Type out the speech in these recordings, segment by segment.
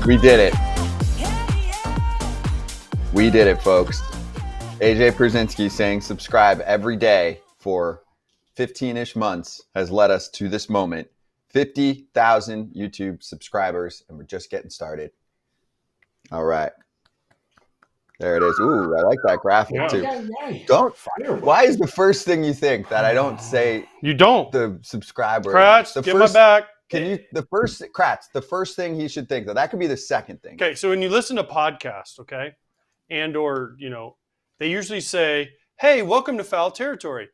We did it. We did it, folks. AJ Pierzynski saying subscribe every day for 15-ish months has led us to this moment. 50,000 YouTube subscribers, and we're just getting started. All right. There it is. Ooh, I like that graphic too. Why is the first thing you think that I don't say you don't the subscriber? Kratz, give my back. Kratz, the first thing he should think, though, that could be the second thing. Okay, so when you listen to podcasts, okay, and or, they usually say, hey, welcome to Foul Territory.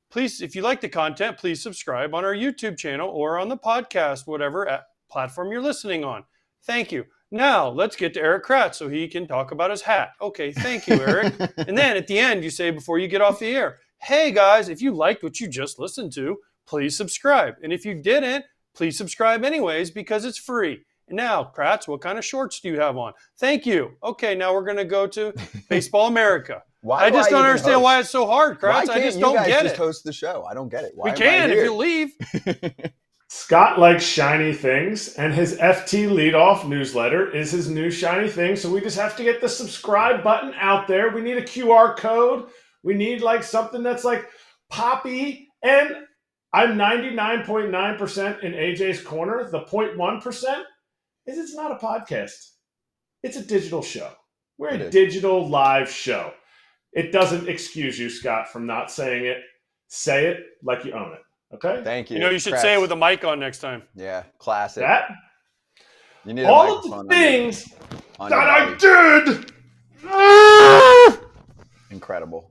Please, if you like the content, please subscribe on our YouTube channel or on the podcast, whatever platform you're listening on. Thank you. Now, let's get to Erik Kratz so he can talk about his hat. Okay, thank you, Erik. And then at the end, you say before you get off the air, hey, guys, if you liked what you just listened to, please subscribe. And if you didn't, please subscribe anyways because it's free. And now, Kratz, what kind of shorts do you have on? Thank you. Okay, now we're going to go to Baseball America. I just don't understand why it's so hard, Kratz. I just don't get it. You guys just host the show. I don't get it. We can if you leave. Scott likes shiny things, and his FT leadoff newsletter is his new shiny thing. So we just have to get the subscribe button out there. We need a QR code. We need something that's poppy. And I'm 99.9% in AJ's corner. The 0.1% is it's not a podcast. It's a digital show. We're a digital live show. It doesn't excuse you, Scott, from not saying it. Say it like you own it. Okay? Thank you. You should say it with a mic on next time. Yeah, classic. You need all of the things that I did. Incredible.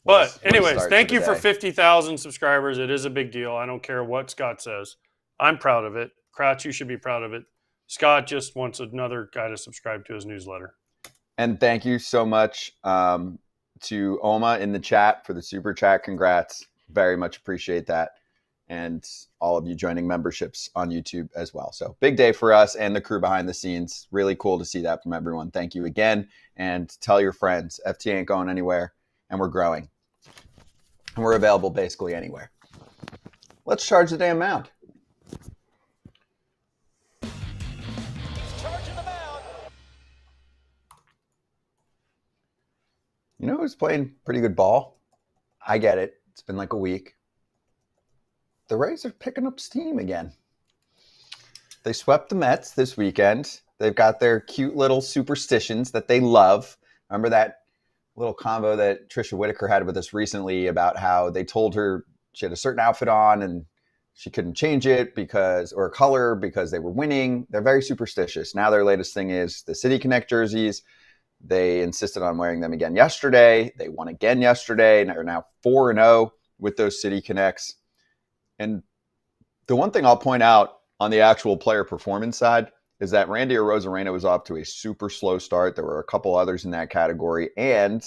But anyways, thank you for 50,000 subscribers. It is a big deal. I don't care what Scott says. I'm proud of it. Kratz, you should be proud of it. Scott just wants another guy to subscribe to his newsletter. And thank you so much to Oma in the chat for the super chat. Congrats. Very much appreciate that. And all of you joining memberships on YouTube as well. So big day for us and the crew behind the scenes. Really cool to see that from everyone. Thank you again. And tell your friends, FT ain't going anywhere and we're growing. And we're available basically anywhere. Let's charge the damn mound. Charging the mound. You know who's playing pretty good ball? I get it. It's been like a week. The Rays are picking up steam again. They swept the Mets this weekend. They've got their cute little superstitions that they love. Remember that little convo that Trisha Whitaker had with us recently about how they told her she had a certain outfit on and she couldn't change it or color because they were winning. They're very superstitious. Now their latest thing is the City Connect jerseys. They insisted on wearing them again yesterday. They won again yesterday. They're now 4-0 with those City Connects. And the one thing I'll point out on the actual player performance side is that Randy Arozarena was off to a super slow start. There were a couple others in that category. And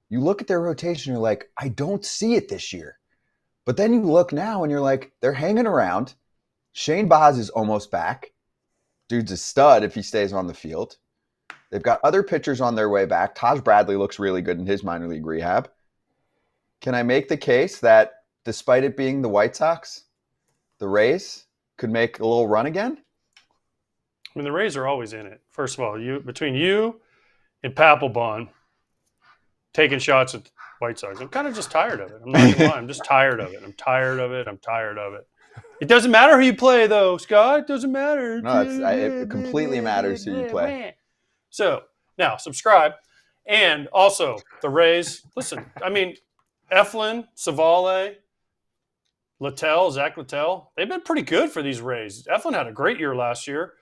you look at their rotation, you're like, I don't see it this year. But then you look now and you're like, they're hanging around. Shane Baz is almost back. Dude's a stud if he stays on the field. They've got other pitchers on their way back. Taj Bradley looks really good in his minor league rehab. Can I make the case that despite it being the White Sox, the Rays could make a little run again? I mean, the Rays are always in it. First of all, between you and Papelbon taking shots at the White Sox, I'm kind of just tired of it. I'm not going to lie. I'm just tired of it. I'm tired of it. It doesn't matter who you play, though, Scott. It doesn't matter. No, it completely matters who you play. So, now, subscribe. And also, the Rays, listen, I mean, Eflin, Savale, Zack Littell, they've been pretty good for these Rays. Eflin had a great year last year.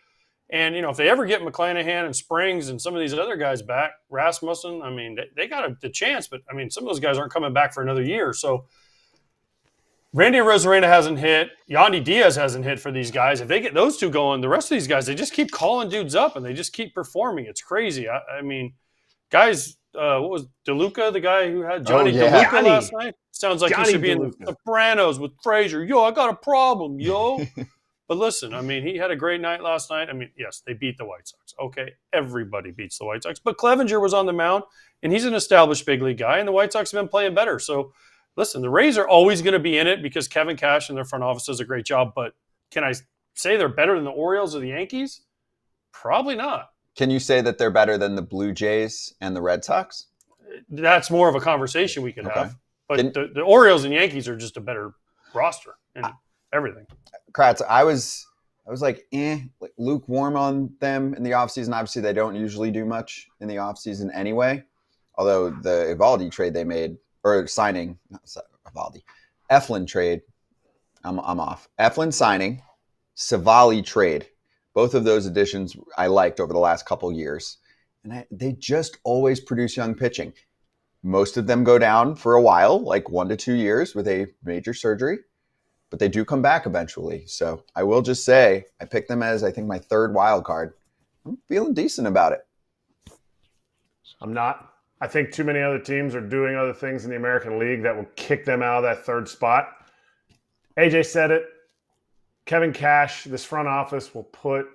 And, if they ever get McClanahan and Springs and some of these other guys back, Rasmussen, I mean, they got the chance. But, I mean, some of those guys aren't coming back for another year. So, Randy Arozarena hasn't hit. Yandy Diaz hasn't hit for these guys. If they get those two going, the rest of these guys, they just keep calling dudes up and they just keep performing. It's crazy. I mean, guys, what was DeLuca, the guy who had Johnny DeLuca last night? Sounds like he should be in The Sopranos with Frasier. Yo, I got a problem, yo. But listen, I mean, he had a great night last night. I mean, yes, they beat the White Sox. Okay, everybody beats the White Sox. But Clevenger was on the mound, and he's an established big league guy, and the White Sox have been playing better. So, listen, the Rays are always going to be in it because Kevin Cash and their front office does a great job. But can I say they're better than the Orioles or the Yankees? Probably not. Can you say that they're better than the Blue Jays and the Red Sox? That's more of a conversation we could Okay. have. But the Orioles and Yankees are just a better roster and everything. Kratz, I was like lukewarm on them in the offseason. Obviously, they don't usually do much in the offseason anyway. Although the Evaldi trade they made, or signing, not Evaldi, Eflin trade, I'm off. Eflin signing, Savali trade. Both of those additions I liked over the last couple years. And they just always produce young pitching. Most of them go down for a while, like 1 to 2 years with a major surgery. But they do come back eventually. So I will just say I picked them as, I think, my third wild card. I'm feeling decent about it. I'm not. I think too many other teams are doing other things in the American League that will kick them out of that third spot. AJ said it. Kevin Cash, this front office will put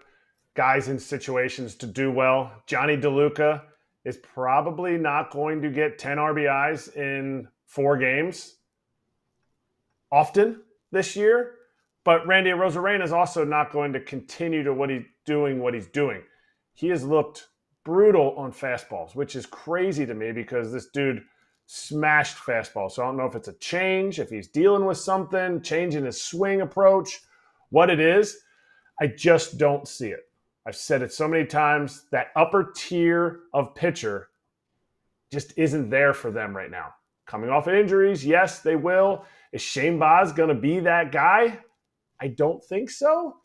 guys in situations to do well. Johnny DeLuca is probably not going to get 10 RBIs in 4 games often this year, but Randy Arozarena is also not going to continue to what he's doing. He has looked brutal on fastballs, which is crazy to me because this dude smashed fastballs. So I don't know if it's a change, if he's dealing with something, changing his swing approach, what it is. I just don't see it. I've said it so many times, that upper tier of pitcher just isn't there for them right now. Coming off of injuries, yes, they will. Is Shane Baz going to be that guy? I don't think so.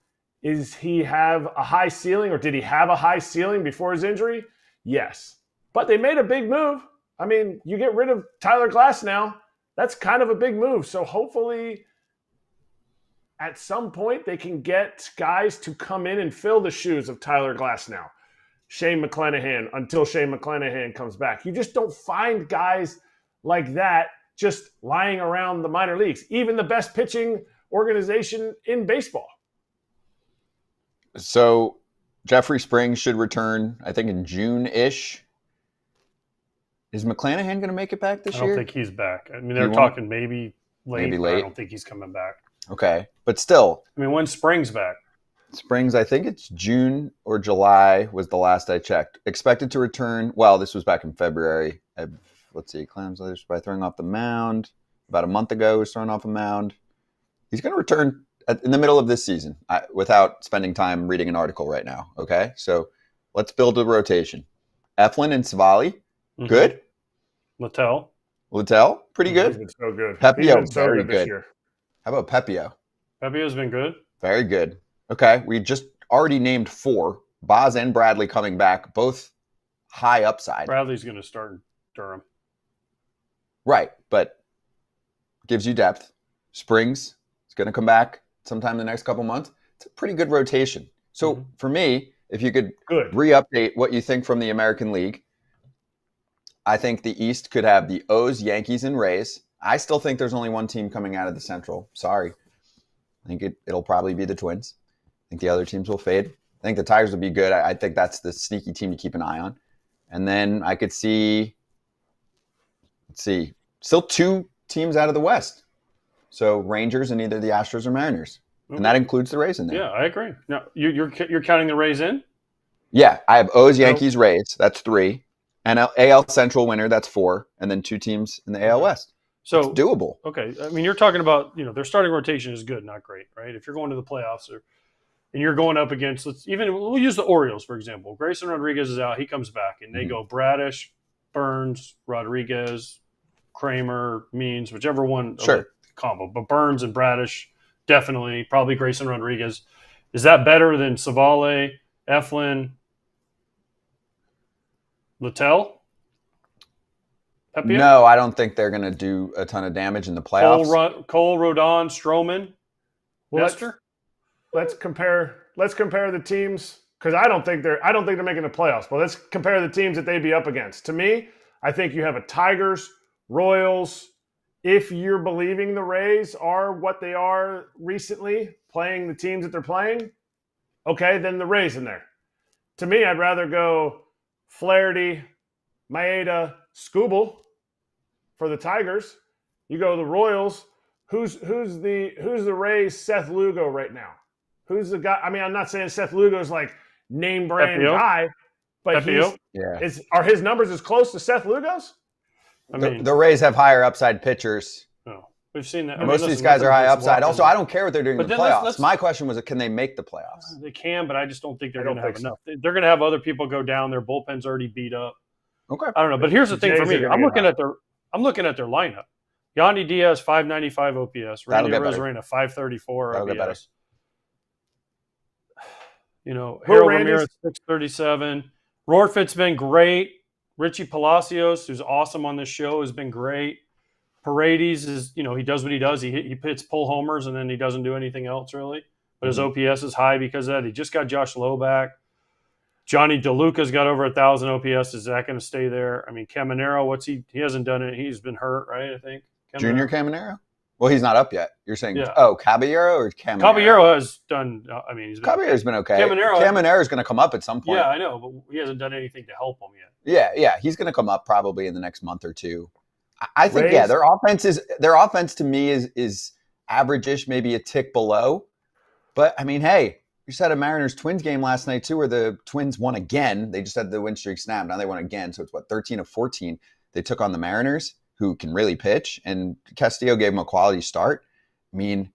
Is he have a high ceiling, or did he have a high ceiling before his injury? Yes. But they made a big move. I mean, you get rid of Tyler Glass now. That's kind of a big move. So hopefully at some point they can get guys to come in and fill the shoes of Tyler Glass now. Shane McClanahan, until Shane McClanahan comes back. You just don't find guys like that just lying around the minor leagues, even the best pitching organization in baseball. So Jeffrey Springs should return, I think, in June-ish. Is McClanahan going to make it back this year? I don't think he's back. I mean, they're talking maybe late. Maybe late. I don't think he's coming back. Okay. But still. I mean, when's Springs back? Springs, I think it's June or July was the last I checked. Expected to return. Well, this was back in February. Let's see. Clams leaders by throwing off the mound. About a month ago, he was throwing off a mound. He's going to return in the middle of this season without spending time reading an article right now. Okay. So let's build a rotation. Eflin and Savali. Good. Littell, pretty good. He's been so good. Pepio, so very good this good. year. How about Pepio? Pepio's been good. Very good. Okay, we just already named 4. Boz and Bradley coming back, both high upside. Bradley's going to start in Durham. Right, but gives you depth. Springs is going to come back sometime in the next couple months. It's a pretty good rotation. So for me, if you could re-update what you think from the American League, I think the East could have the O's, Yankees, and Rays. I still think there's only one team coming out of the Central. Sorry. I think it'll probably be the Twins. I think the other teams will fade. I think the Tigers will be good. I think that's the sneaky team to keep an eye on. And then I could see, still 2 teams out of the West. So Rangers and either the Astros or Mariners. Okay. And that includes the Rays in there. Yeah, I agree. Now, you're counting the Rays in? Yeah, I have O's, Yankees, Rays. That's 3. And AL Central winner, that's 4. And then 2 teams in the AL West. So it's doable. Okay. I mean, you're talking about, their starting rotation is good, not great, right? If you're going to the playoffs and you're going up against, we'll use the Orioles, for example. Grayson Rodriguez is out. He comes back. And they go Bradish, Burns, Rodriguez, Kramer, Means, whichever one. Sure. Combo. But Burns and Bradish, definitely. Probably Grayson Rodriguez. Is that better than Savale, Eflin, Littell? Pepio? No, I don't think they're going to do a ton of damage in the playoffs. Cole, Rodon, Stroman, Nestor. Let's compare the teams, because I don't think they're making the playoffs. But let's compare the teams that they'd be up against. To me, I think you have a Tigers, Royals. If you're believing the Rays are what they are recently, playing the teams that they're playing, okay, then the Rays in there. To me, I'd rather go Flaherty, Maeda, Skubal for the Tigers. You go the Royals. Who's the Rays' Seth Lugo right now? Who's the guy? I mean, I'm not saying Seth Lugo's like name brand FPO? guy, but FPO? are his numbers as close to Seth Lugo's? I mean, the Rays have higher upside pitchers. no, we've seen that. Most of these guys are high upside. Also, I don't care what they're doing in the playoffs. My question was, can they make the playoffs? They can, but I just don't think they're going to have enough. They're going to have other people go down. Their bullpen's already beat up. Okay, I don't know, but here's the thing for me. I'm looking at their lineup. Yandy Diaz 595 OPS, Randy Arozarena 534 OPS. Harold Ramirez 637. Rorfit's been great. Richie Palacios, who's awesome on this show, has been great. Paredes is, he does what he does. He hits pull homers and then he doesn't do anything else really. But his OPS is high because of that. He just got Josh Lowe back. Johnny DeLuca's got over 1,000 OPS. Is that going to stay there? I mean, Caminero, he hasn't done it. He's been hurt, right? I think. Junior Caminero? Well, he's not up yet. You're saying, Caballero or Caminero? Caballero has done, Caballero's been okay. Caminera's going to come up at some point. Yeah, I know, but he hasn't done anything to help him yet. Yeah. He's going to come up probably in the next month or two. I think, their offense to me is average-ish, maybe a tick below. But, I mean, hey, you just had a Mariners-Twins game last night, too, where the Twins won again. They just had the win streak snap. Now they won again. So it's, 13 of 14 they took on the Mariners, who can really pitch. And Castillo gave them a quality start. I mean,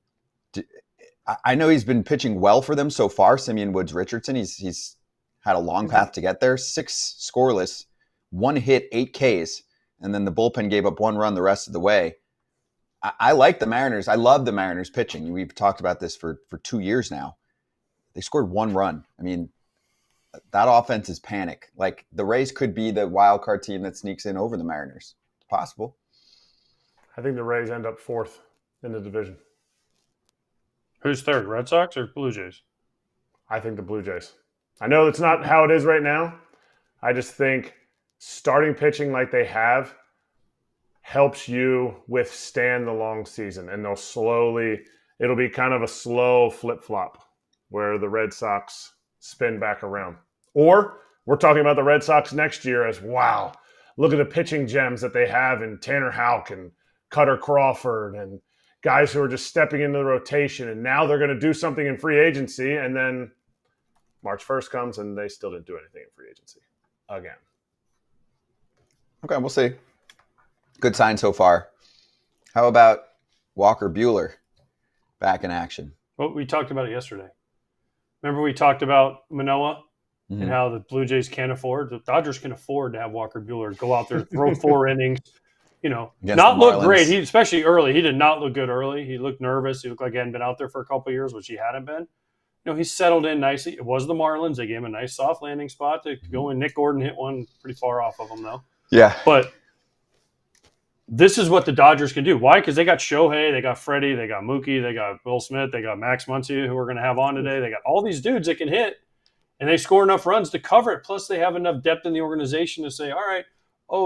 I know he's been pitching well for them so far, Simeon Woods-Richardson. He's had a long path to get there. 6 scoreless, 1 hit, 8 Ks. And then the bullpen gave up 1 run the rest of the way. I like the Mariners. I love the Mariners pitching. We've talked about this for 2 years now. They scored 1 run. I mean, that offense is panic. Like, the Rays could be the wild card team that sneaks in over the Mariners. It's possible. I think the Rays end up 4th in the division. Who's 3rd, Red Sox or Blue Jays? I think the Blue Jays. I know it's not how it is right now. I just think starting pitching like they have helps you withstand the long season. And it'll be kind of a slow flip-flop where the Red Sox spin back around. Or we're talking about the Red Sox next year as, wow, look at the pitching gems that they have in Tanner Houck and Cutter Crawford and guys who are just stepping into the rotation. And now they're going to do something in free agency. And then March 1st comes and they still didn't do anything in free agency again. Okay, we'll see. Good sign so far. How about Walker Buehler back in action? Well, we talked about it yesterday. Remember we talked about Manoah and how the Blue Jays can't afford. The Dodgers can afford to have Walker Buehler go out there, throw 4 innings, not look great. Especially early. He did not look good early. He looked nervous. He looked like he hadn't been out there for a couple of years, which he hadn't been. He settled in nicely. It was the Marlins. They gave him a nice soft landing spot to go in. Nick Gordon hit one pretty far off of him, though. Yeah. But this is what the Dodgers can do. Why? Because they got Shohei, they got Freddie, they got Mookie, they got Will Smith, they got Max Muncy, who we're going to have on today. They got all these dudes that can hit, and they score enough runs to cover it. Plus, they have enough depth in the organization to say, all right,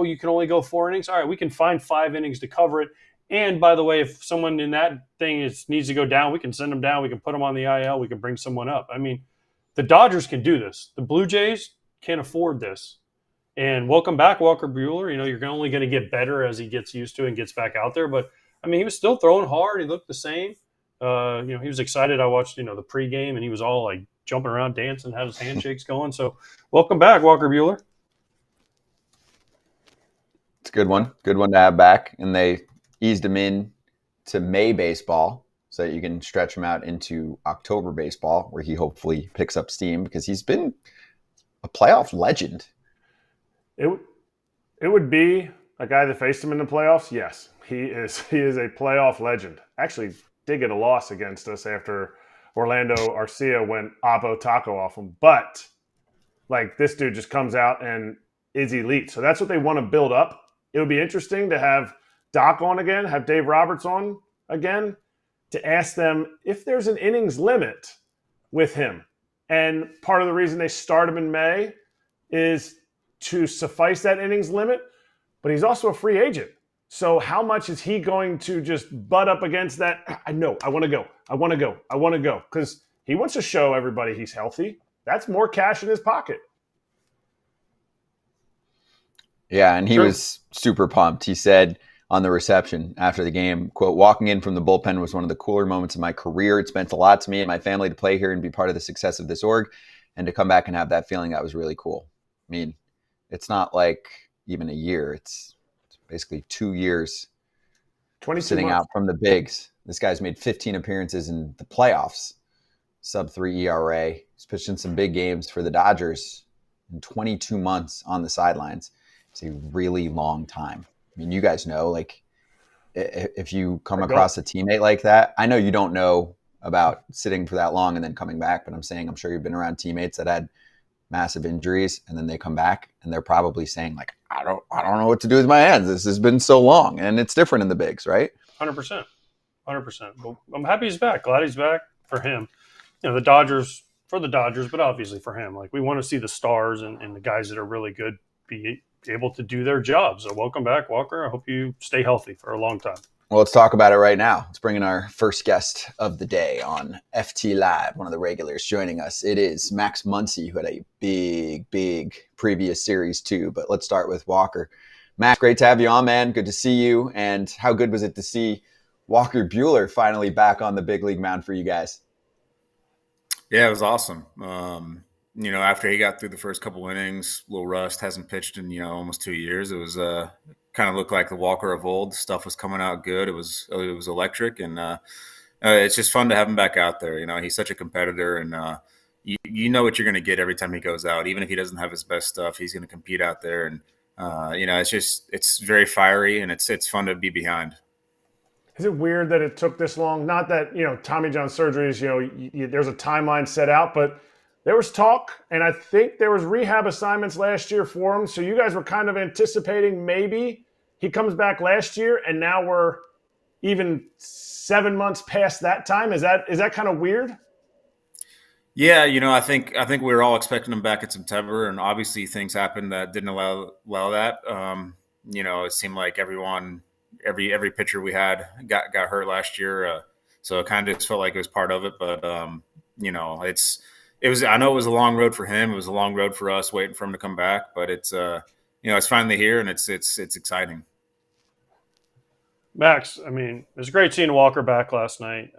you can only go 4 innings. All right, we can find 5 innings to cover it. And, by the way, if someone in that thing needs to go down, we can send them down. We can put them on the IL. We can bring someone up. I mean, the Dodgers can do this. The Blue Jays can't afford this. And welcome back, Walker Buehler. You're only going to get better as he gets used to it and gets back out there. But, I mean, he was still throwing hard. He looked the same. He was excited. I watched, the pregame, and he was all, like, jumping around, dancing, had his handshakes going. So, welcome back, Walker Buehler. It's a good one. Good one to have back. And they eased him in to May baseball so that you can stretch him out into October baseball, where he hopefully picks up steam because he's been a playoff legend. It would be a guy that faced him in the playoffs. Yes, he is a playoff legend. Actually, did get a loss against us after Orlando Arcia went Oppo Taco off him. But this dude just comes out and is elite. So that's what they want to build up. It would be interesting to have Doc on again, have Dave Roberts on again, to ask them if there's an innings limit with him. And part of the reason they start him in May is to suffice that innings limit, but he's also a free agent. So how much is he going to just butt up against that? I know, I want to go. Because he wants to show everybody he's healthy. That's more cash in his pocket. Yeah, and he was super pumped. He said on the reception after the game, quote, "Walking in from the bullpen was one of the cooler moments of my career. It's meant a lot to me and my family to play here and be part of the success of this org. And to come back and have that feeling, that was really cool. I mean, it's not like even a year. It's basically 2 years 22 sitting months. out from the bigs. This guy's made 15 appearances in the playoffs, sub-3 ERA. He's pitched in some big games for the Dodgers in 22 months on the sidelines. It's a really long time. I mean, you guys know, like, if you come across a teammate like that, I know you don't know about sitting for that long and then coming back, but I'm sure you've been around teammates that had massive injuries and then they come back and they're probably saying, like, I don't know what to do with my hands. This has been so long. And it's different in the bigs, right? 100%. Well, I'm happy he's back. Glad he's back for him. You know, the Dodgers, but obviously for him. Like, we want to see the stars and the guys that are really good be able to do their jobs. So welcome back, Walker. I hope you stay healthy for a long time. Well, let's talk about it right now. Let's bring in our first guest of the day on FT Live, one of the regulars joining us. It is Max Muncy, who had a big previous series too. But let's start with Walker. Max, great to have you on, man. Good to see you. And how good was it to see Walker Buehler finally back on the big league mound for you guys? Yeah, it was awesome. After he got through the first couple innings, a little rust, hasn't pitched in, almost 2 years. It was kind of looked like the Walker of old. Stuff was coming out good. It was electric, and it's just fun to have him back out there. He's such a competitor, and you know what you're going to get every time he goes out. Even if he doesn't have his best stuff, he's going to compete out there, and it's very fiery, and it's fun to be behind. Is it weird that it took this long? Not that, Tommy John surgeries, there's a timeline set out, but there was talk, and I think there was rehab assignments last year for him. So you guys were kind of anticipating maybe he comes back last year, and now we're even 7 months past that time. Is that kind of weird? Yeah, I think we were all expecting him back in September, and obviously things happened that didn't allow that. It seemed like every pitcher we had got hurt last year, so it kind of just felt like it was part of it. But I know it was a long road for him. It was a long road for us waiting for him to come back. But it's finally here, and it's exciting. Max, I mean, it was great seeing Walker back last night.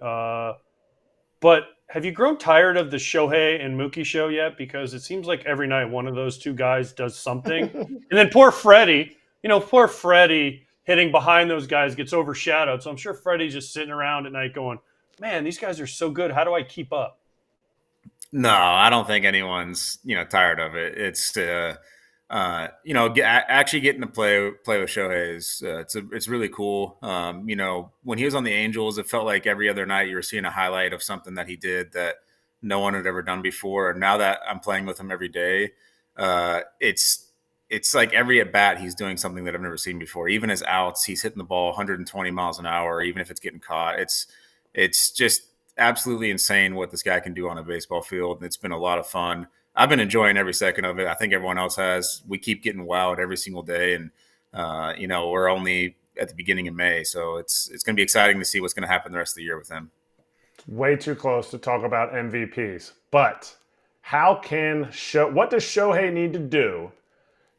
But have you grown tired of the Shohei and Mookie show yet? Because it seems like every night one of those two guys does something. And then poor Freddie hitting behind those guys gets overshadowed. So I'm sure Freddie's just sitting around at night going, man, these guys are so good. How do I keep up? No, I don't think anyone's, tired of it. It's, actually getting to play with Shohei is, it's really cool. When he was on the Angels, it felt like every other night you were seeing a highlight of something that he did that no one had ever done before. And now that I'm playing with him every day, it's like every at bat he's doing something that I've never seen before. Even his outs, he's hitting the ball 120 miles an hour, even if it's getting caught. It's just absolutely insane what this guy can do on a baseball field. It's been a lot of fun. I've been enjoying every second of it. I think everyone else has. We keep getting wowed every single day, and we're only at the beginning of May, so it's going to be exciting to see what's going to happen the rest of the year with him. Way too close to talk about MVPs, but what does Shohei need to do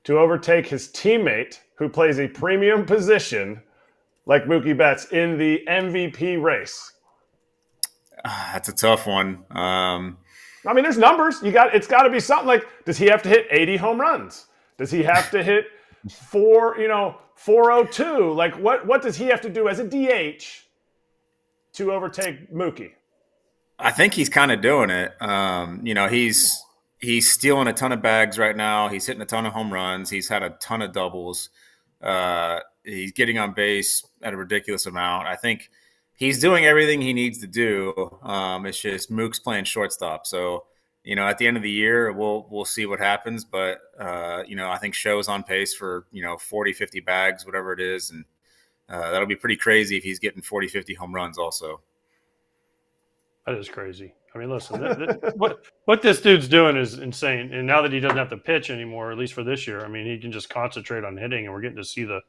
to overtake his teammate who plays a premium position like Mookie Betts in the MVP race? That's a tough one. I mean, there's numbers. It's got to be something like, does he have to hit 80 home runs? Does he have to hit 402? Like, what does he have to do as a DH to overtake Mookie? I think he's kind of doing it. He's stealing a ton of bags right now. He's hitting a ton of home runs. He's had a ton of doubles. He's getting on base at a ridiculous amount. I think he's doing everything he needs to do. It's just Mook's playing shortstop. So, at the end of the year, we'll see what happens. But, I think Sho's on pace for, 40, 50 bags, whatever it is. And that'll be pretty crazy if he's getting 40, 50 home runs also. That is crazy. I mean, listen, what this dude's doing is insane. And now that he doesn't have to pitch anymore, at least for this year, I mean, he can just concentrate on hitting, and we're getting to see the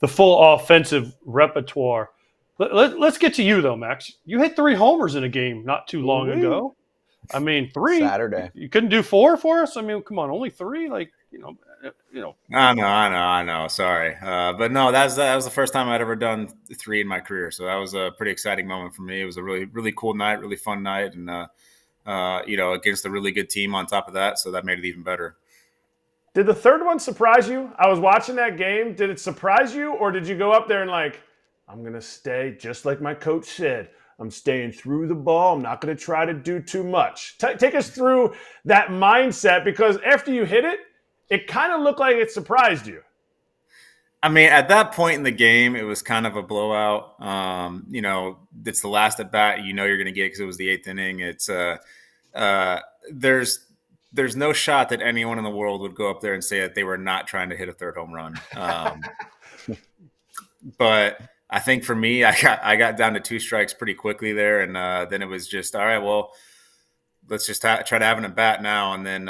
full offensive repertoire. Let's get to you, though, Max. You hit 3 homers in a game not too long ago. I mean, 3. Saturday. You couldn't do 4 for us? I mean, come on, only 3? Like, I know. Sorry. But no, that was the first time I'd ever done 3 in my career. So that was a pretty exciting moment for me. It was a really, really cool night, really fun night. And, against a really good team on top of that. So that made it even better. Did the third one surprise you? I was watching that game. Did it surprise you, or did you go up there and I'm going to stay just like my coach said? I'm staying through the ball. I'm not going to try to do too much. Take us through that mindset, because after you hit it, it kind of looked like it surprised you. I mean, at that point in the game, it was kind of a blowout. It's the last at bat you're going to get because it was the 8th inning. It's there's no shot that anyone in the world would go up there and say that they were not trying to hit a third home run. But I think for me, I got down to 2 strikes pretty quickly there, and then it was just, all right, well, let's just try to have an at bat now. And then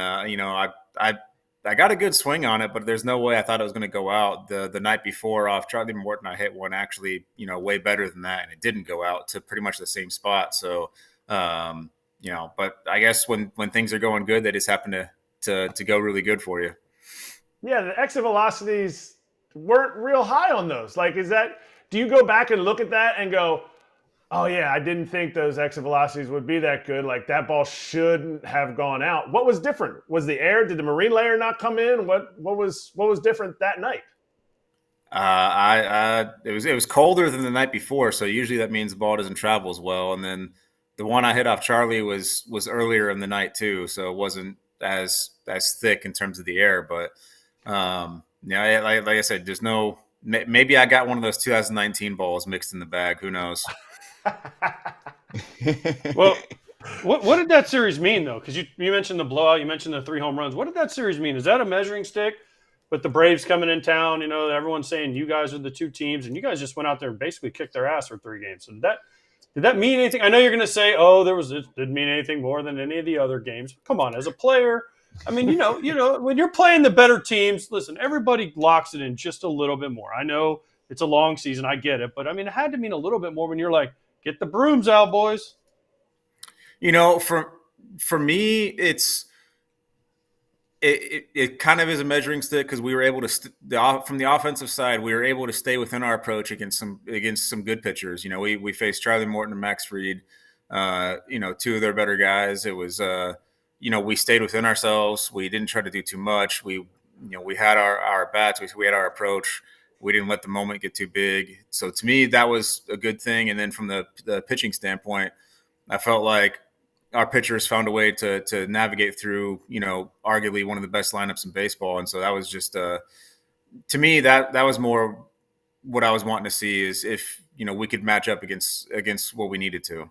I got a good swing on it, but there's no way I thought it was going to go out. The night before off Charlie Morton, I hit one actually, way better than that, and it didn't go out to pretty much the same spot. So, but I guess when things are going good, they just happen to go really good for you. Yeah, the exit velocities weren't real high on those. Do you go back and look at that and go, oh yeah, I didn't think those exit velocities would be that good. That ball shouldn't have gone out. What was different? Was the air? Did the marine layer not come in? What was different that night? It was colder than the night before, so usually that means the ball doesn't travel as well. And then the one I hit off Charlie was earlier in the night too, so it wasn't as thick in terms of the air. But like I said, there's no. Maybe I got one of those 2019 balls mixed in the bag. Who knows? Well, what did that series mean, though? Because you mentioned the blowout, you mentioned the 3 home runs. What did that series mean? Is that a measuring stick with the Braves coming in town? Everyone's saying you guys are the 2 teams, and you guys just went out there and basically kicked their ass for 3 games. So did that mean anything? I know you're going to say, oh, it didn't mean anything more than any of the other games. Come on, as a player, I mean, when you're playing the better teams, listen, everybody locks it in just a little bit more. I know it's a long season, I get it, but I mean, it had to mean a little bit more when you're like, get the brooms out, boys. For me, it kind of is a measuring stick because we were able to from the offensive side, we were able to stay within our approach against some good pitchers. We faced Charlie Morton and Max Fried, 2 of their better guys. It was we stayed within ourselves. We didn't try to do too much. We had our bats. We had our approach. We didn't let the moment get too big. So to me, that was a good thing. And then from the pitching standpoint, I felt like our pitchers found a way to navigate through, arguably one of the best lineups in baseball. And so that was just, to me, that was more what I was wanting to see is if, we could match up against what we needed to.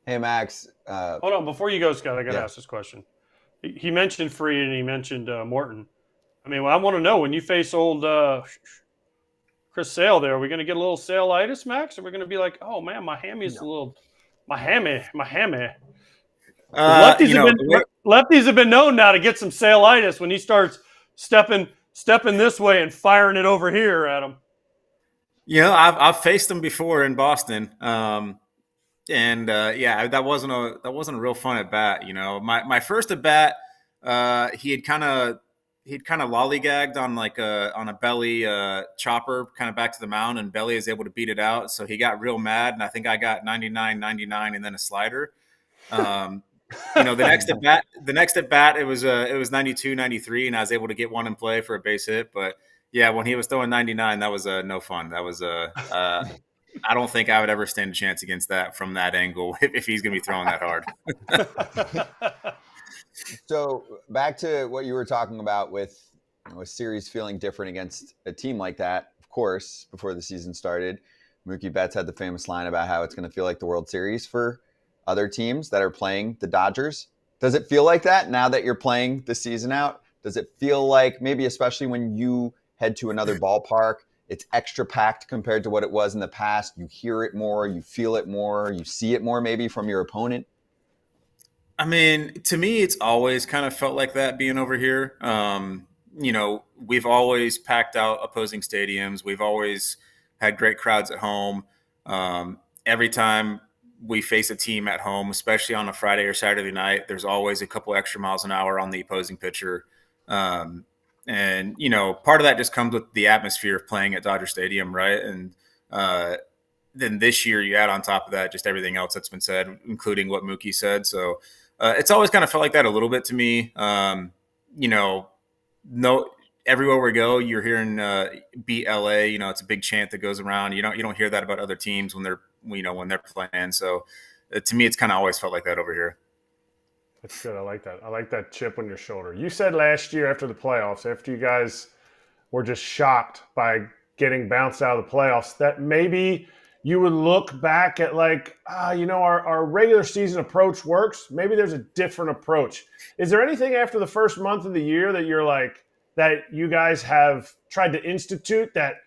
Hey, Max. Hold on. Before you go, Scott, I got to ask this question. He mentioned Fried and he mentioned Morton. I mean, I want to know, when you face old Chris Sale there, are we going to get a little Sale-itis, Max? Or are we going to be like, oh, man, my hammy. Lefties have been known now to get some Sale-itis when he starts stepping this way and firing it over here at him. I've faced him before in Boston. That wasn't a real fun at bat. My first at bat, he'd kind of lollygagged on on a belly chopper kind of back to the mound, and Belly is able to beat it out. So he got real mad, and I think I got 99, 99, and then a slider. The next at bat, it was 92, 93, and I was able to get one in play for a base hit. But yeah, when he was throwing 99, that was no fun. That was I don't think I would ever stand a chance against that from that angle if he's going to be throwing that hard. So back to what you were talking about with a series feeling different against a team like that. Of course, before the season started, Mookie Betts had the famous line about how it's going to feel like the World Series for other teams that are playing the Dodgers. Does it feel like that now that you're playing the season out? Does it feel like, maybe especially when you head to another ballpark, it's extra packed compared to what it was in the past? You hear it more, you feel it more, you see it more maybe from your opponent? I mean, to me, it's always kind of felt like that being over here. We've always packed out opposing stadiums. We've always had great crowds at home. Every time we face a team at home, especially on a Friday or Saturday night, there's always a couple extra miles an hour on the opposing pitcher. And part of that just comes with the atmosphere of playing at Dodger Stadium, right? And then this year you add on top of that just everything else that's been said, including what Mookie said. So it's always kind of felt like that a little bit to me. No, everywhere we go, you're hearing beat LA. It's a big chant that goes around. You don't hear that about other teams when they're playing. So to me, it's kind of always felt like that over here. That's good. I like that. I like that chip on your shoulder. You said last year after the playoffs, after you guys were just shocked by getting bounced out of the playoffs, that maybe you would look back at our regular season approach works. Maybe there's a different approach. Is there anything after the first month of the year that you're like, that you guys have tried to institute that,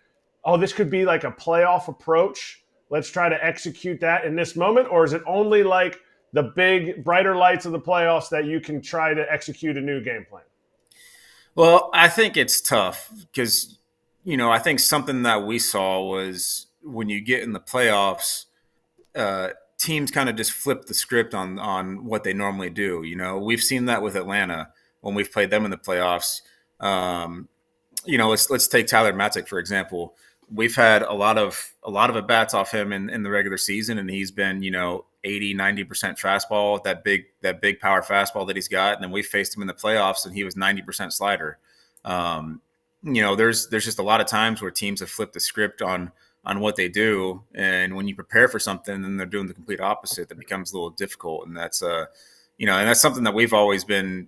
this could be like a playoff approach? Let's try to execute that in this moment. Or is it only like the big brighter lights of the playoffs that you can try to execute a new game plan? Well, I think it's tough because, I think something that we saw was when you get in the playoffs, teams kind of just flip the script on what they normally do. We've seen that with Atlanta when we've played them in the playoffs. Let's take Tyler Martzek, for example. We've had a lot of at-bats off him in the regular season, and he's been, 80, 90% fastball, that big power fastball that he's got. And then we faced him in the playoffs and he was 90% slider. There's just a lot of times where teams have flipped the script on what they do. And when you prepare for something and they're doing the complete opposite, that becomes a little difficult. And that's, and that's something that we've always been,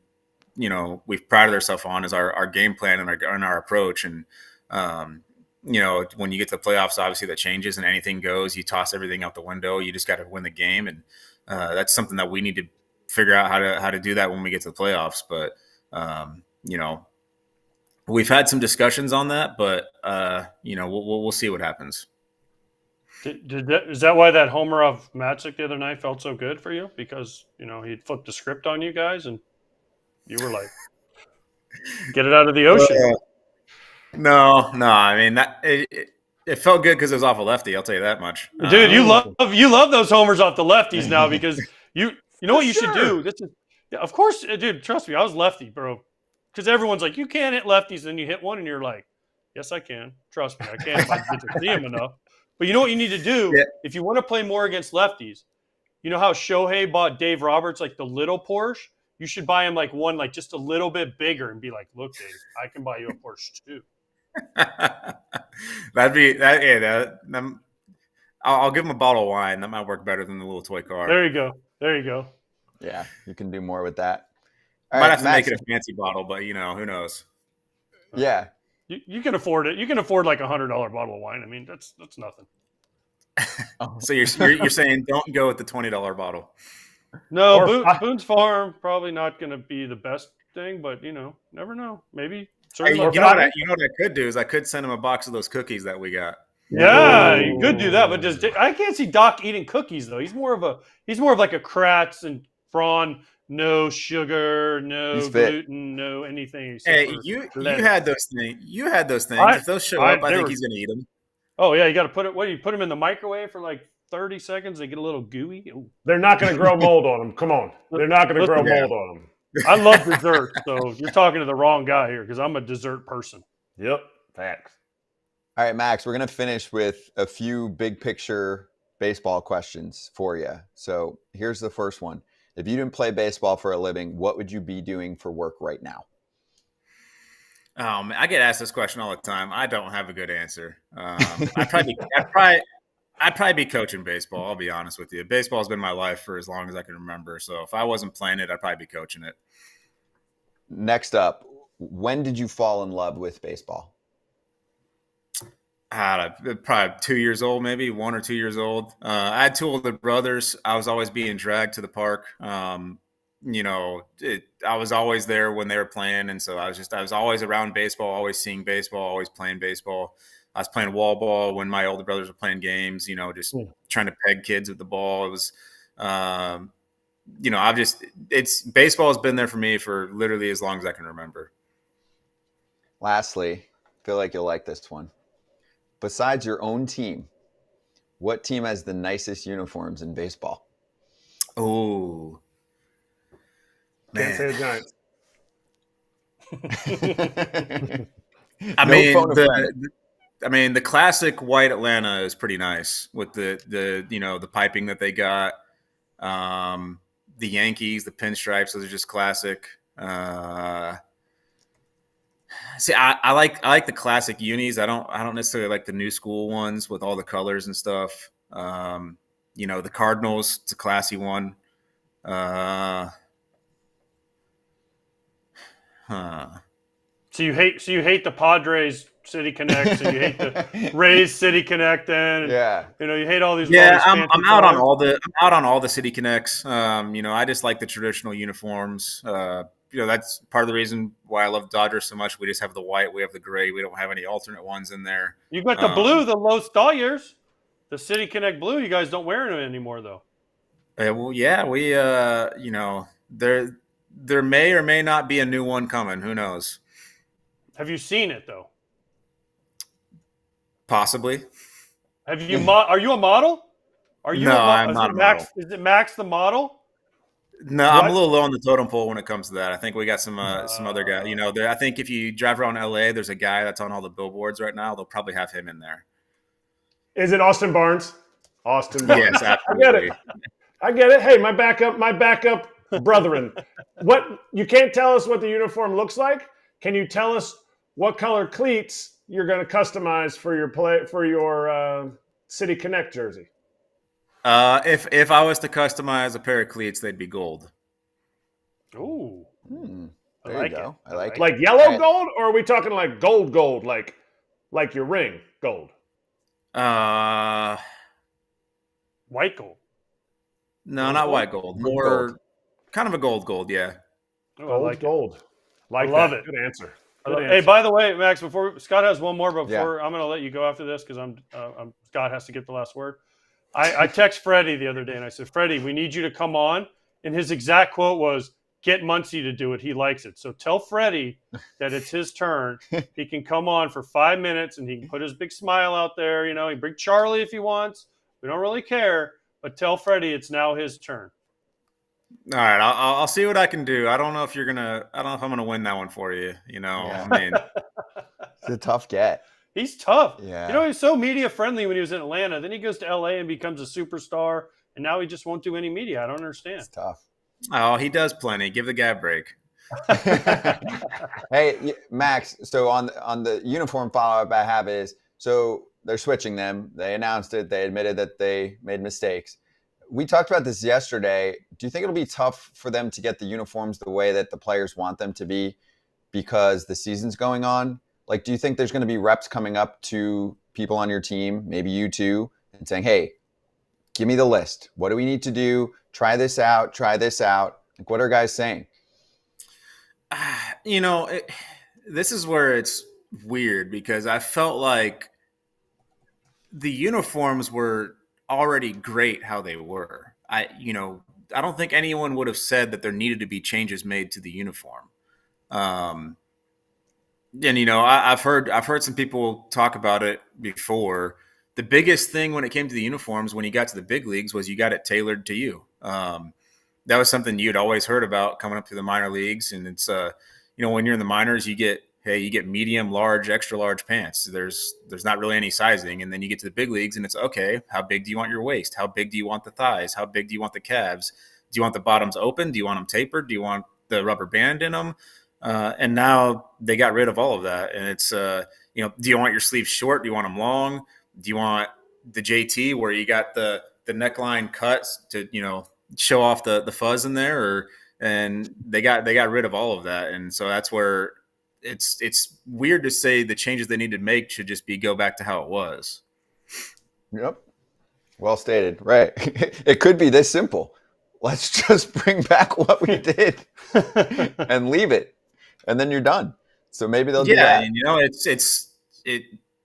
we've prided ourselves on, is our game plan and our approach. And, when you get to the playoffs, obviously that changes and anything goes. You toss everything out the window. You just got to win the game, and that's something that we need to figure out how to do that when we get to the playoffs. But we've had some discussions on that, but we'll see what happens. Is that why that homer of Matzik the other night felt so good for you? Because he flipped the script on you guys, and you were like, "Get it out of the ocean." No. I mean, it felt good because it was off a lefty. I'll tell you that much. Dude, you love those homers off the lefties now because you know what you should do. Of course, dude. Trust me, I was lefty, bro. Because everyone's like, you can't hit lefties, and then you hit one, and you're like, yes, I can. Trust me, I can if I get to see him enough. But you know what you need to do if you want to play more against lefties. You know how Shohei bought Dave Roberts like the little Porsche? You should buy him like one like just a little bit bigger and be like, look, Dave, I can buy you a Porsche too. That'd be that. Yeah, I'll give him a bottle of wine. That might work better than the little toy car. There you go. Yeah, you can do more with that. Might have to make it a fancy bottle, but who knows? Yeah, you can afford it. You can afford like $100 bottle of wine. I mean, that's nothing. So you're saying don't go with the $20 bottle? No, Boone's Farm probably not going to be the best thing, but never know. Maybe. Hey, you know what I could do is I could send him a box of those cookies that we got. Yeah, you could do that, but I can't see Doc eating cookies though. He's more of like a Kratz and Braun, no sugar, no gluten, no anything. Hey, you had those things. If those show up, I think he's gonna eat them. Oh yeah, you got to put it. What do you put them in the microwave for like 30 seconds? They get a little gooey. Ooh. They're not going to grow mold on them. Come on, they're not going to grow mold on them. I love dessert, so you're talking to the wrong guy here because I'm a dessert person. Yep, facts. All right, Max, we're going to finish with a few big picture baseball questions for you. So here's the first one. If you didn't play baseball for a living, what would you be doing for work right now? I get asked this question all the time. I don't have a good answer. I'd probably be coaching baseball. I'll be honest with you. Baseball's been my life for as long as I can remember. So if I wasn't playing it, I'd probably be coaching it. Next up, when did you fall in love with baseball? Probably 2 years old, maybe 1 or 2 years old. I had two older brothers. I was always being dragged to the park. I was always there when they were playing. And so I was always around baseball, always seeing baseball, always playing baseball. I was playing wall ball when my older brothers were playing games, trying to peg kids with the ball. It was, baseball has been there for me for literally as long as I can remember. Lastly, I feel like you'll like this one. Besides your own team, what team has the nicest uniforms in baseball? Oh, can't say the Giants. I mean, the classic white Atlanta is pretty nice with the piping that they got. The Yankees, the pinstripes, those are just classic. See, I like the classic unis. I don't necessarily like the new school ones with all the colors and stuff. The Cardinals, it's a classy one. Huh. So you hate the Padres City Connect. So you hate the Rays City Connect. Then Yeah. You hate all these. Yeah, all these I'm fancy out on colors. I'm out on all the City Connects. I just like the traditional uniforms. That's part of the reason why I love Dodgers so much. We just have the white, we have the gray. We don't have any alternate ones in there. You got the blue, the Los Dodgers, the City Connect blue. You guys don't wear it anymore, though. Well, yeah, we there may or may not be a new one coming. Who knows? Have you seen it though? Possibly. Have you? Are you a model? Are you? No, I'm not a Max, model. Is it Max the model? No, What? I'm a little low on the totem pole when it comes to that. I think we got some other guy. I think if you drive around LA, there's a guy that's on all the billboards right now. They'll probably have him in there. Is it Austin Barnes? Austin Barnes. Yes, absolutely. I get it. Hey, my backup brethren. What, you can't tell us what the uniform looks like? Can you tell us what color cleats you're going to customize for your City Connect jersey? If I was to customize a pair of cleats, they'd be gold. Ooh. There you go. I like it. Like yellow Right. gold, or are we talking like gold, like your ring gold? White gold. No, not white gold. More gold. kind of a gold, yeah. Oh, I like it. Gold. Like I love that. it. Good answer. Hey, by the way, Max, before Scott has one more, but before Yeah. I'm going to let you go after this because Scott has to get the last word. I text Freddie the other day and I said, Freddie, we need you to come on. And his exact quote was, "Get Muncy to do it. He likes it." So tell Freddie that it's his turn. He can come on for 5 minutes and he can put his big smile out there. He can bring Charlie if he wants. We don't really care, but tell Freddie it's now his turn. All right, I'll see what I can do. I don't know if I'm gonna win that one for you. Yeah. I mean, It's a tough get. He's tough. Yeah. He's so media friendly when he was in Atlanta. Then he goes to LA and becomes a superstar. And now he just won't do any media. I don't understand. It's tough. oh, he does plenty. Give the guy a break. Hey, Max. So on the uniform follow-up I have is, so they're switching them. They announced it. They admitted that they made mistakes. We talked about this yesterday. Do you think it'll be tough for them to get the uniforms the way that the players want them to be because the season's going on? Like, do you think there's going to be reps coming up to people on your team, maybe you two, and saying, hey, give me the list. What do we need to do? Try this out. Try this out. Like, what are guys saying? This is where it's weird because I felt like the uniforms were already great how they were. I don't think anyone would have said that there needed to be changes made to the uniform. I've heard some people talk about it before. The biggest thing when it came to the uniforms when you got to the big leagues was you got it tailored to you. That was something you'd always heard about coming up through the minor leagues. And it's, when you're in the minors, you get medium, large, extra large pants. There's not really any sizing. And then you get to the big leagues and it's, okay, how big do you want your waist? How big do you want the thighs? How big do you want the calves? Do you want the bottoms open? Do you want them tapered? Do you want the rubber band in them? And now they got rid of all of that. And it's, do you want your sleeves short? Do you want them long? Do you want the JT where you got the neckline cuts to, show off the fuzz in there? And they got rid of all of that. And so that's where it's weird to say the changes they need to make should just be go back to how it was. Yep. Well stated. Right. It could be this simple. Let's just bring back what we did and leave it. And then you're done. So maybe they'll do that.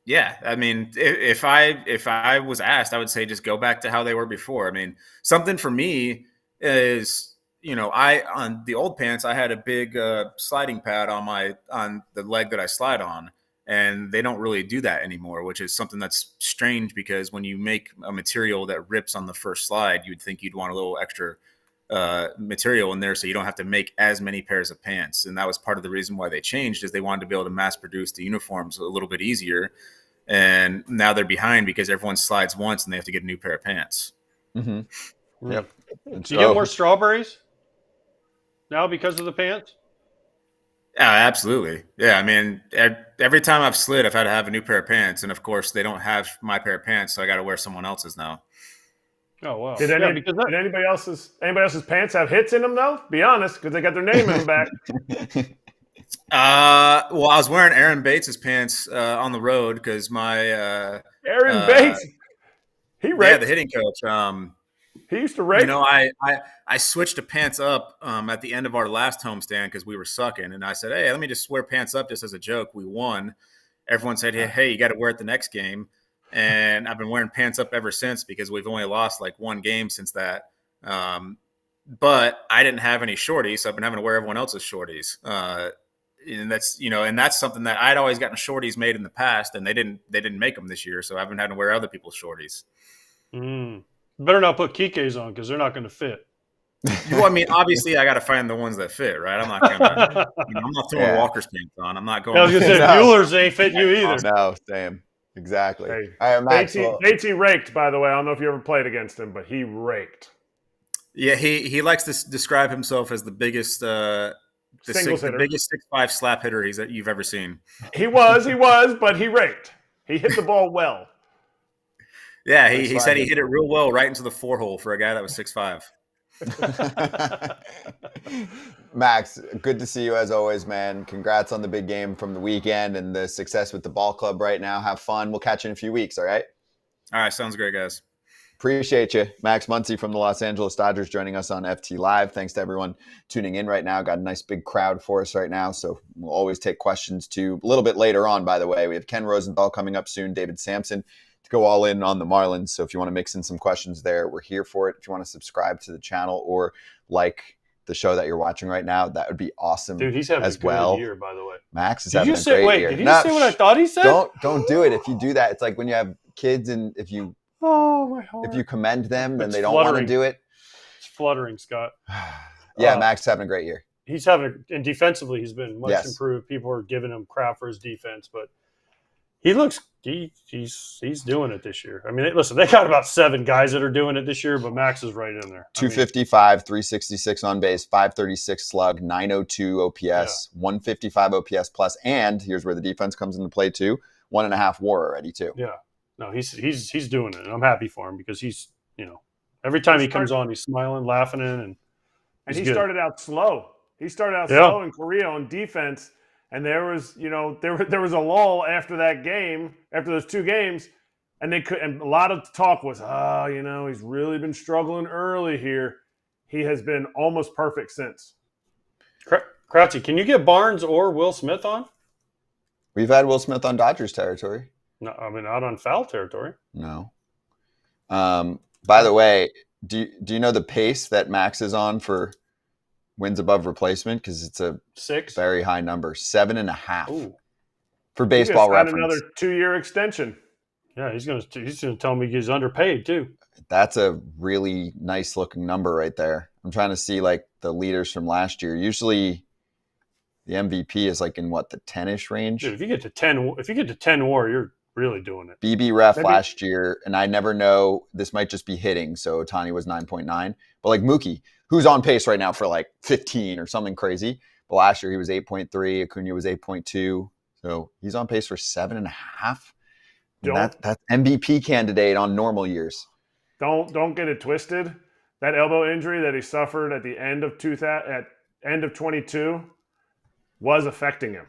Yeah. I mean, if I was asked, I would say just go back to how they were before. I mean, something for me is, on the old pants, I had a big sliding pad on the leg that I slide on, and they don't really do that anymore, which is something that's strange because when you make a material that rips on the first slide, you'd think you'd want a little extra material in there so you don't have to make as many pairs of pants. And that was part of the reason why they changed, is they wanted to be able to mass produce the uniforms a little bit easier. and now they're behind because everyone slides once and they have to get a new pair of pants. Mm-hmm. Yep. Do you get more strawberries now because of the pants? Yeah, absolutely. Yeah, I mean, every time I've slid, I've had to have a new pair of pants, and of course, they don't have my pair of pants, so I got to wear someone else's now. Oh wow! Did anybody else's pants have hits in them though? Be honest, because they got their name in them back. Well, I was wearing Aaron Bates's pants on the road because my Aaron Bates, he raked. Yeah, the hitting coach. He used to rake. You know, I switched to pants up at the end of our last homestand because we were sucking, and I said, "Hey, let me just wear pants up just as a joke." We won. Everyone said, "Hey, you got to wear it the next game," and I've been wearing pants up ever since because we've only lost like one game since that. But I didn't have any shorties, so I've been having to wear everyone else's shorties. And that's something that I'd always gotten shorties made in the past, and they didn't make them this year, so I've been having to wear other people's shorties. Better not put Kike's on because they're not going to fit. Well, I mean, obviously, I got to find the ones that fit, right? I'm not gonna, I'm not throwing Walker's pants on. I'm not going. I was going to say Buehler's ain't fitting you either. No, same, exactly. Hey, all right, Max, Batesy raked, by the way. I don't know if you ever played against him, but he raked. Yeah, he likes to describe himself as the biggest, the biggest 6'5" slap hitter you've ever seen. He was, but he raked. He hit the ball well. Yeah, he said he hit it real well right into the 4-hole for a guy that was 6'5". Max, good to see you as always, man. Congrats on the big game from the weekend and the success with the ball club right now. Have fun. We'll catch you in a few weeks, all right? All right, sounds great, guys. Appreciate you. Max Muncy from the Los Angeles Dodgers joining us on FT Live. Thanks to everyone tuning in right now. Got a nice big crowd for us right now, so we'll always take questions too. A little bit later on, by the way. We have Ken Rosenthal coming up soon, David Samson to go all in on the Marlins. So if you want to mix in some questions there, we're here for it. If you want to subscribe to the channel or like the show that you're watching right now, that would be awesome. Dude, he's having a good year, by the way. Max is having a great year. Did he say what I thought he said? Don't do it. If you do that, it's like when you have kids and if you commend them, then they don't want to do it. It's fluttering, Scott. Yeah, Max is having a great year. And defensively, he's been much improved. People are giving him crap for his defense, but he's doing it this year. I mean, listen, they got about 7 guys that are doing it this year, but Max is right in there. 255, 366 on base, 536 slug, 902 OPS, 155 OPS plus, and here's where the defense comes into play too. 1.5 WAR already too. Yeah. No, he's doing it, and I'm happy for him because he's, every time he comes on, he's smiling, laughing and he started out slow. He started out slow in Korea on defense, and there was, there was a lull after that game, after those 2 games, and a lot of talk was, he's really been struggling early here. He has been almost perfect since. Kratzy, can you get Barnes or Will Smith on? We've had Will Smith on Dodgers territory. No, I mean, not on foul territory. No. By the way, do you know the pace that Max is on for wins above replacement? Because it's a 6 very high number, 7.5 for baseball reference. Another 2-year extension. Yeah, he's gonna tell me he's underpaid too. That's a really nice looking number right there. I'm trying to see like the leaders from last year. Usually, the MVP is like in what, the 10-ish range. Dude, if you get to 10 WAR, you're really doing it. BB ref last year, and I never know, this might just be hitting, so Ohtani was 9.9. But like Mookie, who's on pace right now for like 15 or something crazy. But last year he was 8.3, Acuna was 8.2. So he's on pace for 7.5. That's MVP candidate on normal years. Don't get it twisted. That elbow injury that he suffered at the end of 22 was affecting him.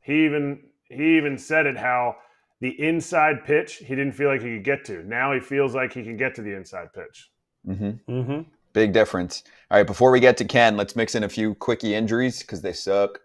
He even said it, how the inside pitch he didn't feel like he could get to. Now he feels like he can get to the inside pitch. Big difference. All right, before we get to Ken, let's mix in a few quickie injuries because they suck.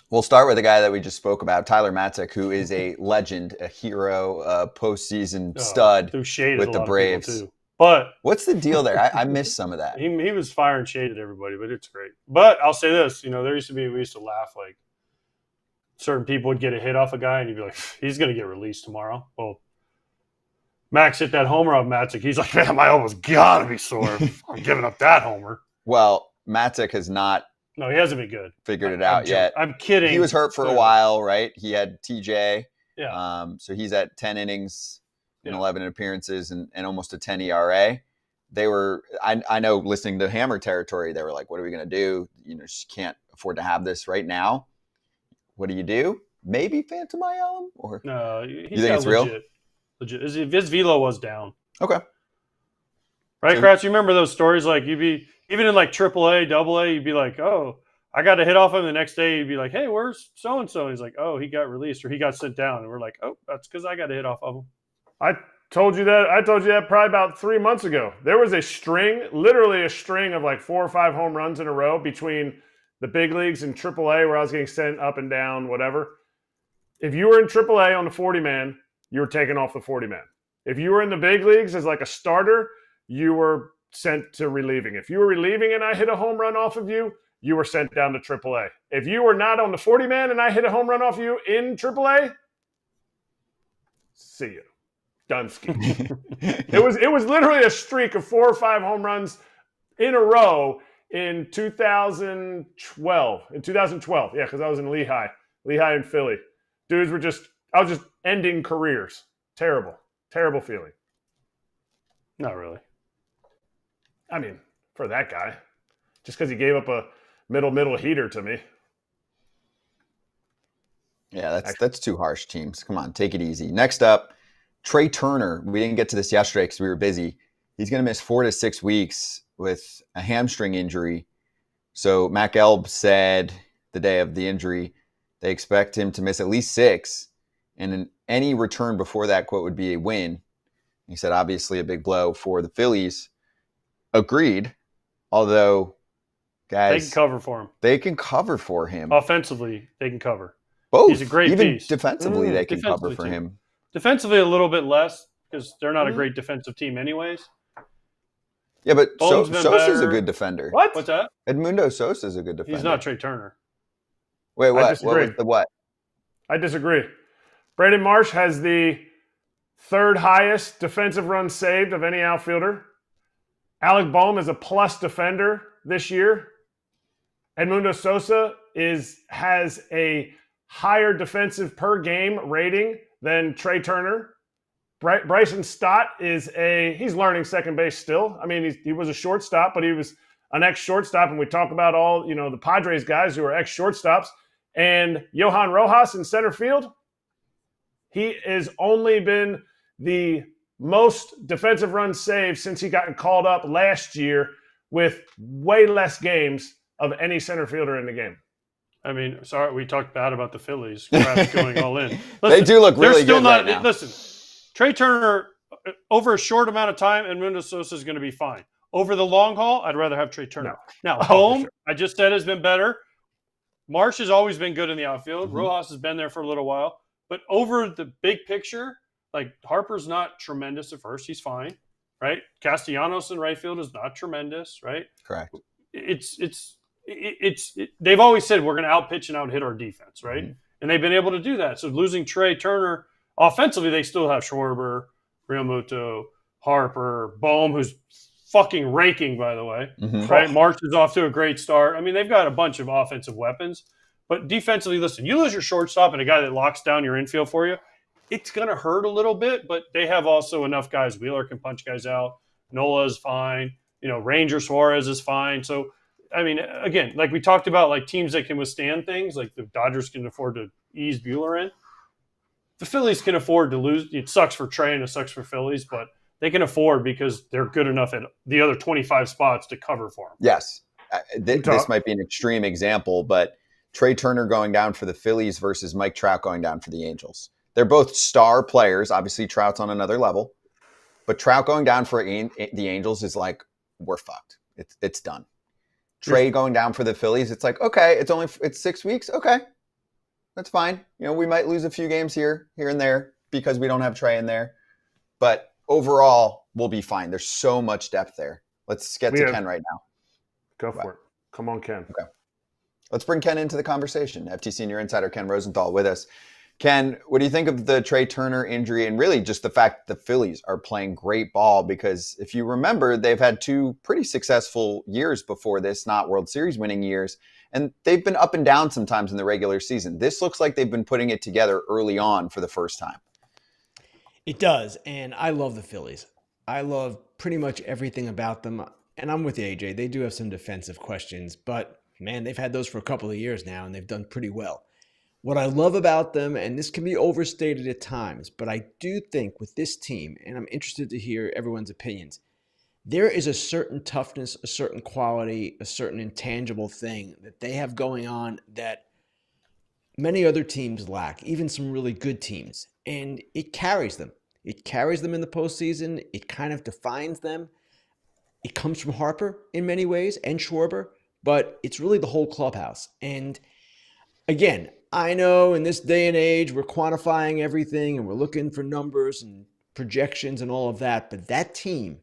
We'll start with a guy that we just spoke about, Tyler Martzek, who is a legend, a hero, a postseason stud with the Braves. Too. But what's the deal there? I missed some of that. He was firing shade at everybody, but it's great. But I'll say this, we used to laugh, like certain people would get a hit off a guy and you'd be like, he's going to get released tomorrow. Well, Max hit that homer off Martzek. He's like, man, my elbow's got to be sore. I'm giving up that homer. Well, Martzek has not No, he hasn't been good. Figured it out yet. I'm kidding. He was hurt for a while, right? He had TJ. Yeah. So he's at 10 innings in 11 appearances and almost a 10 ERA. They were, I know, listening to Hammer Territory, they were like, what are we going to do? Just can't afford to have this right now. What do you do? Maybe Phantom IL him? Or no, you think it's real? Legit. His velo was down. Okay. Right, Kratz? You remember those stories? Like, you'd be, even in like AAA, AA, you'd be like, oh, I got a hit off him. The next day, you'd be like, hey, where's so-and-so? He's like, oh, he got released or he got sent down. And we're like, oh, that's because I got a hit off of him. I told you that probably about 3 months ago. There was literally a string of like 4 or 5 home runs in a row between the big leagues and AAA where I was getting sent up and down, whatever. If you were in AAA on the 40-man, you were taken off the 40-man. If you were in the big leagues as like a starter, you were sent to relieving. If you were relieving and I hit a home run off of you, you were sent down to AAA. If you were not on the 40-man and I hit a home run off you in AAA, see you. Dunsky. It was literally a streak of 4 or 5 home runs in a row in 2012. Yeah, because I was in Lehigh and Philly. Dudes were I was just ending careers. Terrible feeling. Not really. I mean, for that guy, just because he gave up a middle heater to me. Yeah, that's too harsh, teams. Come on, take it easy. Next up, Trea Turner. We didn't get to this yesterday because we were busy. He's going to miss 4 to 6 weeks with a hamstring injury. So Mac Elb said the day of the injury, they expect him to miss at least 6. And any return before that, quote, would be a win. He said, obviously, a big blow for the Phillies. Agreed. Although, guys, they can cover for him. They can cover for him. Offensively, they can cover. Both. He's a great Even piece. Defensively, they can cover for him. Defensively, a little bit less because they're not a great defensive team anyways. Yeah, but Sosa's a good defender. What's that? Edmundo Sosa's a good defender. He's not Trea Turner. Wait, what? I disagree. What was the what? I disagree. Brandon Marsh has the 3rd highest defensive runs saved of any outfielder. Alec Boehm is a plus defender this year. Edmundo Sosa has a higher defensive per game rating than Trea Turner. Bryson Stott he's learning second base still. I mean, he was a shortstop, but he was an ex-shortstop, and we talk about all, the Padres guys who are ex-shortstops. And Johan Rojas in center field, he has only been the most defensive runs saved since he got called up last year with way less games of any center fielder in the game. I mean, sorry, we talked bad about the Phillies. Going all in. Listen, they do look really good right now. Listen, Trea Turner, over a short amount of time, and Edmundo Sosa is going to be fine. Over the long haul, I'd rather have Trea Turner. No. Now, Boehm, sure. I just said, has been better. Marsh has always been good in the outfield. Mm-hmm. Rojas has been there for a little while. But over the big picture, like Harper's not tremendous at first. He's fine, right? Castellanos in right field is not tremendous, right? Correct. They've always said we're going to outpitch and out-hit our defense, right? Mm-hmm. And they've been able to do that. So losing Trea Turner, offensively, they still have Schwarber, Realmuto, Harper, Boehm, who's fucking raking, by the way, right? March is off to a great start. I mean, they've got a bunch of offensive weapons. But defensively, listen, you lose your shortstop and a guy that locks down your infield for you, it's going to hurt a little bit, but they have also enough guys. Wheeler can punch guys out. Nola is fine. Ranger Suarez is fine. So, I mean, again, like we talked about, like teams that can withstand things, like the Dodgers can afford to ease Buehler in. The Phillies can afford to lose. It sucks for Trea and it sucks for Phillies, but they can afford because they're good enough at the other 25 spots to cover for them. Yes. This might be an extreme example, but Trea Turner going down for the Phillies versus Mike Trout going down for the Angels. They're both star players. Obviously, Trout's on another level. But Trout going down for the Angels is like, we're fucked. It's done. Trea going down for the Phillies, it's like, okay, it's 6 weeks. Okay, that's fine. We might lose a few games here and there because we don't have Trea in there. But overall, we'll be fine. There's so much depth there. Let's get to Ken right now. Go for it. Come on, Ken. Okay. Let's bring Ken into the conversation. FT Senior Insider Ken Rosenthal with us. Ken, what do you think of the Trea Turner injury and really just the fact that the Phillies are playing great ball? Because if you remember, they've had 2 pretty successful years before this, not World Series winning years, and they've been up and down sometimes in the regular season. This looks like they've been putting it together early on for the first time. It does, and I love the Phillies. I love pretty much everything about them, and I'm with AJ. They do have some defensive questions, but man, they've had those for a couple of years now, and they've done pretty well. What I love about them, and this can be overstated at times, but I do think with this team, and I'm interested to hear everyone's opinions, there is a certain toughness, a certain quality, a certain intangible thing that they have going on that many other teams lack, even some really good teams. And it carries them. It carries them in the postseason. It kind of defines them. It comes from Harper in many ways and Schwarber, but it's really the whole clubhouse. And again, I know in this day and age, we're quantifying everything and we're looking for numbers and projections and all of that. But that team,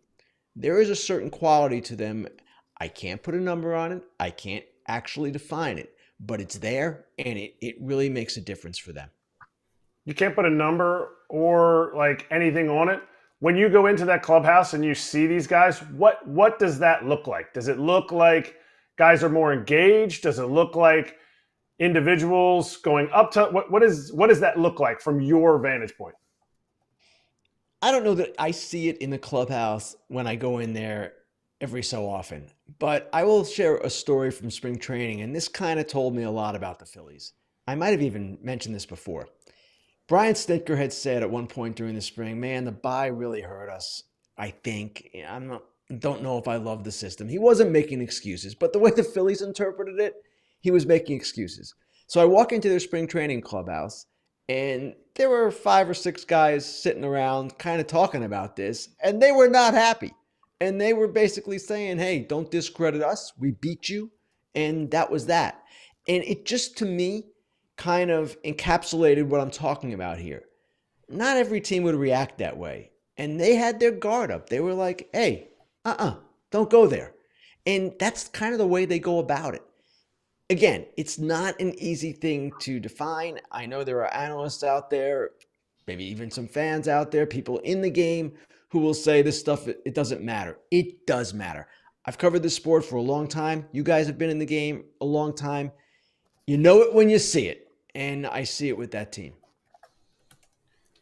there is a certain quality to them. I can't put a number on it. I can't actually define it, but it's there and it really makes a difference for them. You can't put a number or like anything on it. When you go into that clubhouse and you see these guys, what does that look like? Does it look like guys are more engaged? Does it look like individuals going up to what does that look like from your vantage point? I don't know that I see it in the clubhouse when I go in there every so often, but I will share a story from spring training, and this kind of told me a lot about the Phillies. I might have even mentioned this before. Brian Snitker had said at one point during the spring, man, the bye really hurt us, I think. Don't know if I love the system. He wasn't making excuses, but the way the Phillies interpreted it, he was making excuses. So I walk into their spring training clubhouse, and there were 5 or 6 guys sitting around kind of talking about this, and they were not happy. And they were basically saying, hey, don't discredit us. We beat you. And that was that. And it just, to me, kind of encapsulated what I'm talking about here. Not every team would react that way. And they had their guard up. They were like, hey, don't go there. And that's kind of the way they go about it. Again, it's not an easy thing to define. I know there are analysts out there, maybe even some fans out there, people in the game who will say this stuff, it doesn't matter. It does matter. I've covered this sport for a long time. You guys have been in the game a long time. You know it when you see it. And I see it with that team.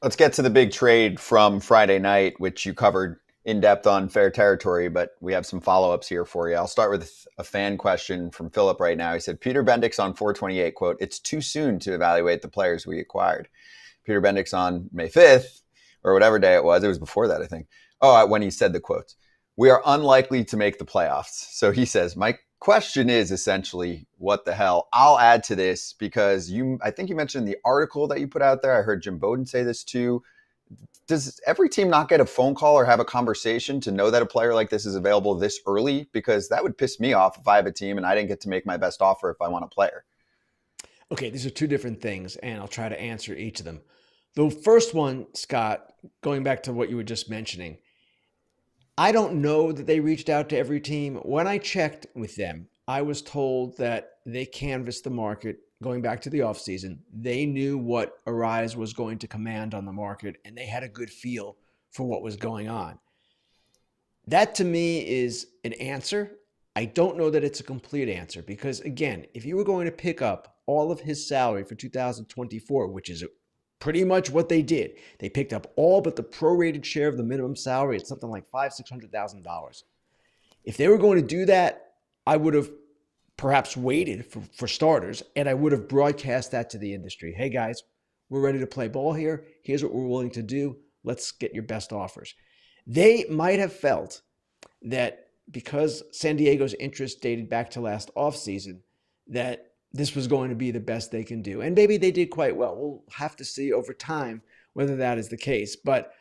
Let's get to the big trade from Friday night, which you covered in depth on Fair Territory, but we have some follow-ups here for you. I'll start with a fan question from Philip right now. He said, Peter Bendix on 428, quote, it's too soon to evaluate the players we acquired. Peter Bendix on May 5th, or whatever day it was before that, I think. When he said the quotes, we are unlikely to make the playoffs. So he says, my question is essentially, what the hell? I'll add to this because I think you mentioned the article that you put out there. I heard Jim Bowden say this too. Does every team not get a phone call or have a conversation to know that a player like this is available this early? Because that would piss me off if I have a team and I didn't get to make my best offer if I want a player. Okay, these are 2 different things, and I'll try to answer each of them. The first one, Scott, going back to what you were just mentioning, I don't know that they reached out to every team. When I checked with them, I was told that they canvassed the market going back to the offseason. They knew what Arráez was going to command on the market, and they had a good feel for what was going on. That, to me, is an answer. I don't know that it's a complete answer because, again, if you were going to pick up all of his salary for 2024, which is pretty much what they did. They picked up all but the prorated share of the minimum salary at something like $500,000-$600,000. If they were going to do that, I would have perhaps waited for starters, and I would have broadcast that to the industry. Hey, guys, we're ready to play ball here. Here's what we're willing to do. Let's get your best offers. They might have felt that because San Diego's interest dated back to last offseason, that this was going to be the best they can do. And maybe they did quite well. We'll have to see over time whether that is the case. But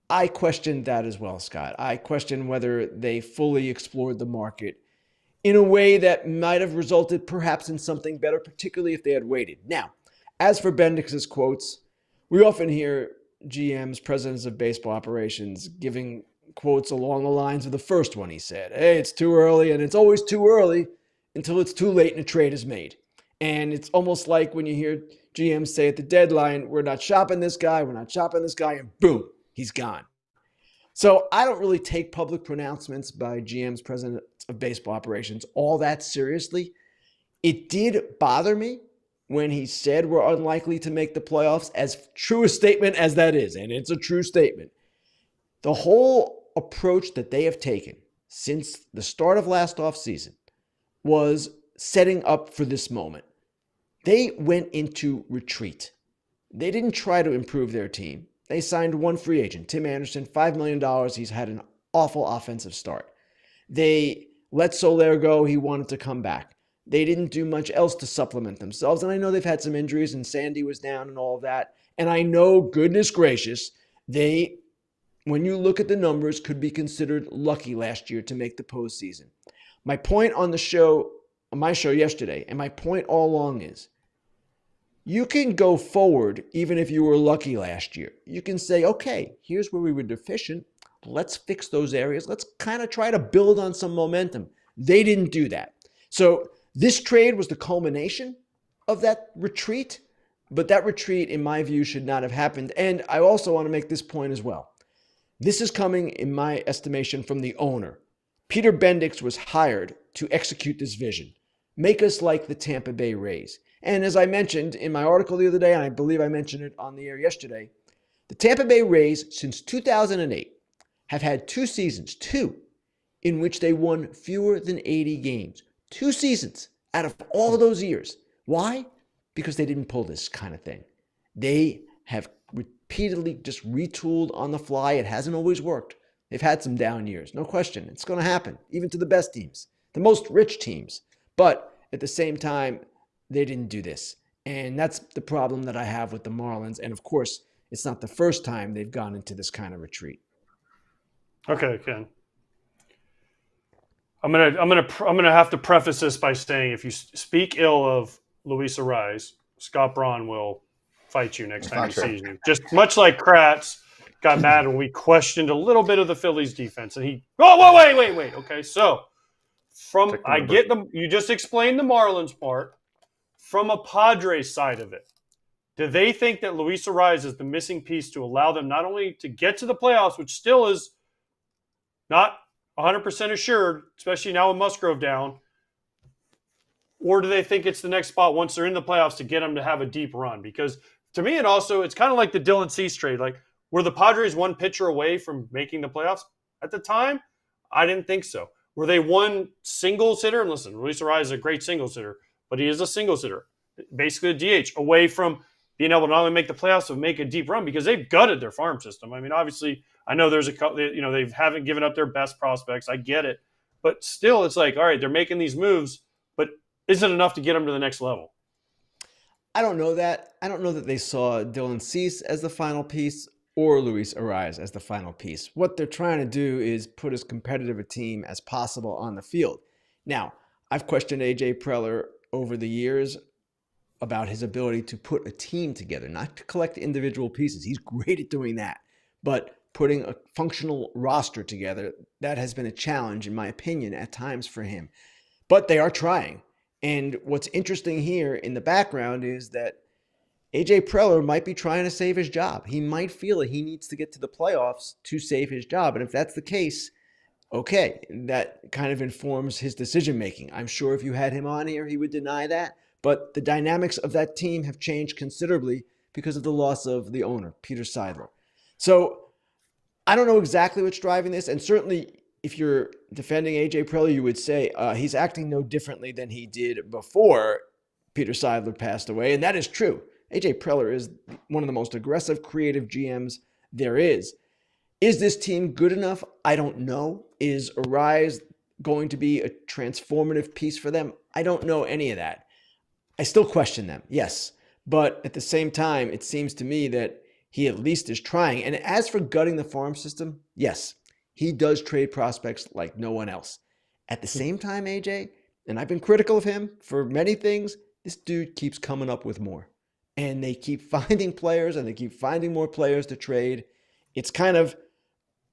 I questioned that as well, Scott. I questioned whether they fully explored the market in a way that might have resulted perhaps in something better, particularly if they had waited. Now, as for Bendix's quotes, we often hear GMs, presidents of baseball operations, giving quotes along the lines of the first one he said. Hey, it's too early, and it's always too early until it's too late and a trade is made. And it's almost like when you hear GMs say at the deadline, we're not shopping this guy, and boom, he's gone. So I don't really take public pronouncements by GMs, presidents of baseball operations, all that seriously. It did bother me when he said we're unlikely to make the playoffs, as true a statement as that is, and it's a true statement. The whole approach that they have taken since the start of last offseason was setting up for this moment. They went into retreat. They didn't try to improve their team. They signed one free agent, Tim Anderson, $5 million. He's had an awful offensive start. They let Soler go. He wanted to come back. They didn't do much else to supplement themselves. And I know they've had some injuries and Sandy was down and all of that. And I know, goodness gracious, they, when you look at the numbers, could be considered lucky last year to make the postseason. My point on the show, on my show yesterday, and my point all along is, you can go forward even if you were lucky last year. You can say, okay, here's where we were deficient. Let's fix those areas. Let's kind of try to build on some momentum. They didn't do that. So this trade was the culmination of that retreat, but that retreat, in my view, should not have happened. And I also want to make this point as well. This is coming, in my estimation, from the owner. Peter Bendix was hired to execute this vision. Make us like the Tampa Bay Rays. And as I mentioned in my article the other day, and I believe I mentioned it on the air yesterday, the Tampa Bay Rays, since 2008, have had two seasons, in which they won fewer than 80 games. 2 seasons out of all of those years. Why? Because they didn't pull this kind of thing. They have repeatedly just retooled on the fly. It hasn't always worked. They've had some down years, no question. It's going to happen, even to the best teams, the most rich teams. But at the same time, they didn't do this. And that's the problem that I have with the Marlins. And of course, it's not the first time they've gone into this kind of retreat. Okay, Ken. I'm gonna have to preface this by saying, if you speak ill of Luis Arráez, Scott Braun will fight you next time he sees you. Just much like Kratz got mad when we questioned a little bit of the Phillies defense, and he. Oh, wait. Okay, so you just explained the Marlins part. From a Padres side of it, do they think that Luis Arráez is the missing piece to allow them not only to get to the playoffs, which still is not 100% assured, especially now with Musgrove down, or do they think it's the next spot once they're in the playoffs to get them to have a deep run? Because to me, it's kind of like the Dylan Cease trade. Like, were the Padres one pitcher away from making the playoffs? At the time, I didn't think so. Were they one single hitter? And listen, Luis Arráez is a great single hitter, but he is a single hitter, basically a DH, away from being able to not only make the playoffs, but make a deep run, because they've gutted their farm system. I mean, obviously, I know there's a couple, they haven't given up their best prospects. I get it. But still, it's like, all right, they're making these moves, but isn't enough to get them to the next level. I don't know that. I don't know that they saw Dylan Cease as the final piece or Luis Arráez as the final piece. What they're trying to do is put as competitive a team as possible on the field. Now, I've questioned A.J. Preller over the years about his ability to put a team together, not to collect individual pieces. He's great at doing that. But putting a functional roster together, that has been a challenge, in my opinion, at times for him. But they are trying. And what's interesting here in the background is that A.J. Preller might be trying to save his job. He might feel that he needs to get to the playoffs to save his job. And if that's the case, okay, that kind of informs his decision-making. I'm sure if you had him on here, he would deny that. But the dynamics of that team have changed considerably because of the loss of the owner, Peter Seidler. So I don't know exactly what's driving this. And certainly if you're defending A.J. Preller, you would say he's acting no differently than he did before Peter Seidler passed away. And that is true. A.J. Preller is one of the most aggressive, creative GMs there is. Is this team good enough? I don't know. Is Arráez going to be a transformative piece for them? I don't know any of that. I still question them, yes. But at the same time, it seems to me that he at least is trying. And as for gutting the farm system, yes, he does trade prospects like no one else. At the same time, AJ, and I've been critical of him for many things, this dude keeps coming up with more. And they keep finding players and they keep finding more players to trade. It's kind of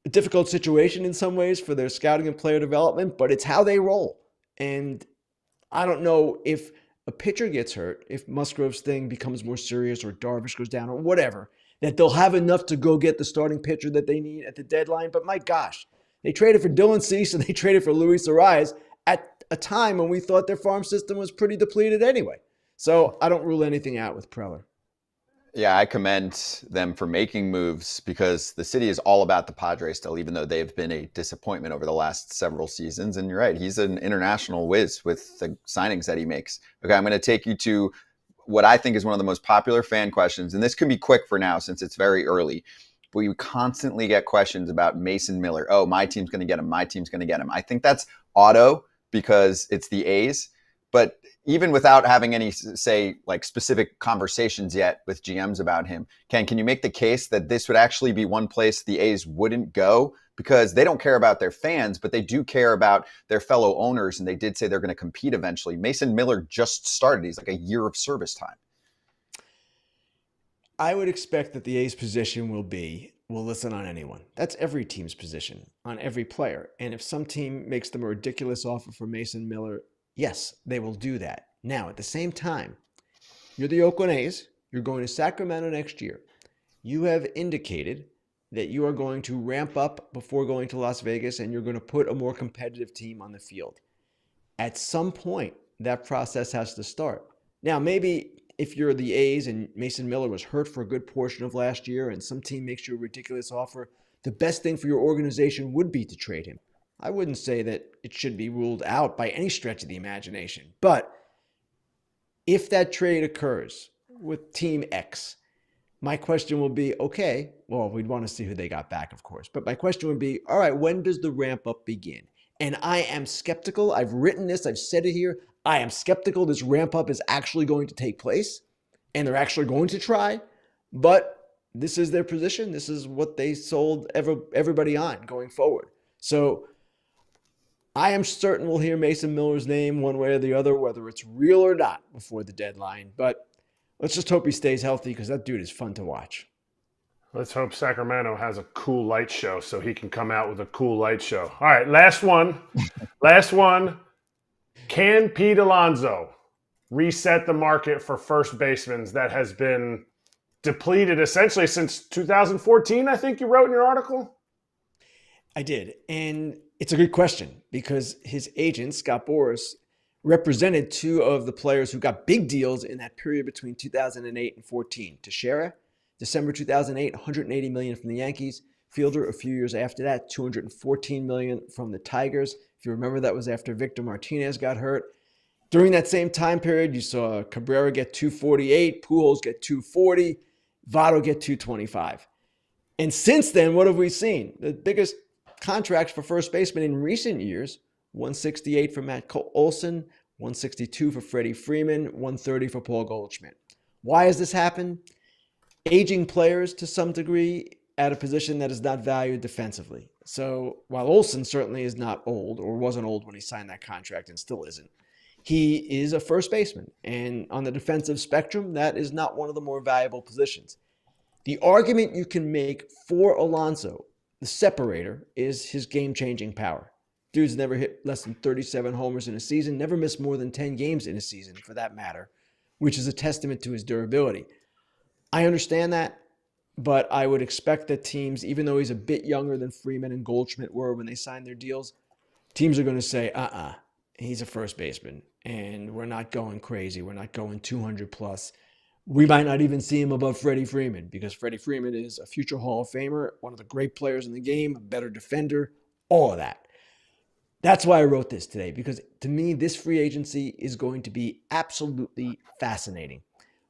a difficult situation in some ways for their scouting and player development, but it's how they roll. And I don't know if a pitcher gets hurt, if Musgrove's thing becomes more serious or Darvish goes down or whatever, that they'll have enough to go get the starting pitcher that they need at the deadline. But my gosh, they traded for Dylan Cease and they traded for Luis Arráez at a time when we thought their farm system was pretty depleted anyway. So I don't rule anything out with Preller. Yeah, I commend them for making moves because the city is all about the Padres still, even though they've been a disappointment over the last several seasons. And you're right, he's an international whiz with the signings that he makes. Okay, I'm going to take you to what I think is one of the most popular fan questions. And this can be quick for now since it's very early. But we constantly get questions about Mason Miller. Oh, my team's going to get him. My team's going to get him. I think that's auto because it's the A's. But even without having any, say, like specific conversations yet with GMs about him, can you make the case that this would actually be one place the A's wouldn't go? Because they don't care about their fans, but they do care about their fellow owners. And they did say they're going to compete eventually. Mason Miller just started. He's like a year of service time. I would expect that the A's position will be, we'll listen on anyone. That's every team's position on every player. And if some team makes them a ridiculous offer for Mason Miller, yes, they will do that. Now, at the same time, you're the Oakland A's. You're going to Sacramento next year. You have indicated that you are going to ramp up before going to Las Vegas and you're going to put a more competitive team on the field. At some point, that process has to start. Now, maybe if you're the A's and Mason Miller was hurt for a good portion of last year and some team makes you a ridiculous offer, the best thing for your organization would be to trade him. I wouldn't say that it should be ruled out by any stretch of the imagination. But if that trade occurs with Team X, my question will be, okay, well, we'd want to see who they got back, of course. But my question would be, all right, when does the ramp up begin? And I am skeptical. I've written this. I've said it here. I am skeptical this ramp up is actually going to take place and they're actually going to try. But this is their position. This is what they sold everybody on going forward. So I am certain we'll hear Mason Miller's name one way or the other, whether it's real or not, before the deadline. But let's just hope he stays healthy because that dude is fun to watch. Let's hope Sacramento has a cool light show so he can come out with a cool light show. All right, last one. Last one. Can Pete Alonso reset the market for first basemen that has been depleted essentially since 2014, I think you wrote in your article? I did. And it's a good question because his agent, Scott Braun, represented two of the players who got big deals in that period between 2008 and 14. Trea, December 2008, $180 million from the Yankees. Fielder, a few years after that, $214 million from the Tigers. If you remember, that was after Victor Martinez got hurt. During that same time period, you saw Cabrera get $248, Pujols get $240, Votto get $225. And since then, what have we seen? The biggest contracts for first baseman in recent years, $168 for Matt Olson, $162 for Freddie Freeman, $130 for Paul Goldschmidt. Why has this happened? Aging players to some degree at a position that is not valued defensively. So while Olson certainly is not old or wasn't old when he signed that contract and still isn't, he is a first baseman. And on the defensive spectrum, that is not one of the more valuable positions. The argument you can make for Alonso, the separator, is his game-changing power. Dude's never hit less than 37 homers in a season, never missed more than 10 games in a season for that matter, which is a testament to his durability. I understand that, but I would expect that teams, even though he's a bit younger than Freeman and Goldschmidt were when they signed their deals, teams are going to say, he's a first baseman, and we're not going crazy. We're not going 200 plus. We might not even see him above Freddie Freeman because Freddie Freeman is a future Hall of Famer, one of the great players in the game, a better defender, all of that. That's why I wrote this today, because to me, this free agency is going to be absolutely fascinating.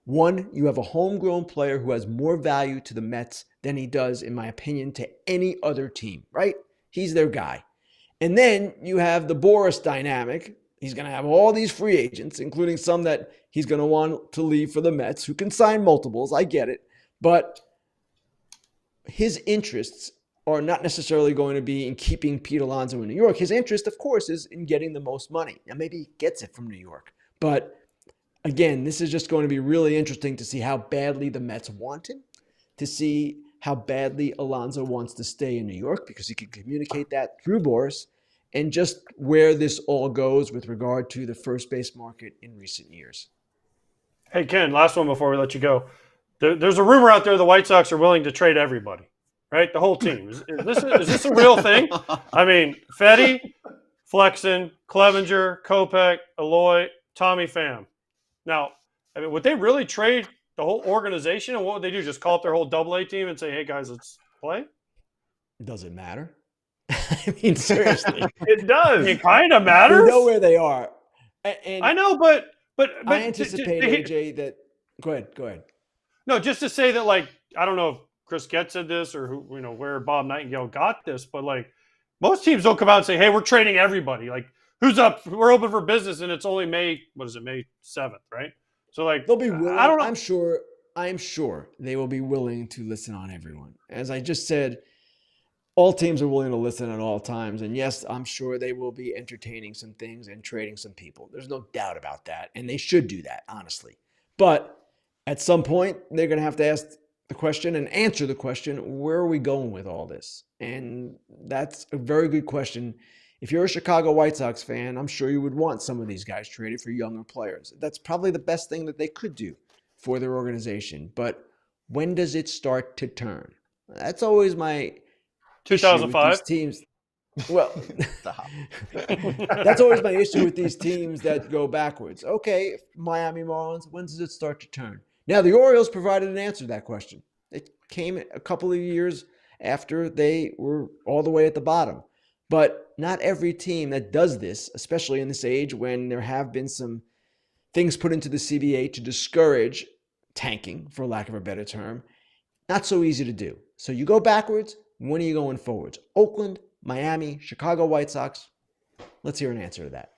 One, you have a homegrown player who has more value to the Mets than he does, in my opinion, to any other team, right? He's their guy. And then you have the Boras dynamic. He's going to have all these free agents, including some that he's going to want to leave for the Mets, who can sign multiples. I get it. But his interests are not necessarily going to be in keeping Pete Alonso in New York. His interest, of course, is in getting the most money. Now, maybe he gets it from New York. But again, this is just going to be really interesting to see how badly the Mets want him, to see how badly Alonso wants to stay in New York, because he can communicate that through Boras, and just where this all goes with regard to the first base market in recent years. Hey, Ken, last one before we let you go. There's a rumor out there the White Sox are willing to trade everybody, right? The whole team. Is this a real thing? I mean, Fetty, Flexen, Clevenger, Kopech, Eloy, Tommy Pham. Now, I mean, would they really trade the whole organization? And what would they do? Just call up their whole AA team and say, hey, guys, let's play? Does it matter? I mean, seriously. It does. It kind of matters. We know where they are. And I know, but I anticipate, AJ, that – go ahead. No, just to say that, like, I don't know if Chris Getz said this or who, where Bob Nightingale got this, but like most teams don't come out and say, hey, we're trading everybody. Like, who's up? We're open for business, and it's only May 7th, right? So like they'll be willing. I don't know. I'm sure they will be willing to listen on everyone. As I just said, all teams are willing to listen at all times. And yes, I'm sure they will be entertaining some things and trading some people. There's no doubt about that. And they should do that, honestly. But at some point, they're going to have to ask the question and answer the question, where are we going with all this? And that's a very good question. If you're a Chicago White Sox fan, I'm sure you would want some of these guys traded for younger players. That's probably the best thing that they could do for their organization. But when does it start to turn? That's always my 2005 teams. Well, that's always my issue with these teams that go backwards. Okay, Miami Marlins, when does it start to turn? Now, the Orioles provided an answer to that question. It came a couple of years after they were all the way at the bottom. But not every team that does this, especially in this age when there have been some things put into the CBA to discourage tanking, for lack of a better term, not so easy to do. So you go backwards, when are you going forwards? Oakland, Miami, Chicago White Sox. Let's hear an answer to that.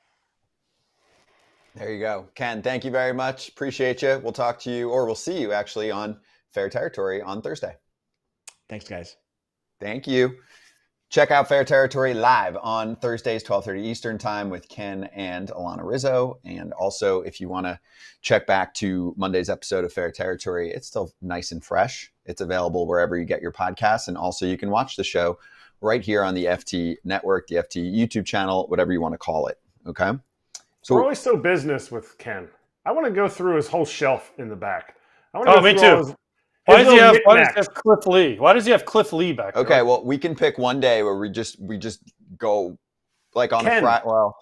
There you go. Ken, thank you very much. Appreciate you. We'll talk to you, or we'll see you actually on Fair Territory on Thursday. Thanks, guys. Thank you. Check out Fair Territory live on Thursdays, 12:30 Eastern time with Ken and Alana Rizzo. And also, if you want to check back to Monday's episode of Fair Territory, it's still nice and fresh. It's available wherever you get your podcasts. And also, you can watch the show right here on the FT network, the FT YouTube channel, whatever you want to call it. Okay? So we're always so business with Ken. I want to go through his whole shelf in the back. Me too. Why does he have Cliff Lee? Why does he have Cliff Lee back there? Okay, well, we can pick one day where we just go like on a Friday. Well,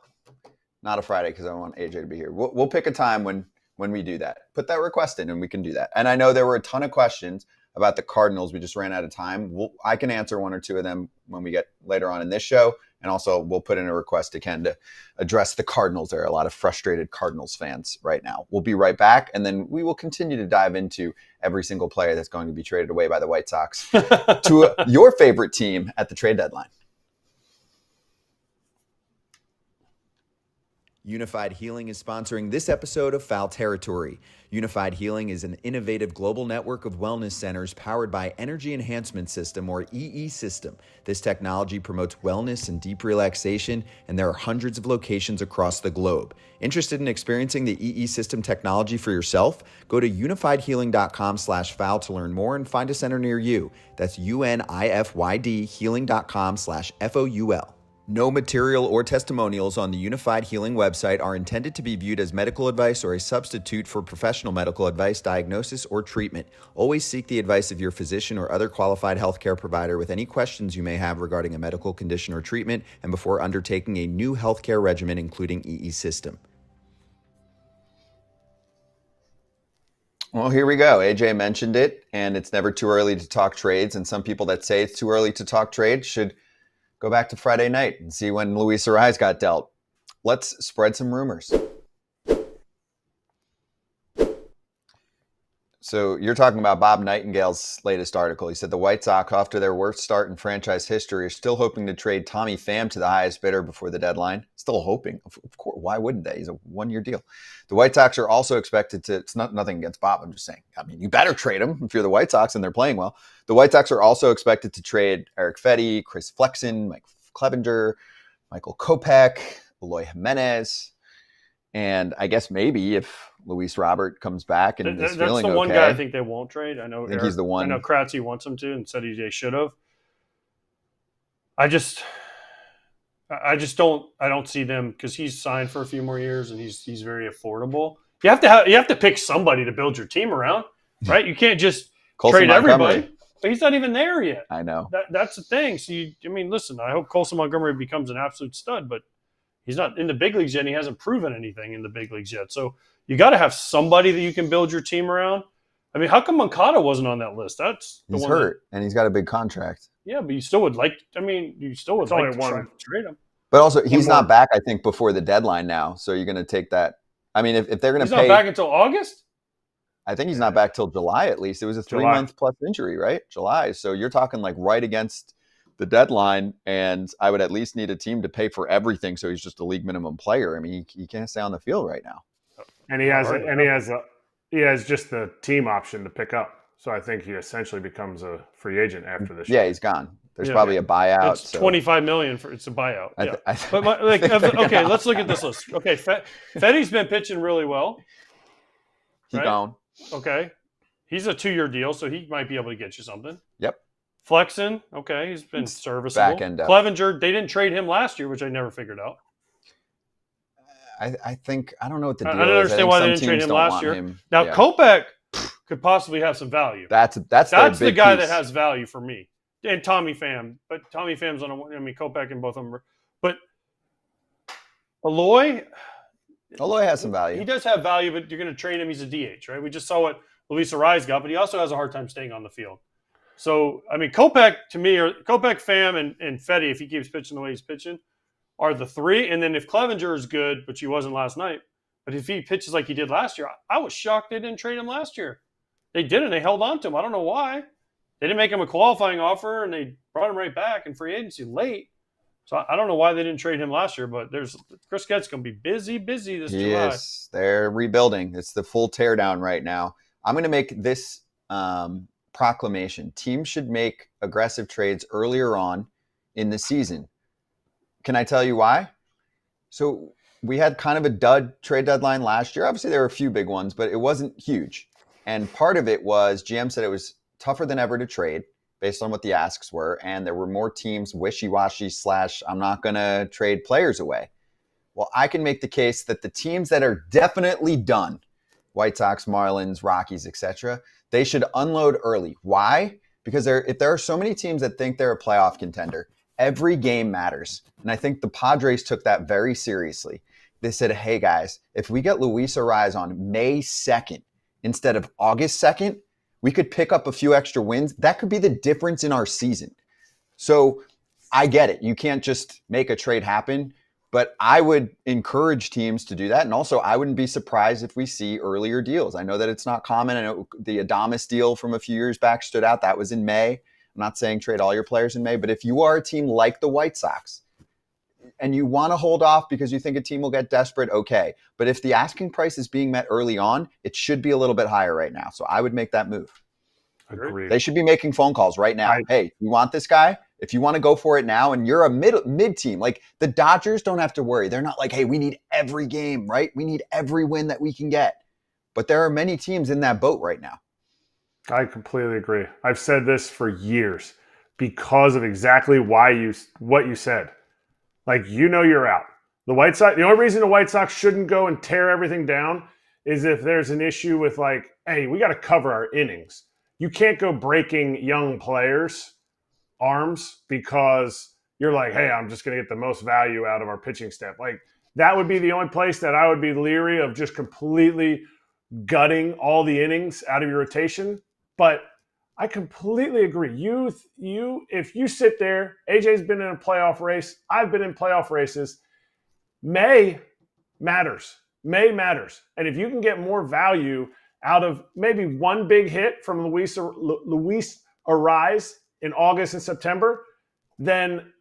not a Friday because I want AJ to be here. We'll pick a time when we do that. Put that request in and we can do that. And I know there were a ton of questions about the Cardinals. We just ran out of time. I can answer one or two of them when we get later on in this show. And also, we'll put in a request to Ken to address the Cardinals. There are a lot of frustrated Cardinals fans right now. We'll be right back, and then we will continue to dive into every single player that's going to be traded away by the White Sox to your favorite team at the trade deadline. Unified Healing is sponsoring this episode of Foul Territory. Unified Healing is an innovative global network of wellness centers powered by Energy Enhancement System, or EE System. This technology promotes wellness and deep relaxation, and there are hundreds of locations across the globe. Interested in experiencing the EE System technology for yourself? Go to unifiedhealing.com/foul to learn more and find a center near you. That's UNIFYD healing.com/FOUL. No material or testimonials on the Unified Healing website are intended to be viewed as medical advice or a substitute for professional medical advice, diagnosis, or treatment. Always seek the advice of your physician or other qualified healthcare provider with any questions you may have regarding a medical condition or treatment and before undertaking a new healthcare regimen, including EE System. Well, here we go. AJ mentioned it, and it's never too early to talk trades. And some people that say it's too early to talk trades should go back to Friday night and see when Luis Arráez got dealt. Let's spread some rumors. So you're talking about Bob Nightingale's latest article. He said the White Sox, after their worst start in franchise history, are still hoping to trade Tommy Pham to the highest bidder before the deadline. Still hoping. Of course, why wouldn't they? He's a one-year deal. The White Sox are also expected to, it's nothing against Bob, I'm just saying. I mean, you better trade him if you're the White Sox and they're playing well. The White Sox are also expected to trade Eric Fetty, Chris Flexen, Mike Clevenger, Michael Kopech, Eloy Jimenez, and I guess maybe if Luis Robert comes back and is feeling okay. That's the one guy I think they won't trade. I think he's the one. I know Kratz wants him to and said they should have. I just don't see them because he's signed for a few more years and he's very affordable. You have to pick somebody to build your team around, right? You can't just trade everybody. But he's not even there yet. I know. That's the thing. So listen, I hope Colson Montgomery becomes an absolute stud, but he's not in the big leagues yet, and he hasn't proven anything in the big leagues yet. So you got to have somebody that you can build your team around. I mean, how come Moncada wasn't on that list? He's hurt, and he's got a big contract. Yeah, but you still would like to try to trade him. But also, he's not back, I think, before the deadline now. So you're going to take that. I mean, if they're going to pay. He's not back until August? I think he's not back till July at least. It was a 3-month plus injury, right? July. So you're talking like right against the deadline, and I would at least need a team to pay for everything. So he's just a league minimum player. I mean, he can't stay on the field right now. And he has just the team option to pick up. So I think he essentially becomes a free agent after this. Yeah, he's gone. There's probably a buyout. It's $25 million it's a buyout. Okay, let's look at this list. Okay, Fetty's been pitching really well. He's gone. Okay. He's a 2-year deal, so he might be able to get you something. Yep. Flexen, okay, he's been serviceable. Back end up. Clevenger, they didn't trade him last year, which I never figured out. I think I don't know what the deal is. I don't understand why they didn't trade him last year. Now, Kopech could possibly have some value. That's the guy that has value for me. And Tommy Pham. But Tommy Pham's Kopech and both of them. But Aloy has some value. He does have value, but you're going to trade him. He's a DH, right? We just saw what Luis Arráez got, but he also has a hard time staying on the field. So, I mean, Kopech, to me, or Kopech, Pham, and Fetty, if he keeps pitching the way he's pitching, are the three. And then if Clevenger is good, which he wasn't last night, but if he pitches like he did last year, I was shocked they didn't trade him last year. They didn't. They held on to him. I don't know why. They didn't make him a qualifying offer, and they brought him right back in free agency late. So I don't know why they didn't trade him last year, but Chris Getz going to be busy this July. Yes, they're rebuilding. It's the full teardown right now. I'm going to make this proclamation. Teams should make aggressive trades earlier on in the season. Can I tell you why? So we had kind of a dud trade deadline last year. Obviously, there were a few big ones, but it wasn't huge. And part of it was GM said it was tougher than ever to trade based on what the asks were. And there were more teams wishy-washy / I'm not going to trade players away. Well, I can make the case that the teams that are definitely done, White Sox, Marlins, Rockies, etc., they should unload early. Why? Because if there are so many teams that think they're a playoff contender, every game matters. And I think the Padres took that very seriously. They said, hey, guys, if we get Luis Arráez on May 2nd instead of August 2nd, we could pick up a few extra wins. That could be the difference in our season. So I get it. You can't just make a trade happen. But I would encourage teams to do that. And also, I wouldn't be surprised if we see earlier deals. I know that it's not common. I know the Adames deal from a few years back stood out. That was in May. I'm not saying trade all your players in May. But if you are a team like the White Sox and you want to hold off because you think a team will get desperate, okay. But if the asking price is being met early on, it should be a little bit higher right now. So I would make that move. Agreed. They should be making phone calls right now. Hey, you want this guy? If you want to go for it now and you're a mid team, like the Dodgers don't have to worry. They're not like, hey, we need every game, right? We need every win that we can get. But there are many teams in that boat right now. I completely agree. I've said this for years because of exactly what you said. Like, you're out. The White Sox, the only reason the White Sox shouldn't go and tear everything down is if there's an issue with like, hey, we got to cover our innings. You can't go breaking young players' arms because you're like, hey, I'm just going to get the most value out of our pitching staff. Like, that would be the only place that I would be leery of just completely gutting all the innings out of your rotation. But I completely agree. If you sit there, AJ's been in a playoff race. I've been in playoff races. May matters. May matters. And if you can get more value out of maybe one big hit from Luis Arráez in August and September, then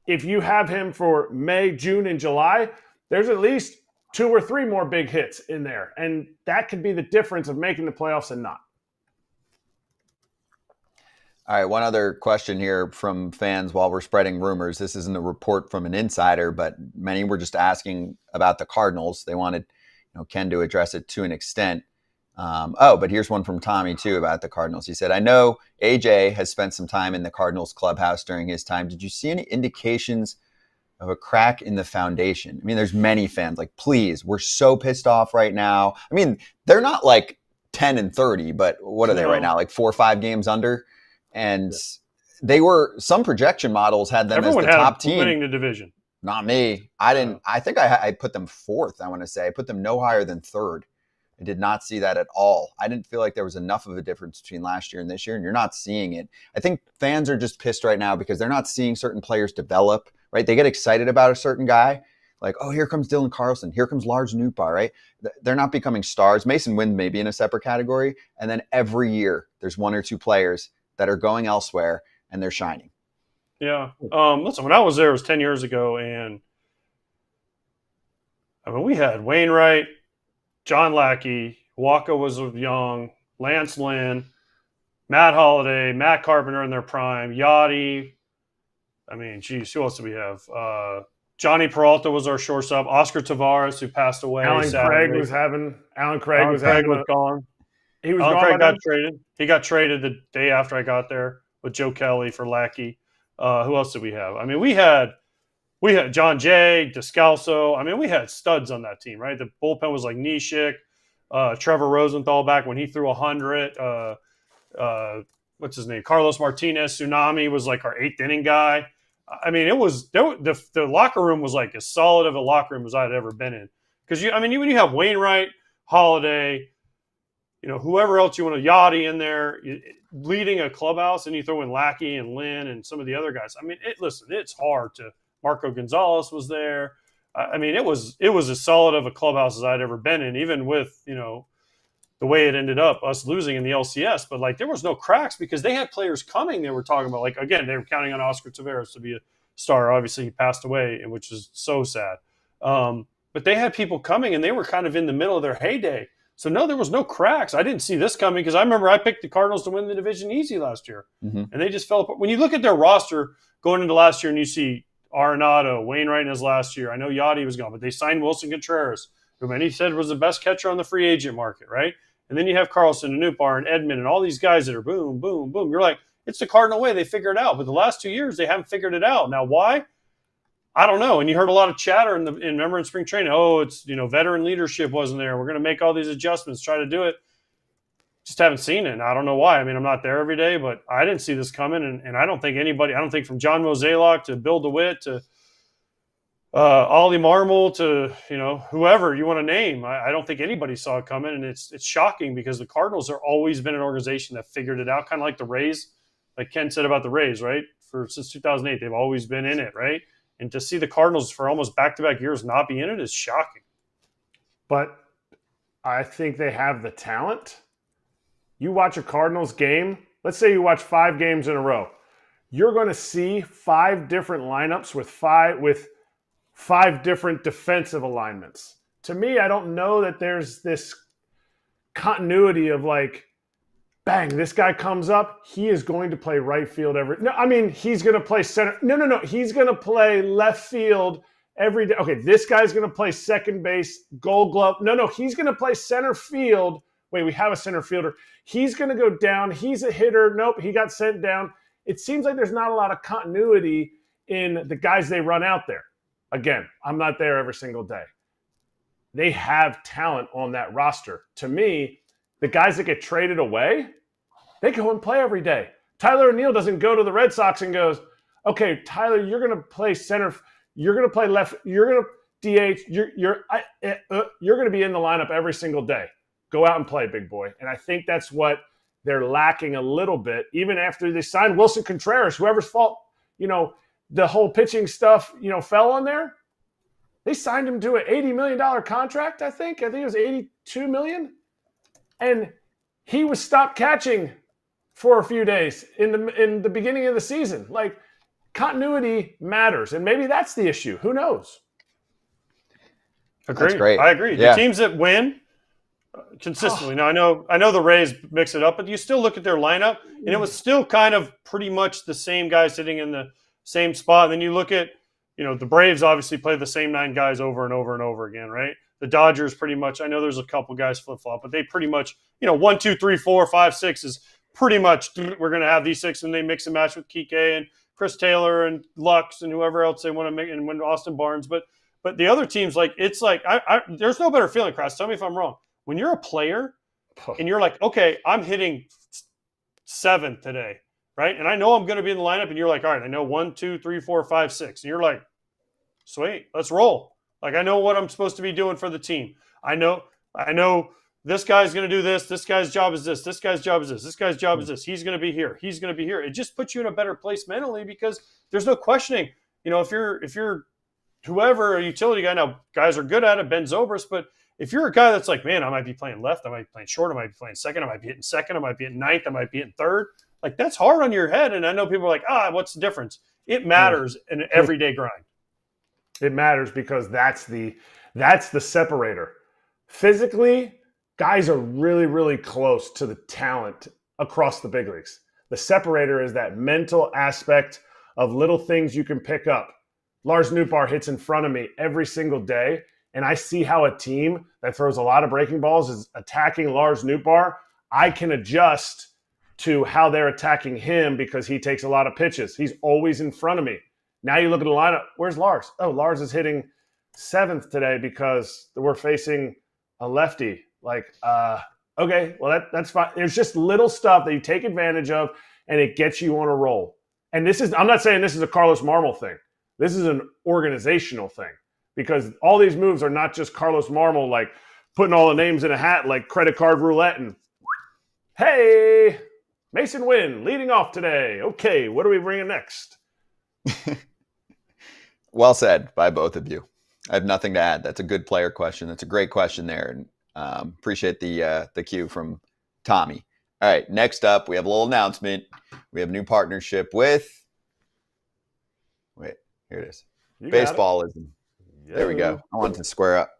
if you have him for May, June, and July, there's at least 2 or 3 more big hits in there. And that could be the difference of making the playoffs and not. All right, one other question here from fans while we're spreading rumors. This isn't a report from an insider, but many were just asking about the Cardinals. They wanted Ken to address it to an extent. But here's one from Tommy, too, about the Cardinals. He said, I know AJ has spent some time in the Cardinals clubhouse during his time. Did you see any indications of a crack in the foundation. I mean, there's many fans like, please, we're so pissed off right now. I mean, they're not like 10 and 30, but what are they right now? Like 4 or 5 games under. And they were, some projection models had them Everyone as the had top team. winning the division. Not me. I didn't. I think I put them 4th. I want to say I put them no higher than 3rd. I did not see that at all. I didn't feel like there was enough of a difference between last year and this year, and you're not seeing it. I think fans are just pissed right now because they're not seeing certain players develop, right? They get excited about a certain guy, like, oh, here comes Dylan Carlson, here comes Lars Nootbaar, right? They're not becoming stars. Mason Wind may be in a separate category, and then every year there's 1 or 2 players that are going elsewhere, and they're shining. Yeah. Listen, when I was there, it was 10 years ago, and I mean, we had Wainwright, John Lackey, Walker was young, Lance Lynn, Matt Holliday, Matt Carpenter in their prime, Yachty. I mean, geez, who else do we have? Johnny Peralta was our shortstop. Oscar Tavares, who passed away. Alan Craig was gone. He was Alan gone. Craig got traded. He got traded the day after I got there with Joe Kelly for Lackey. Who else did we have? I mean, we had John Jay, Descalso. I mean, we had studs on that team, right? The bullpen was like Nishik, Trevor Rosenthal back when he threw 100. What's his name? Carlos Martinez. Tsunami was like our 8th inning guy. I mean, it was the locker room was like as solid of a locker room as I'd ever been in. Because when you have Wainwright, Holiday, whoever else you want to Yachty in there leading a clubhouse, and you throw in Lackey and Lynn and some of the other guys. I mean, it's hard to. Marco Gonzalez was there. I mean, it was as solid of a clubhouse as I'd ever been in, even with, the way it ended up, us losing in the LCS. But, like, there was no cracks because they had players coming they were talking about. Like, again, they were counting on Oscar Tavares to be a star. Obviously, he passed away, which is so sad. But they had people coming, and they were kind of in the middle of their heyday. So, no, there was no cracks. I didn't see this coming because I remember I picked the Cardinals to win the division easy last year. Mm-hmm. And they just fell apart. When you look at their roster going into last year and you see Arenado, Wainwright in his last year. I know Yachty was gone, but they signed Wilson Contreras, who many said was the best catcher on the free agent market, right? And then you have Carlson and Nootbaar and Edman and all these guys that are boom, boom, boom. You're like, it's the Cardinal way. They figure it out. But the last 2 years, they haven't figured it out. Now, why? I don't know. And you heard a lot of chatter remember in spring training, it's, veteran leadership wasn't there. We're going to make all these adjustments, try to do it. Just haven't seen it. And I don't know why. I mean, I'm not there every day, but I didn't see this coming. And I don't think from John Mozeliak to Bill DeWitt to Ollie Marmol to, whoever you want to name. I don't think anybody saw it coming. And it's shocking because the Cardinals have always been an organization that figured it out, kind of like the Rays, like Ken said about the Rays, right? Since 2008, they've always been in it, right? And to see the Cardinals for almost back-to-back years not be in it is shocking. But I think they have the talent. You watch a Cardinals game, let's say you watch 5 games in a row. You're going to see 5 different lineups with five different defensive alignments. To me, I don't know that there's this continuity of like, bang, this guy comes up, he is going to play right field he's going to play center. No. He's going to play left field every day. Okay, this guy's going to play second base, Gold Glove. No, he's going to play center field. Wait, we have a center fielder. He's going to go down. He's a hitter. Nope, he got sent down. It seems like there's not a lot of continuity in the guys they run out there. Again, I'm not there every single day. They have talent on that roster. To me, the guys that get traded away, they go and play every day. Tyler O'Neill doesn't go to the Red Sox and goes, okay, Tyler, you're going to play center. You're going to play left. You're going to DH. You're going to be in the lineup every single day. Go out and play, big boy. And I think that's what they're lacking a little bit, even after they signed Wilson Contreras, whoever's fault, the whole pitching stuff, fell on there. They signed him to an $80 million contract, I think. I think it was $82 million. And he was stopped catching for a few days in the beginning of the season. Like, continuity matters. And maybe that's the issue. Who knows? Agreed. That's great. I agree. Yeah. The teams that win consistently. Now, I know the Rays mix it up, but you still look at their lineup, and it was still kind of pretty much the same guys sitting in the same spot. And then you look at, the Braves obviously play the same 9 guys over and over and over again, right? The Dodgers pretty much, I know there's a couple guys flip-flop, but they pretty much, 1, 2, 3, 4, 5, 6 is pretty much, we're going to have these 6, and they mix and match with Kike and Chris Taylor and Lux and whoever else they want to make, and win Austin Barnes. But the other teams, like, it's like there's no better feeling, Kratz. Tell me if I'm wrong. When you're a player and you're like, okay, I'm hitting 7th today, right? And I know I'm going to be in the lineup, and you're like, all right, I know 1, 2, 3, 4, 5, 6. And you're like, sweet, let's roll. Like, I know what I'm supposed to be doing for the team. I know this guy's going to do this. This guy's job is this. This guy's job is this. This guy's job is this. He's going to be here. He's going to be here. It just puts you in a better place mentally because there's no questioning. You know, if you're whoever, a utility guy, now guys are good at it, Ben Zobrist, but if you're a guy that's like, man, I might be playing left, I might be playing short, I might be playing second, I might be hitting second, I might be hitting ninth, I might be hitting third. Like, that's hard on your head. And I know people are like, what's the difference? It matters in an everyday grind. It matters because that's the separator. Physically, guys are really, really close to the talent across the big leagues. The separator is that mental aspect of little things you can pick up. Lars Nootbaar hits in front of me every single day, and I see how a team that throws a lot of breaking balls is attacking Lars Nootbaar. I can adjust to how they're attacking him because he takes a lot of pitches. He's always in front of me. Now you look at the lineup. Where's Lars? Oh, Lars is hitting 7th today because we're facing a lefty. Like, okay, well, that's fine. There's just little stuff that you take advantage of, and it gets you on a roll. And I'm not saying this is a Carlos Marmol thing. This is an organizational thing because all these moves are not just Carlos Marmol, like putting all the names in a hat like credit card roulette and, hey, Mason Wynn leading off today. Okay, what are we bringing next? Well said by both of you. I have nothing to add. That's a good player question. That's a great question there. And appreciate the cue from Tommy. All right, next up, we have a little announcement. We have a new partnership with, here it is, BASEBALLISM. There we go. I wanted to square up.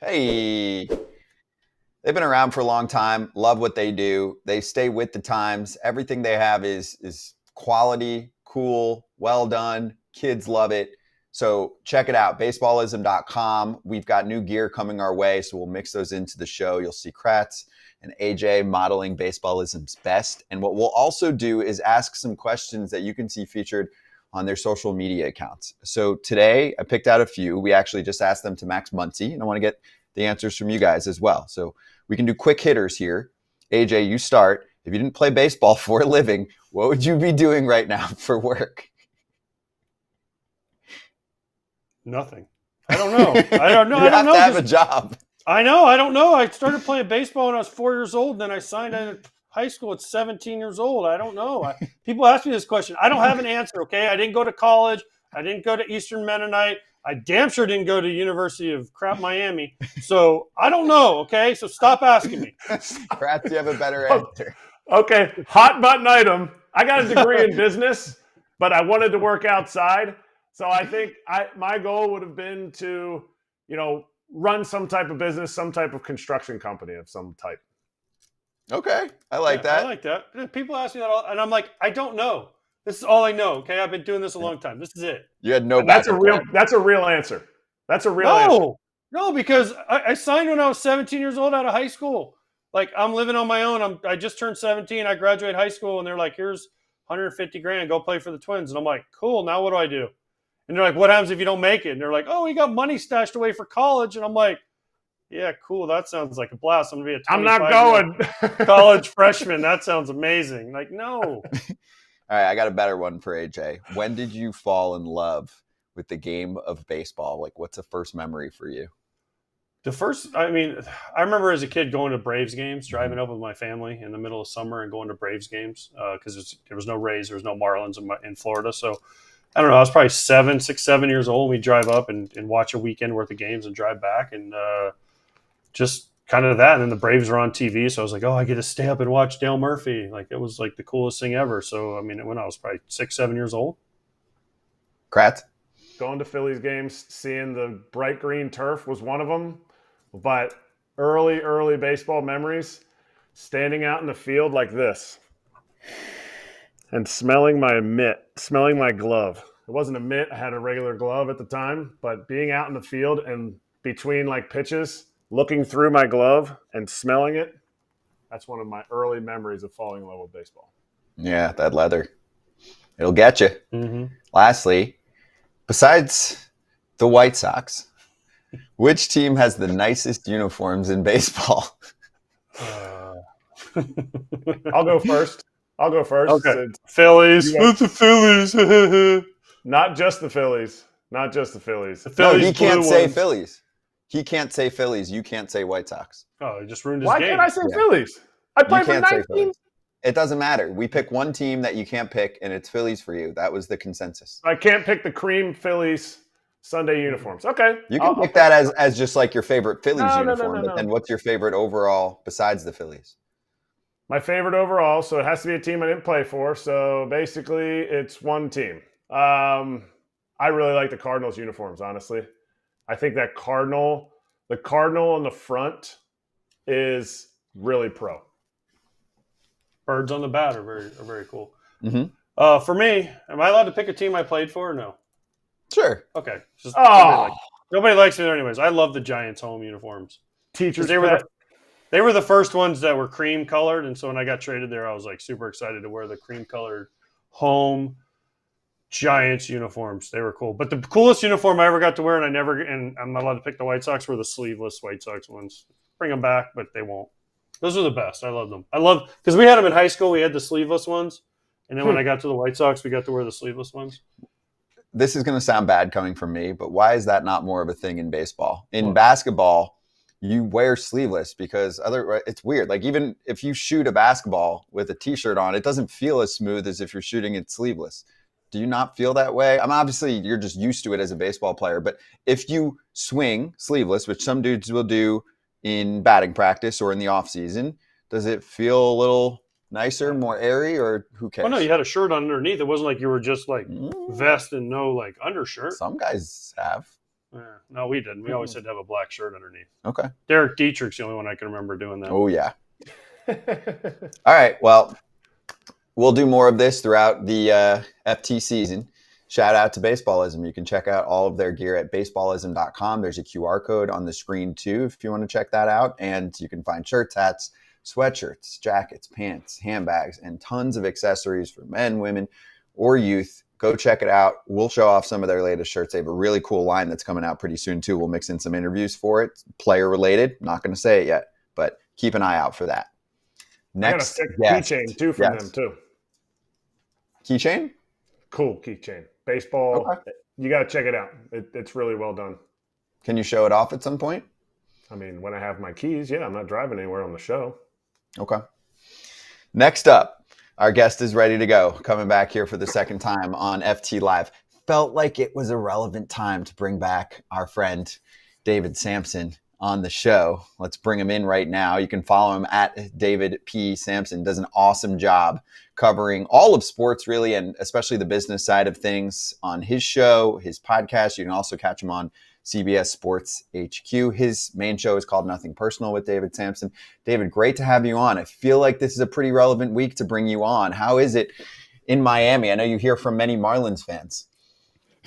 Hey, they've been around for a long time. Love what they do. They stay with the times. Everything they have is quality, cool, well done. Kids love it. So check it out, baseballism.com. We've got new gear coming our way, so we'll mix those into the show. You'll see Kratz and AJ modeling Baseballism's best. And what we'll also do is ask some questions that you can see featured on their social media accounts. So today, I picked out a few. We actually just asked them to Max Muncy, and I want to get the answers from you guys as well. So we can do quick hitters here. AJ, you start. If you didn't play baseball for a living, what would you be doing right now for work? Nothing. I don't know. I don't know. You have to have a job. I know. I don't know. I started playing baseball when I was 4 years old. Then I signed in high school at 17 years old. I don't know. People ask me this question. I don't have an answer, okay? I didn't go to college. I didn't go to Eastern Mennonite. I damn sure didn't go to University of crap Miami. So I don't know, okay? So stop asking me. Kratz, you have a better answer. Okay, hot button item. I got a degree in business, but I wanted to work outside. So I think my goal would have been to, run some type of business, some type of construction company of some type. Okay, I like that. I like that. People ask me that all, and I'm like, I don't know. This is all I know. Okay, I've been doing this a long time. This is it. You had no. That's a real answer. That's a real answer. No, because I signed when I was 17 years old out of high school. Like, I'm living on my own. I just turned 17. I graduated high school, and they're like, "Here's 150 grand. Go play for the Twins." And I'm like, "Cool. Now what do I do?" And they're like, "What happens if you don't make it?" And they're like, "Oh, you got money stashed away for college." And I'm like, "Yeah, cool. That sounds like a blast. I'm gonna be I'm not going college freshman. That sounds amazing." Like, no. All right, I got a better one for AJ. When did you fall in love with the game of baseball? Like, what's the first memory for you? I remember as a kid going to Braves games, driving up with my family in the middle of summer and going to Braves games because there was no Rays, there was no Marlins in Florida. So I don't know, I was probably 6, 7 years old. We'd drive up and watch a weekend worth of games and drive back and just kind of that. And then the Braves were on TV. So I was like, oh, I get to stay up and watch Dale Murphy. Like, it was like the coolest thing ever. So, when I was probably 6, 7 years old. Kratz? Going to Phillies games, seeing the bright green turf was one of them. But early baseball memories, standing out in the field like this and smelling my mitt, smelling my glove. It wasn't a mitt. I had a regular glove at the time, but being out in the field and between like pitches, looking through my glove and smelling it, that's one of my early memories of falling in love with baseball. Yeah, that leather. It'll get you. Mm-hmm. Lastly, besides the White Sox, which team has the nicest uniforms in baseball? I'll go first. Okay. Phillies. You went- It's the Phillies. The Not just the Phillies. Not just the Phillies. No, Phillies he can't blue say ones. Phillies. He can't say Phillies. You can't say White Sox. Oh, he just ruined his Why game. can't I say Yeah. Phillies? I You played for can't say 19. Phillies. It doesn't matter. We pick one team that you can't pick, and it's Phillies for you. That was the consensus. I can't pick the cream Phillies Sunday uniforms. Okay. You can I'll pick that as just like your favorite Phillies No. uniform, but then what's your favorite overall besides the Phillies? My favorite overall, so it has to be a team I didn't play for. So basically, it's one team. I really like the Cardinals uniforms, honestly. I think that the Cardinal on the front is really pro. Birds on the bat are very cool. Mm-hmm. For me, am I allowed to pick a team I played for or no? Sure. Okay. Just Oh, nobody likes it anyways. I love the Giants home uniforms. teachers. They were the first ones that were cream colored, and so when I got traded there, I was like super excited to wear the cream colored home Giants uniforms. They were cool. But the coolest uniform I ever got to wear, and I'm not allowed to pick the White Sox, were the sleeveless White Sox ones. Bring them back, but they won't. Those are the best. I love them. Because we had them in high school. We had the sleeveless ones, and then when I got to the White Sox, we got to wear the sleeveless ones. This is going to sound bad coming from me, but why is that not more of a thing in baseball? In basketball, you wear sleeveless because it's weird. Like even if you shoot a basketball with a t-shirt on, it doesn't feel as smooth as if you're shooting it sleeveless. Do you not feel that way? Obviously you're just used to it as a baseball player, but if you swing sleeveless, which some dudes will do in batting practice or in the off season, does it feel a little nicer, more airy, or who cares? Oh no, you had a shirt on underneath. It wasn't like you were just like vest and no like undershirt. Some guys have. Yeah. No, we didn't. We always had to have a black shirt underneath. Okay. Derek Dietrich's the only one I can remember doing that. Oh yeah. All right. Well, we'll do more of this throughout the FT season. Shout out to Baseballism. You can check out all of their gear at baseballism.com. There's a QR code on the screen too if you want to check that out. And you can find shirts, hats, sweatshirts, jackets, pants, handbags, and tons of accessories for men, women, or youth. Go check it out. We'll show off some of their latest shirts. They have a really cool line that's coming out pretty soon too. We'll mix in some interviews for it. Player related. Not going to say it yet, but keep an eye out for that. Next, I got a keychain too from them too. Keychain? Cool keychain. Baseball. Okay. You got to check it out. It's really well done. Can you show it off at some point? I mean, when I have my keys, yeah, I'm not driving anywhere on the show. Okay. Next up, our guest is ready to go. Coming back here for the second time on FT Live. Felt like it was a relevant time to bring back our friend David Samson on the show. Let's bring him in right now. You can follow him at David P. Samson. Does an awesome job covering all of sports, really, and especially the business side of things on his show, his podcast. You can also catch him on CBS Sports HQ. His main show is called Nothing Personal with David Samson. David, great to have you on. I feel like this is a pretty relevant week to bring you on. How is it in Miami? I know you hear from many Marlins fans.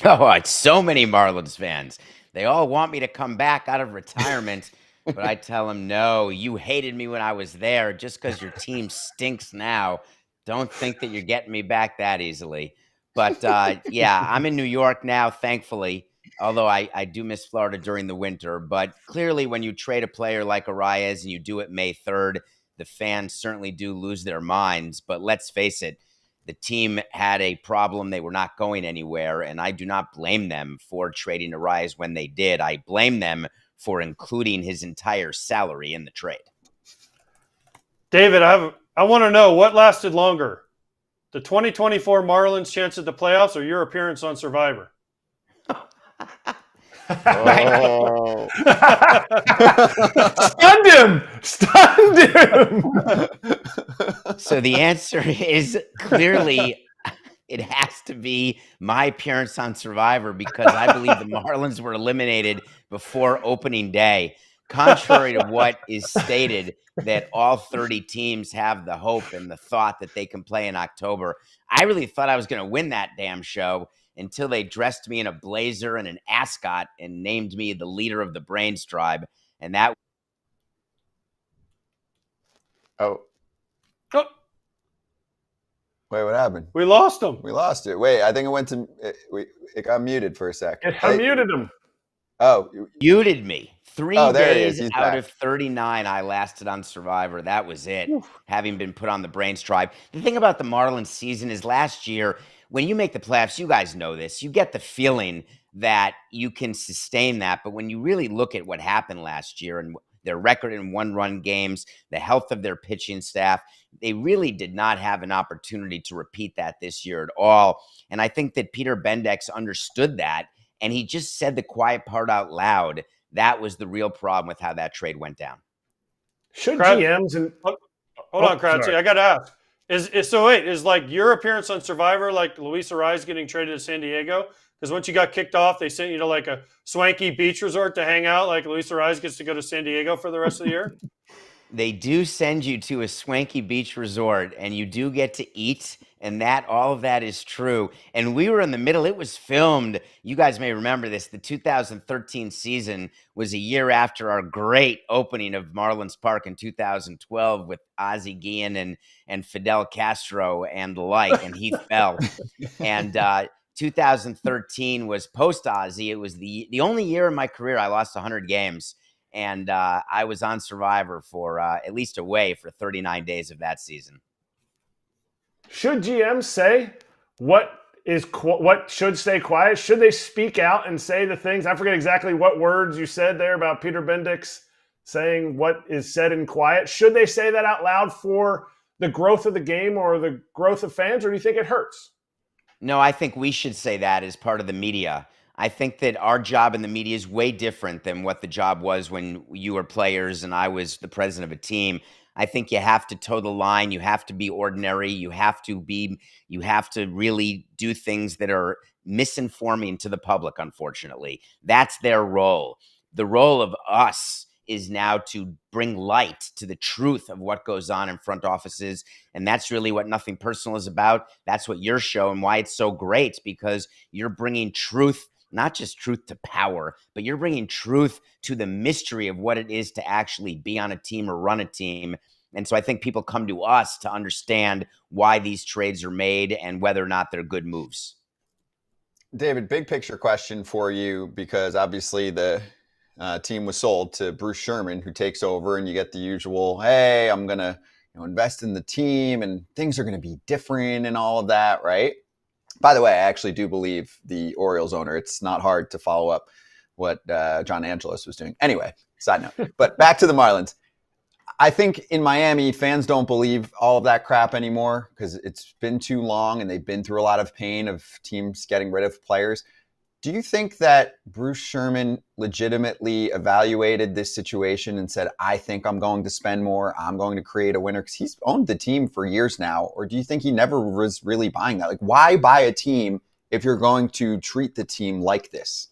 Oh, it's so many Marlins fans. They all want me to come back out of retirement, but I tell them, no, you hated me when I was there. Just because your team stinks now, don't think that you're getting me back that easily. But yeah, I'm in New York now, thankfully, although I do miss Florida during the winter. But clearly when you trade a player like Arráez and you do it May 3rd, the fans certainly do lose their minds. But let's face it, the team had a problem. They were not going anywhere, and I do not blame them for trading Arráez when they did. I blame them for including his entire salary in the trade. David, I want to know what lasted longer, the 2024 Marlins chance at the playoffs or your appearance on Survivor? Oh. Stunned him. So the answer is clearly it has to be my appearance on Survivor because I believe the Marlins were eliminated before opening day. Contrary to what is stated that all 30 teams have the hope and the thought that they can play in October, I really thought I was going to win that damn show until they dressed me in a blazer and an ascot and named me the leader of the Brains tribe. And that. Oh. Oh. Wait, what happened? We lost him. We lost it. Wait, I think it went to it got muted for a sec. I muted him. Oh, Muted me. 3 there he is. days He's out back. of 39 I lasted on Survivor. That was it. Having been put on the brain stripe. The thing about the Marlins season is last year, when you make the playoffs, you guys know this, you get the feeling that you can sustain that. But when you really look at what happened last year and their record in one-run games, the health of their pitching staff, they really did not have an opportunity to repeat that this year at all. And I think that Peter Bendix understood that, and he just said the quiet part out loud. That was the real problem with how that trade went down. Should Kratz, GMs and hold on, Kratz. sorry. I got to ask. Is like your appearance on Survivor like Luis Arráez getting traded to San Diego? Because once you got kicked off, they sent you to like a swanky beach resort to hang out. Like Luis Arráez gets to go to San Diego for the rest of the year. They do send you to a swanky beach resort, and you do get to eat, and all of that is true. And we were in the middle. It was filmed. You guys may remember this. The 2013 season was a year after our great opening of Marlins Park in 2012 with Ozzie Guillen and Fidel Castro and the like, and he fell. And 2013 was post-Ozzie. It was the only year in my career I lost 100 games. And I was on Survivor for at least away for 39 days of that season. Should GMs say what should stay quiet? Should they speak out and say the things? I forget exactly what words you said there about Peter Bendix saying what is said in quiet. Should they say that out loud for the growth of the game or the growth of fans, or do you think it hurts? No, I think we should say that as part of the media. I think that our job in the media is way different than what the job was when you were players and I was the president of a team. I think you have to toe the line. You have to be ordinary. You have to really do things that are misinforming to the public, unfortunately. That's their role. The role of us is now to bring light to the truth of what goes on in front offices. And that's really what Nothing Personal is about. That's what your show and why it's so great, because you're bringing truth, not just truth to power, but you're bringing truth to the mystery of what it is to actually be on a team or run a team. And so I think people come to us to understand why these trades are made and whether or not they're good moves. David, big picture question for you, because obviously the team was sold to Bruce Sherman, who takes over, and you get the usual, hey, I'm going to invest in the team and things are going to be different and all of that, right? By the way, I actually do believe the Orioles owner. It's not hard to follow up what John Angelos was doing. Anyway, side note. But back to the Marlins. I think in Miami, fans don't believe all of that crap anymore because it's been too long and they've been through a lot of pain of teams getting rid of players. Do you think that Bruce Sherman legitimately evaluated this situation and said, I think I'm going to spend more, I'm going to create a winner? Because he's owned the team for years now. Or do you think he never was really buying that? Like, why buy a team if you're going to treat the team like this?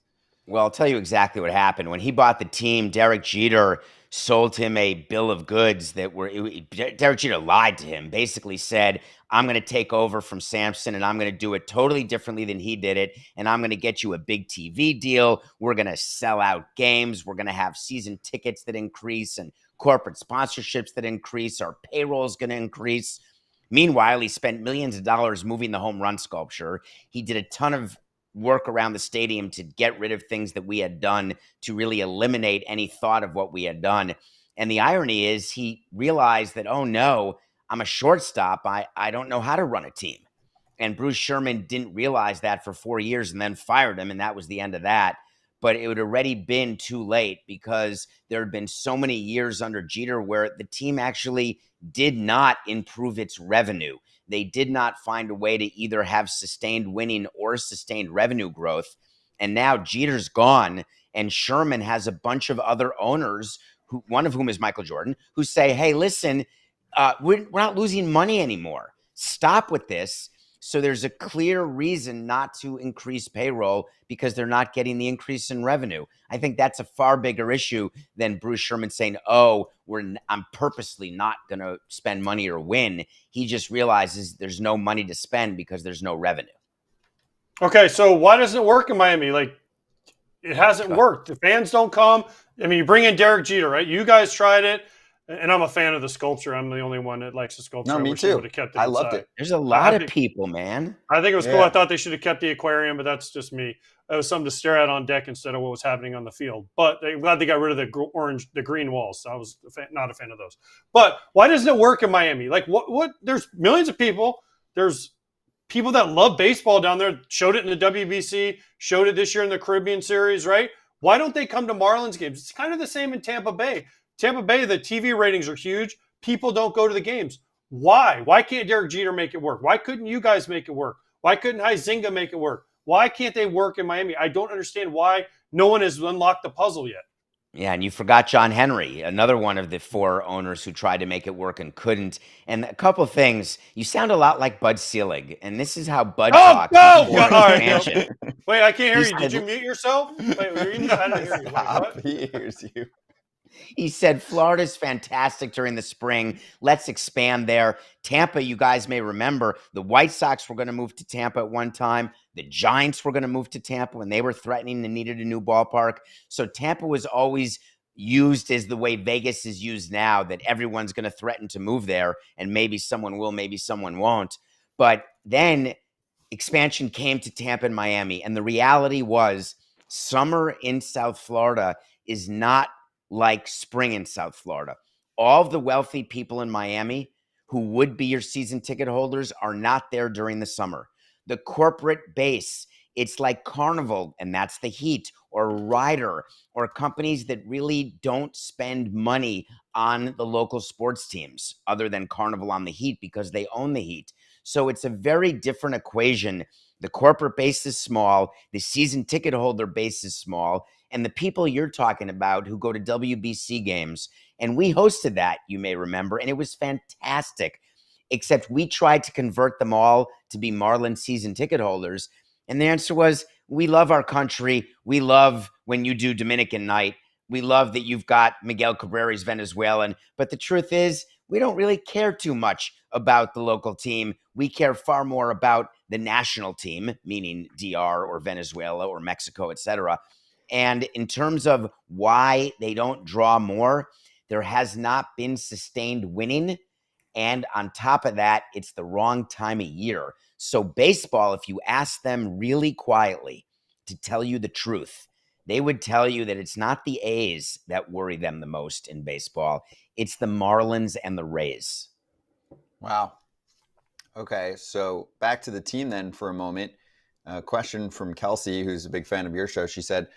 Well, I'll tell you exactly what happened. When he bought the team, Derek Jeter sold him a bill of goods Derek Jeter lied to him, basically said, I'm going to take over from Samson and I'm going to do it totally differently than he did it. And I'm going to get you a big TV deal. We're going to sell out games. We're going to have season tickets that increase and corporate sponsorships that increase. Our payroll is going to increase. Meanwhile, he spent millions of dollars moving the home run sculpture. He did a ton of work around the stadium to get rid of things that we had done to really eliminate any thought of what we had done. And the irony is he realized that, oh no, I'm a shortstop. I don't know how to run a team. And Bruce Sherman didn't realize that for 4 years and then fired him. And that was the end of that. But it had already been too late because there had been so many years under Jeter where the team actually did not improve its revenue. They did not find a way to either have sustained winning or sustained revenue growth. And now Jeter's gone, and Sherman has a bunch of other owners, one of whom is Michael Jordan, who say, hey, listen, we're not losing money anymore. Stop with this. So there's a clear reason not to increase payroll because they're not getting the increase in revenue. I think that's a far bigger issue than Bruce Sherman saying, oh, I'm purposely not going to spend money or win. He just realizes there's no money to spend because there's no revenue. Okay, so why doesn't it work in Miami? Like, it hasn't worked. The fans don't come. I mean, you bring in Derek Jeter, right? You guys tried it. And I'm a fan of the sculpture. I'm the only one that likes the sculpture. No, I me wish they too. would have kept it I inside. loved it. There's a lot of think- people, man. I think it was cool. Yeah. I thought they should have kept the aquarium, but that's just me. It was something to stare at on deck instead of what was happening on the field. But I'm glad they got rid of the green walls. I was not a fan of those. But why doesn't it work in Miami? Like what? There's millions of people. There's people that love baseball down there. Showed it in the WBC. Showed it this year in the Caribbean Series, right? Why don't they come to Marlins games? It's kind of the same in Tampa Bay. Tampa Bay, the TV ratings are huge. People don't go to the games. Why? Why can't Derek Jeter make it work? Why couldn't you guys make it work? Why couldn't Huizinga make it work? Why can't they work in Miami? I don't understand why no one has unlocked the puzzle yet. Yeah, and you forgot John Henry, another one of the 4 owners who tried to make it work and couldn't. And a couple of things, you sound a lot like Bud Selig, and this is how Bud talks. No! before All right, expansion. Wait, I can't hear He you. Did said- you mute yourself? Wait, were you? I didn't hear you. Wait, Stop. what? He hears you. He said Florida's fantastic during the spring. Let's expand there. Tampa, you guys may remember, the White Sox were going to move to Tampa at one time. The Giants were going to move to Tampa when they were threatening and needed a new ballpark. So Tampa was always used as the way Vegas is used now, that everyone's going to threaten to move there, and maybe someone will, maybe someone won't. But then expansion came to Tampa and Miami, and the reality was summer in South Florida is not like spring in South Florida. All of the wealthy people in Miami who would be your season ticket holders are not there during the summer. The corporate base, it's like Carnival, and that's the Heat, or Ryder, or companies that really don't spend money on the local sports teams other than Carnival on the Heat because they own the Heat. So it's a very different equation. The corporate base is small, the season ticket holder base is small, and the people you're talking about who go to WBC games, and we hosted that, you may remember, and it was fantastic, except we tried to convert them all to be Marlins season ticket holders, and the answer was, we love our country, we love when you do Dominican night, we love that you've got Miguel Cabrera's Venezuelan, but the truth is, we don't really care too much about the local team. We care far more about the national team, meaning DR or Venezuela or Mexico, etc. And in terms of why they don't draw more, there has not been sustained winning. And on top of that, it's the wrong time of year. So baseball, if you ask them really quietly to tell you the truth, they would tell you that it's not the A's that worry them the most in baseball. It's the Marlins and the Rays. Wow. Okay, so back to the team then for a moment. A question from Kelsey, who's a big fan of your show. She said,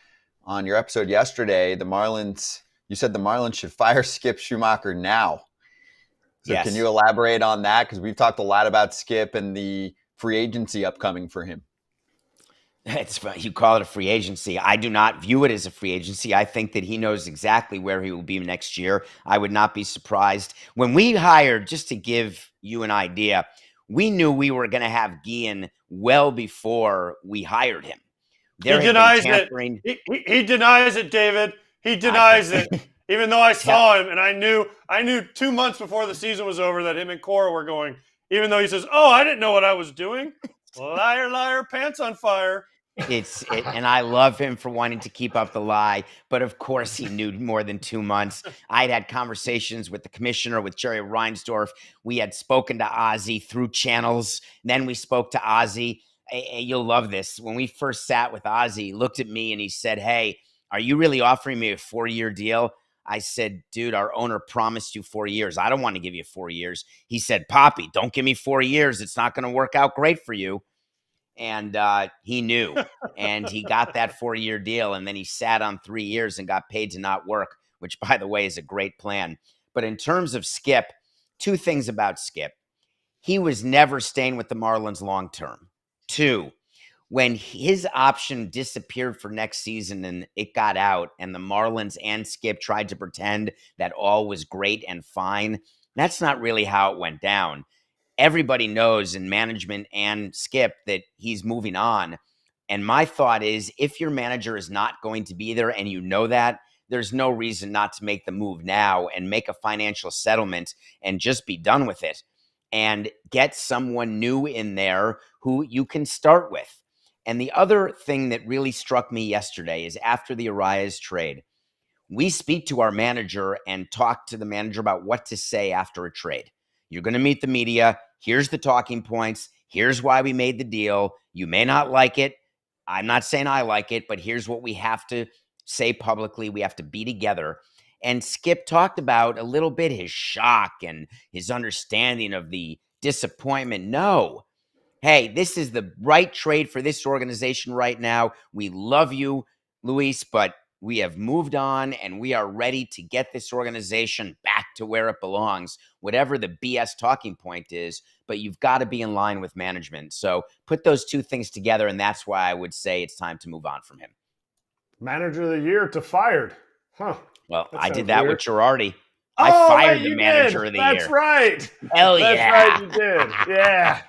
on your episode yesterday, you said the Marlins should fire Skip Schumacher now. So Yes. Can you elaborate on that? Because we've talked a lot about Skip and the free agency upcoming for him. It's funny. You call it a free agency. I do not view it as a free agency. I think that he knows exactly where he will be next year. I would not be surprised. When we hired, just to give you an idea, we knew we were going to have Guillen well before we hired him. He denies it. He denies it, David. He denies it. Even though I saw him and I knew 2 months before the season was over that him and Cora were going, even though he says, oh, I didn't know what I was doing. Liar, liar, pants on fire. And I love him for wanting to keep up the lie, but of course he knew more than 2 months. I'd had conversations with the commissioner, with Jerry Reinsdorf. We had spoken to Ozzie through channels. Then we spoke to Ozzie. You'll love this. When we first sat with Ozzie, he looked at me and he said, hey, are you really offering me a 4-year deal? I said, dude, our owner promised you 4 years. I don't want to give you 4 years. He said, Poppy, don't give me 4 years. It's not going to work out great for you. And he knew, and he got that 4-year deal, and then he sat on 3 years and got paid to not work, which, by the way, is a great plan. But in terms of Skip, 2 things about Skip. He was never staying with the Marlins long term. 2, when his option disappeared for next season and it got out, and the Marlins and Skip tried to pretend that all was great and fine, that's not really how it went down. Everybody knows in management and Skip that he's moving on. And my thought is, if your manager is not going to be there and you know that, there's no reason not to make the move now and make a financial settlement and just be done with it and get someone new in there who you can start with. And the other thing that really struck me yesterday is after the Arráez trade, we speak to our manager and talk to the manager about what to say after a trade. You're going to meet the media. Here's the talking points. Here's why we made the deal. You may not like it. I'm not saying I like it, but here's what we have to say publicly. We have to be together. And Skip talked about a little bit his shock and his understanding of the disappointment. No. Hey, this is the right trade for this organization right now. We love you, Luis, but we have moved on and we are ready to get this organization back to where it belongs, whatever the BS talking point is, but you've got to be in line with management. So put those two things together, and that's why I would say it's time to move on from him. Manager of the year to fired. Huh. Well, That I did sounds that weird. with Girardi. Oh, I fired right, the you manager did. of the That's year. right. Hell That's yeah. right, you did. Yeah.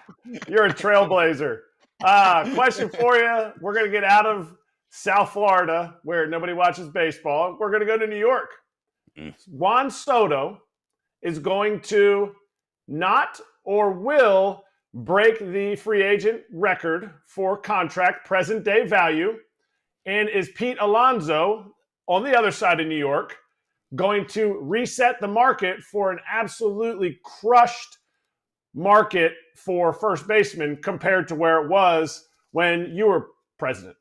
You're a trailblazer. Question for you. We're going to get out of South Florida, where nobody watches baseball. We're going to go to New York. Juan Soto is going to not or will break the free agent record for contract present day value. And is Pete Alonso on the other side of New York going to reset the market for an absolutely crushed market for first baseman compared to where it was when you were president?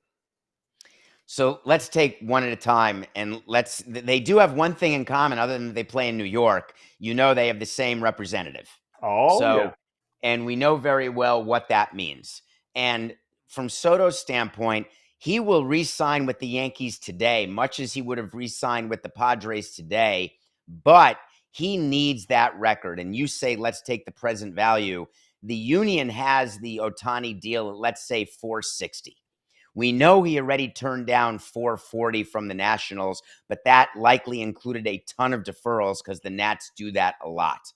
So let's take one at a time, and they do have one thing in common other than they play in New York. You know, they have the same representative. Oh, so, yeah. And we know very well what that means. And from Soto's standpoint, he will re-sign with the Yankees today, much as he would have re-signed with the Padres today, but he needs that record. And you say, let's take the present value. The union has the Ohtani deal at, let's say, $460. We know he already turned down $440 from the Nationals, but that likely included a ton of deferrals because the Nats do that a lot.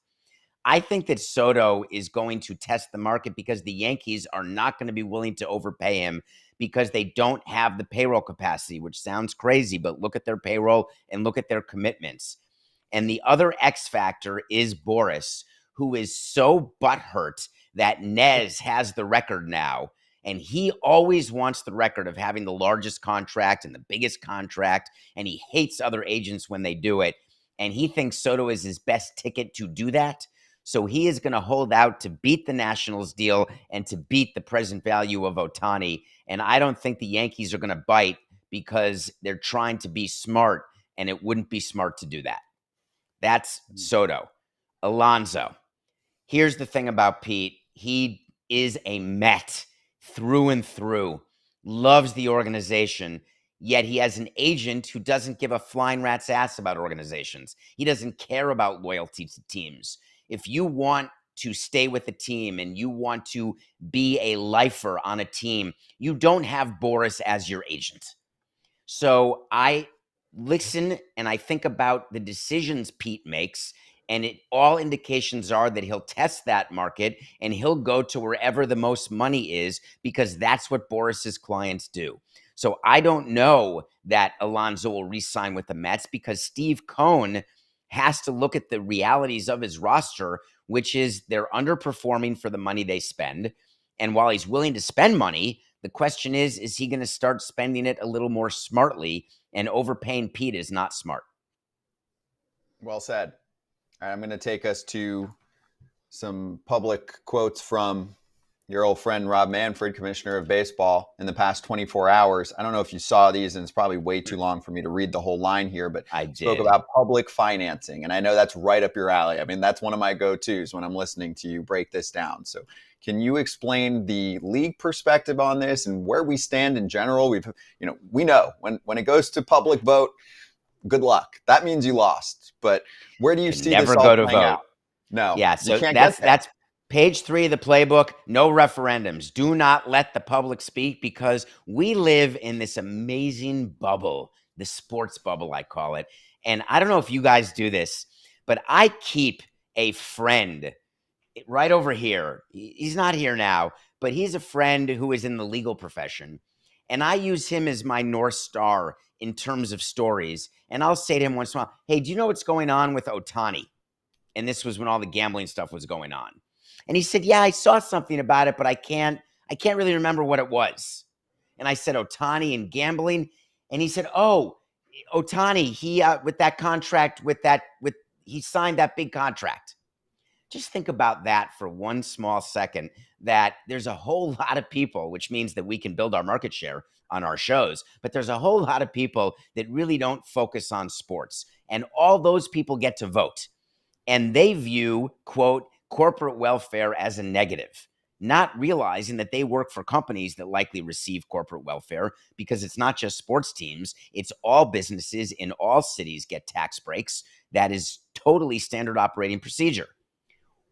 I think that Soto is going to test the market because the Yankees are not going to be willing to overpay him because they don't have the payroll capacity, which sounds crazy, but look at their payroll and look at their commitments. And the other X factor is Boris, who is so butthurt that Nez has the record now. And he always wants the record of having the largest contract and the biggest contract. And he hates other agents when they do it. And he thinks Soto is his best ticket to do that. So he is going to hold out to beat the Nationals deal and to beat the present value of Ohtani. And I don't think the Yankees are going to bite because they're trying to be smart, and it wouldn't be smart to do that. That's Soto. Alonso. Here's the thing about Pete. He is a Met through and through, loves the organization, yet he has an agent who doesn't give a flying rat's ass about organizations. He doesn't care about loyalty to teams. If you want to stay with a team and you want to be a lifer on a team, you don't have Boris as your agent. So I listen and I think about the decisions Pete makes, and all indications are that he'll test that market and he'll go to wherever the most money is because that's what Boris's clients do. So I don't know that Alonso will re-sign with the Mets because Steve Cohen has to look at the realities of his roster, which is they're underperforming for the money they spend. And while he's willing to spend money, the question is he going to start spending it a little more smartly? And overpaying Pete is not smart. Well said. All right, I'm going to take us to some public quotes from your old friend Rob Manfred, commissioner of baseball, in the past 24 hours. I don't know if you saw these, and it's probably way too long for me to read the whole line here, but I did. Spoke about public financing, and I know that's right up your alley. I mean, that's one of my go-tos when I'm listening to you break this down. So can you explain the league perspective on this and where we stand in general? We know when it goes to public vote, good luck. That means you lost. But where do you see never this all go to playing vote. out? No. Yeah, so you can't that's page 3 of the playbook. No referendums. Do not let the public speak because we live in this amazing bubble, the sports bubble, I call it. And I don't know if you guys do this, but I keep a friend right over here. He's not here now, but he's a friend who is in the legal profession. And I use him as my North Star in terms of stories. And I'll say to him once in a while, hey, do you know what's going on with Ohtani? And this was when all the gambling stuff was going on. And he said, yeah, I saw something about it, but I can't really remember what it was. And I said, Ohtani and gambling. And he said, oh, Ohtani, he with that contract, he signed that big contract. Just think about that for one small second, that there's a whole lot of people, which means that we can build our market share on our shows, but there's a whole lot of people that really don't focus on sports. And all those people get to vote. And they view, quote, corporate welfare as a negative, not realizing that they work for companies that likely receive corporate welfare, because it's not just sports teams. It's all businesses in all cities get tax breaks. That is totally standard operating procedure.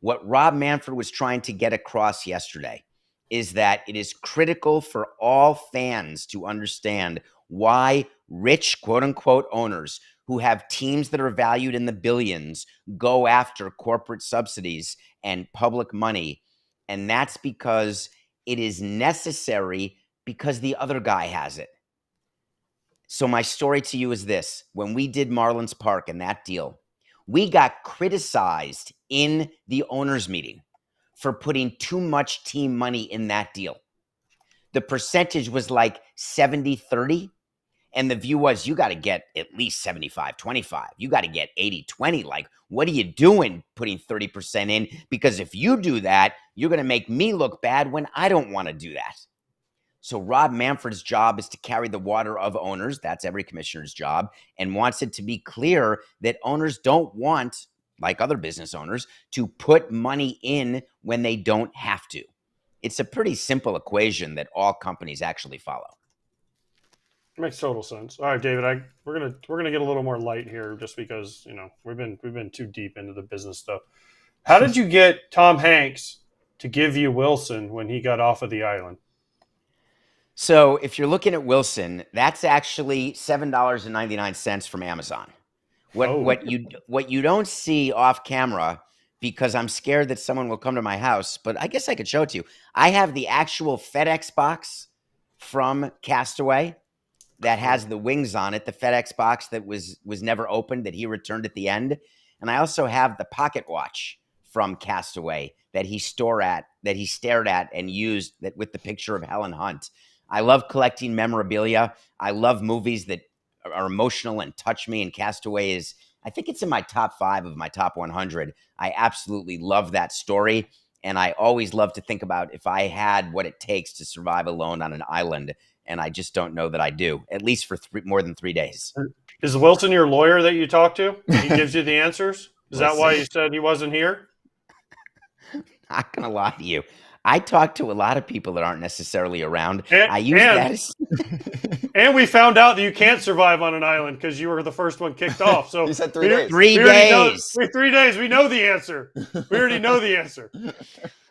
What Rob Manfred was trying to get across yesterday is that it is critical for all fans to understand why rich, quote unquote, owners who have teams that are valued in the billions go after corporate subsidies and public money. And that's because it is necessary, because the other guy has it. So my story to you is this. When we did Marlins Park and that deal, we got criticized in the owners' meeting for putting too much team money in that deal. The percentage was like 70-30. And the view was, you got to get at least 75-25. You got to get 80-20. Like, what are you doing putting 30% in? Because if you do that, you're going to make me look bad when I don't want to do that. So Rob Manfred's job is to carry the water of owners. That's every commissioner's job, and wants it to be clear that owners don't want, like other business owners, to put money in when they don't have to. It's a pretty simple equation that all companies actually follow. Makes total sense. All right, David, we're gonna get a little more light here, just because we've been too deep into the business stuff. How did you get Tom Hanks to give you Wilson when he got off of the island? So if you're looking at Wilson, that's actually $7.99 from Amazon. What you don't see off camera, because I'm scared that someone will come to my house, but I guess I could show it to you. I have the actual FedEx box from Castaway that has the wings on it, the FedEx box that was never opened, that he returned at the end. And I also have the pocket watch from Castaway that he stared at and used that with the picture of Helen Hunt. I love collecting memorabilia. I love movies that are emotional and touch me, and Castaway is, I think it's in my top 5 of my top 100. I absolutely love that story, and I always love to think about if I had what it takes to survive alone on an island, and I just don't know that I do, at least for more than 3 days. Is Wilson your lawyer that you talk to? He gives you the answers? Is that why you said he wasn't here? Not going to lie to you. I talk to a lot of people that aren't necessarily around. And we found out that you can't survive on an island because you were the first one kicked off. So you said 3 days. 3 days. 3 days. We know the answer. We already know the answer.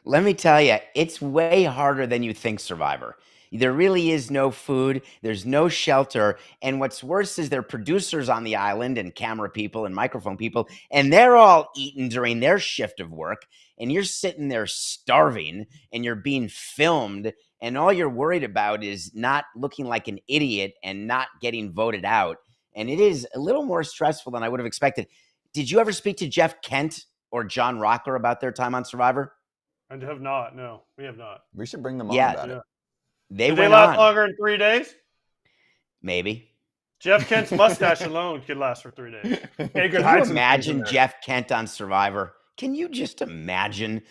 Let me tell you, it's way harder than you think, Survivor. There really is no food. There's no shelter. And what's worse is there are producers on the island and camera people and microphone people, and they're all eating during their shift of work. And you're sitting there starving and you're being filmed. And all you're worried about is not looking like an idiot and not getting voted out. And it is a little more stressful than I would have expected. Did you ever speak to Jeff Kent or John Rocker about their time on Survivor? I have not. No, we have not. We should bring them on about it. Did they last longer than 3 days? Maybe. Jeff Kent's mustache alone could last for 3 days. Can you imagine Jeff Kent on Survivor? Can you just imagine?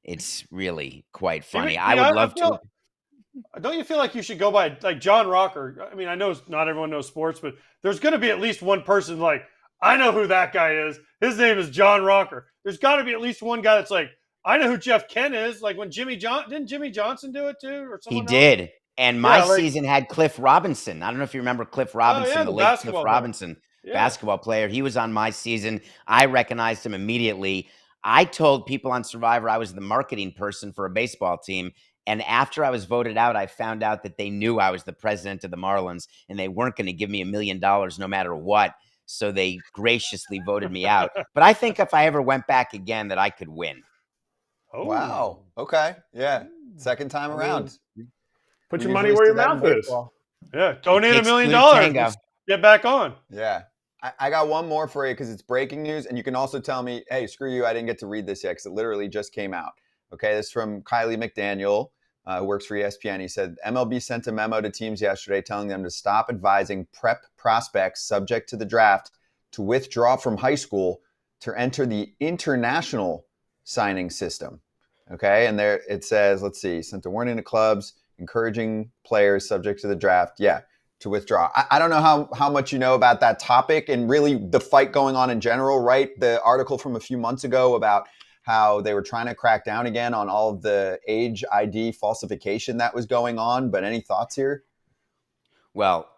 It's really quite funny. I would love to. Don't you feel like you should go by like John Rocker? I mean, I know not everyone knows sports, but there's going to be at least one person like, I know who that guy is. His name is John Rocker. There's got to be at least one guy that's like, I know who Jeff Kent is. Like when didn't Jimmy Johnson do it too? Or someone else? Did. And my season had Cliff Robinson. I don't know if you remember Cliff Robinson, the late Cliff Robinson, basketball player. He was on my season. I recognized him immediately. I told people on Survivor I was the marketing person for a baseball team. And after I was voted out, I found out that they knew I was the president of the Marlins and they weren't going to give me $1 million no matter what. So they graciously voted me out. But I think if I ever went back again that I could win. Oh. Wow. Okay. Yeah. Second time around. Put your money where your mouth is. Yeah. Donate $1 million. Get back on. Yeah. I got one more for you because it's breaking news. And you can also tell me, hey, screw you. I didn't get to read this yet because it literally just came out. Okay. This is from Kylie McDaniel. who works for ESPN. He said MLB sent a memo to teams yesterday telling them to stop advising prep prospects subject to the draft to withdraw from high school to enter the international signing system. Okay, and there it says, let's see, sent a warning to clubs encouraging players subject to the draft, to withdraw. I don't know how much you know about that topic and really the fight going on in general, right? The article from a few months ago about how they were trying to crack down again on all of the age ID falsification that was going on. But any thoughts here? Well,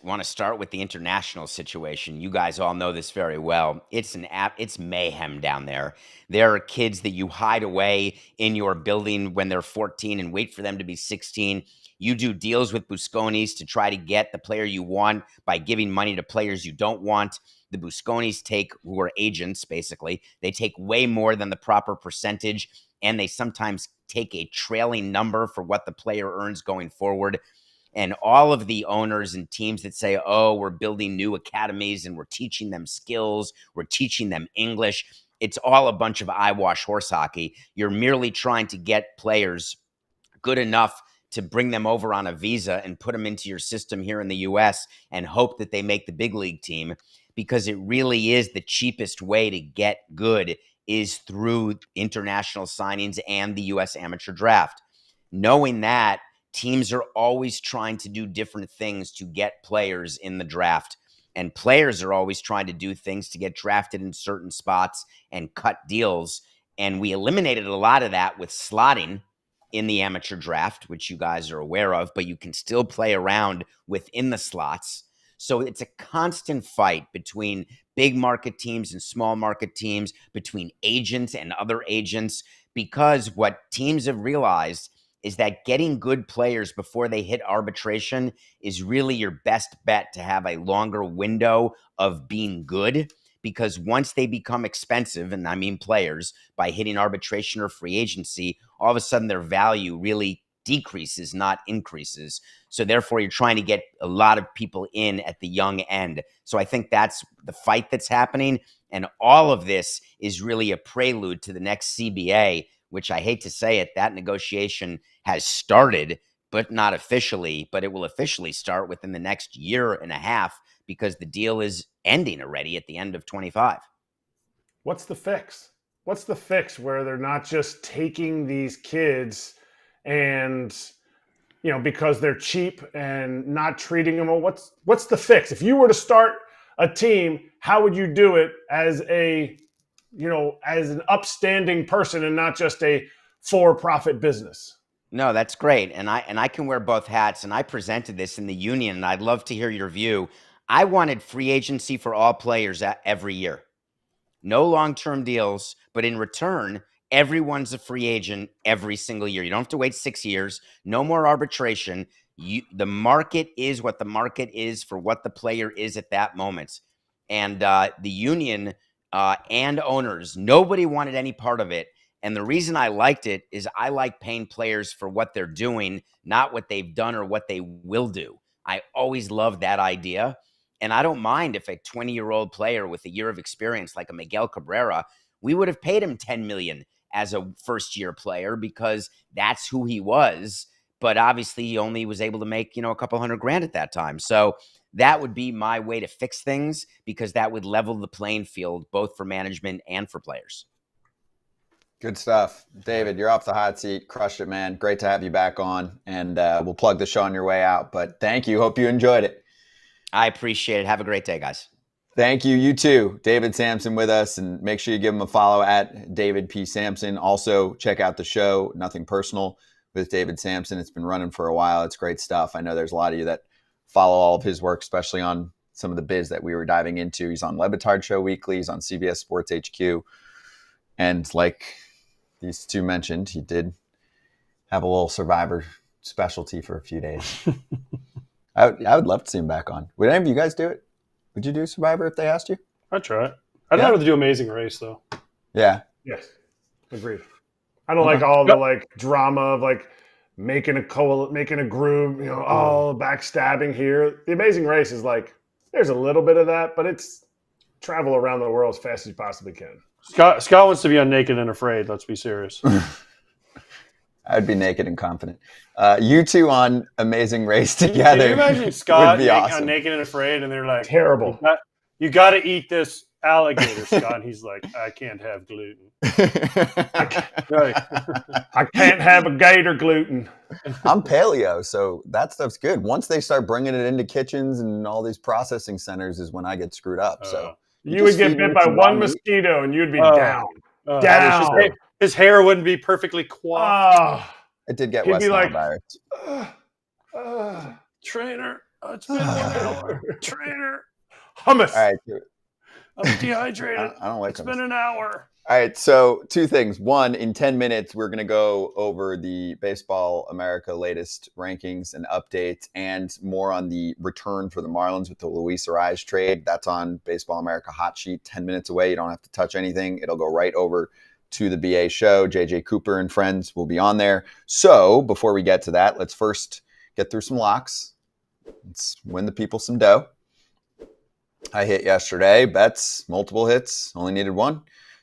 want to start with the international situation. You guys all know this very well. It's mayhem down there. There are kids that you hide away in your building when they're 14 and wait for them to be 16. You do deals with Busconis to try to get the player you want by giving money to players you don't want. The Busconis who are agents, basically, they take way more than the proper percentage, and they sometimes take a trailing number for what the player earns going forward. And all of the owners and teams that say, oh, we're building new academies and we're teaching them skills, we're teaching them English, it's all a bunch of eyewash horse hockey. You're merely trying to get players good enough to bring them over on a visa and put them into your system here in the U.S. and hope that they make the big league team, because it really is the cheapest way to get good is through international signings and the U.S. amateur draft. Knowing that, teams are always trying to do different things to get players in the draft. And players are always trying to do things to get drafted in certain spots and cut deals. And we eliminated a lot of that with slotting in the amateur draft, which you guys are aware of, but you can still play around within the slots. So it's a constant fight between big market teams and small market teams, between agents and other agents, because what teams have realized is that getting good players before they hit arbitration is really your best bet to have a longer window of being good, because once they become expensive, and I mean players, by hitting arbitration or free agency, all of a sudden their value really decreases, not increases. So therefore, you're trying to get a lot of people in at the young end. So I think that's the fight that's happening. And all of this is really a prelude to the next CBA, which I hate to say it, that negotiation has started, but not officially, but it will officially start within the next year and a half, because the deal is ending already at the end of 25. What's the fix? What's the fix where they're not just taking these kids and, because they're cheap and not treating them? What's the fix? If you were to start a team, how would you do it as as an upstanding person and not just a for-profit business? No, that's great. And I can wear both hats. And I presented this in the union, and I'd love to hear your view. I wanted free agency for all players every year. No long-term deals, but in return, everyone's a free agent every single year. You don't have to wait 6 years. No more arbitration. The market is what the market is for what the player is at that moment. And the union and owners, nobody wanted any part of it. And the reason I liked it is I like paying players for what they're doing, not what they've done or what they will do. I always loved that idea. And I don't mind if a 20-year-old player with a year of experience like a Miguel Cabrera, we would have paid him $10 million as a first-year player because that's who he was. But obviously, he only was able to make, a couple $100,000 at that time. So that would be my way to fix things, because that would level the playing field both for management and for players. Good stuff. David, you're off the hot seat. Crushed it, man. Great to have you back on. And we'll plug the show on your way out. But thank you. Hope you enjoyed it. I appreciate it. Have a great day, guys. Thank you. You too. David Samson with us. And make sure you give him a follow at David P. Samson. Also, check out the show, Nothing Personal, with David Samson. It's been running for a while. It's great stuff. I know there's a lot of you that follow all of his work, especially on some of the biz that we were diving into. He's on Le Batard Show Weekly. He's on CBS Sports HQ. And like these two mentioned, he did have a little Survivor specialty for a few days. I would love to see him back on. Would any of you guys do it? Would you do Survivor if they asked you? I'd try it. I'd rather do Amazing Race, though. Yeah. Yes. Agreed. I don't like all the drama of making a group, all backstabbing here. The Amazing Race is there's a little bit of that, but it's travel around the world as fast as you possibly can. Scott wants to be on Naked and Afraid. Let's be serious. I'd be naked and confident. You two on Amazing Race together. Can you imagine Scott would be awesome. on Naked and Afraid, and they're like, Terrible. You got to eat this alligator, Scott. And he's like, I can't have gluten. I can't have a gator gluten. I'm paleo, so that stuff's good. Once they start bringing it into kitchens and all these processing centers is when I get screwed up. So you would get bit by one mosquito and you'd be down. Down. His hair wouldn't be perfectly coiffed. I did get West Nile virus. Trainer, it's been 1 hour. Trainer. Hummus. All right. I'm dehydrated. I don't like It's hummus. been an hour. All right, so two things. One, in 10 minutes, we're going to go over the Baseball America latest rankings and updates and more on the return for the Marlins with the Luis Arráez trade. That's on Baseball America Hot Sheet, 10 minutes away. You don't have to touch anything. It'll go right over to the BA show. JJ Cooper and friends will be on there. So before we get to that, let's first get through some locks. Let's win the people some dough. I hit yesterday. Bets, multiple hits, only needed one.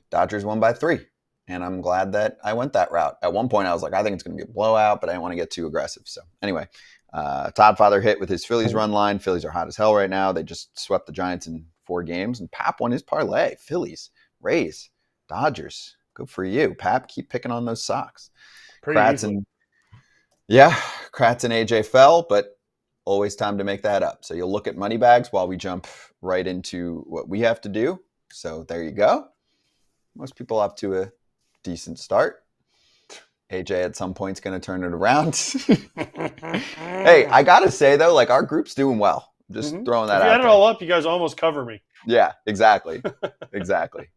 Dodgers won by 3, and I'm glad that I went that route. At one point, I was like, I think it's going to be a blowout, but I didn't want to get too aggressive. So anyway, Todd Father hit with his Phillies run line. Phillies are hot as hell right now. They just swept the Giants in 4 games, and Pap won his parlay. Phillies, Rays, Dodgers. Good for you, Pap. Keep picking on those Sox. Kratz and AJ fell, but always time to make that up. So you'll look at money bags while we jump right into what we have to do. So there you go. Most people up to a decent start. AJ at some point is going to turn it around. Hey, I got to say, though, like our group's doing well. Just throwing that out. If you add it there. all up, you guys almost cover me. Yeah, exactly. Exactly.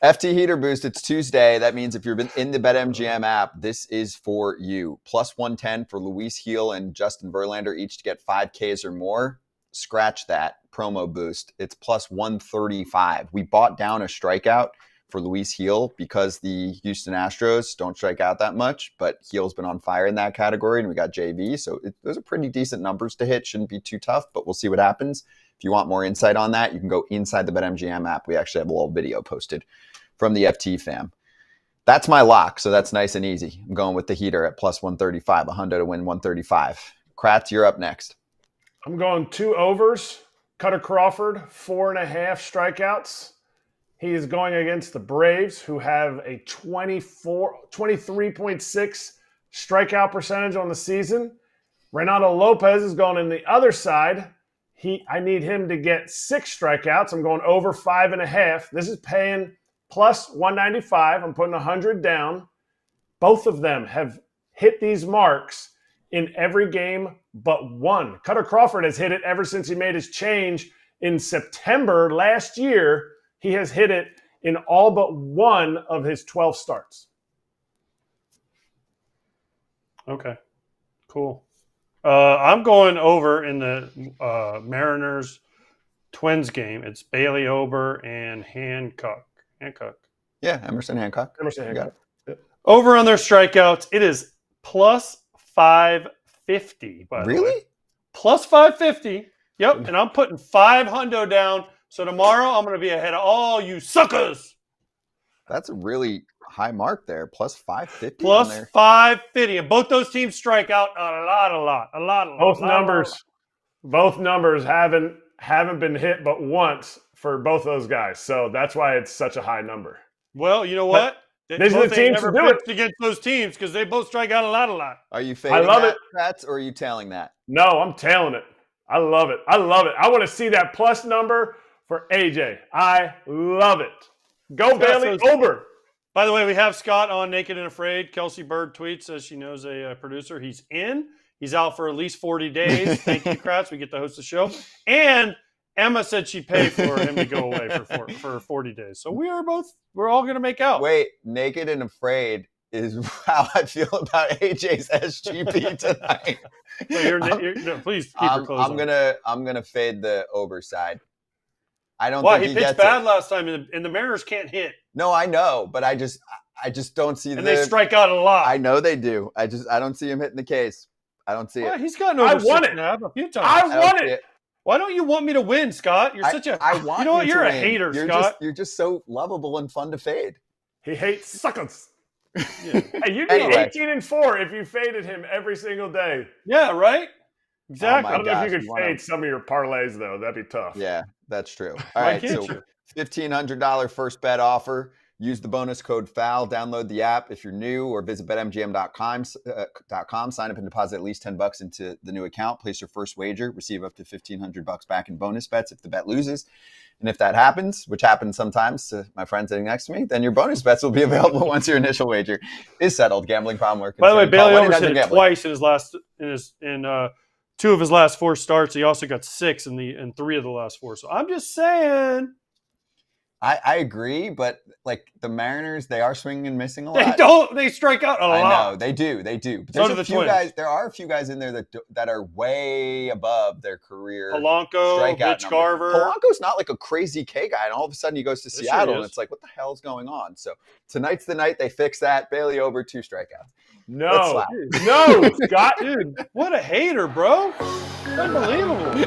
FT Heater Boost, it's Tuesday. That means if you've been in the BetMGM app, this is for you. Plus 110 for Luis Heel and Justin Verlander, each to get 5Ks or more. Scratch that promo boost. It's plus 135. We bought down a strikeout for Luis Heel because the Houston Astros don't strike out that much, but Heel's been on fire in that category, and we got JV. So those are pretty decent numbers to hit. Shouldn't be too tough, but we'll see what happens. If you want more insight on that, you can go inside the BetMGM app. We actually have a little video posted from the FT fam. That's my lock, so that's nice and easy. I'm going with the Heater at plus 135, a Honda to win 135. Kratz, you're up next. I'm going 2 overs. Cutter Crawford, 4.5 strikeouts. He is going against the Braves, who have a 23.6 strikeout percentage on the season. Renato Lopez is going in the other side. I need him to get 6 strikeouts. I'm going over 5.5. This is paying plus 195. I'm putting 100 down. Both of them have hit these marks in every game but one. Cutter Crawford has hit it ever since he made his change in September last year. He has hit it in all but one of his 12 starts. Okay, cool. I'm going over in the Mariners Twins game. It's Bailey Ober and Hancock. Yeah, Emerson Hancock. Yep. Over on their strikeouts, it is plus 550. By the way. Really? Plus 550. Yep, and I'm putting 5 hundo down. So tomorrow I'm going to be ahead of all you suckers. That's a really high mark there. Plus 550. Plus 550. And both those teams strike out a lot. Both numbers haven't been hit but once for both those guys. So that's why it's such a high number. Well, you know what? These are the teams never to do it against those teams because they both strike out a lot. Are you fading that, Kratz, or are you tailing that? No, I'm tailing it. I love it. I want to see that plus number for AJ. I love it. Go Bailey Ober. By the way, we have Scott on Naked and Afraid. Kelsey Bird tweets as she knows a producer. He's in. He's out for at least 40 days. Thank you, Kratz. We get to host the show. And Emma said she'd pay for him to go away for 40 days. So we're all going to make out. Wait, Naked and Afraid is how I feel about AJ's SGP tonight. No, please keep your clothes on. I'm gonna fade the Ober side. I don't Why? think He pitched bad last time, and the Mariners can't hit. No, I know, but I just don't see. And they strike out a lot. I know they do. I don't see him hitting the case. I don't see it. He's gotten over 6.5 a few times. I won it. Why don't you want me to win, Scott? You're such a. I want you know what? you You're to a win. hater, Scott. You're just so lovable and fun to fade. He hates suckers. Yeah. Hey, you'd be Anyway. 18-4 if you faded him every single day. Yeah, right? Exactly. I don't know gosh, if you could you wanna- fade some of your parlays, though. That'd be tough. Yeah, that's true. All Why right, can't so you? $1,500 first bet offer. Use the bonus code FOUL. Download the app if you're new, or visit betmgm.com. Sign up and deposit at least $10 into the new account. Place your first wager. Receive up to $1,500 back in bonus bets if the bet loses. And if that happens, which happens sometimes to my friend sitting next to me, then your bonus bets will be available once your initial wager is settled. Gambling problem or concern. By the way, Bailey Call Overs hit it 1-800-GAMBLER. twice in 2 of his last 4 starts. He also got 6 in 3 of the last 4. So I'm just saying. I agree, but like the Mariners, they are swinging and missing a lot. They strike out a lot. I know they do. But So there's do a the few Twins. guys. There are a few guys in there that are way above their career. Polanco, strikeout Mitch number. Garver. Polanco's not like a crazy K guy, and all of a sudden he goes to Yes, he Seattle, and is. it's like, what the hell's going on? So tonight's the night they fix that. Bailey over 2 strikeouts. Let's No, slap. no, Scott. Dude, what a hater, bro. Unbelievable.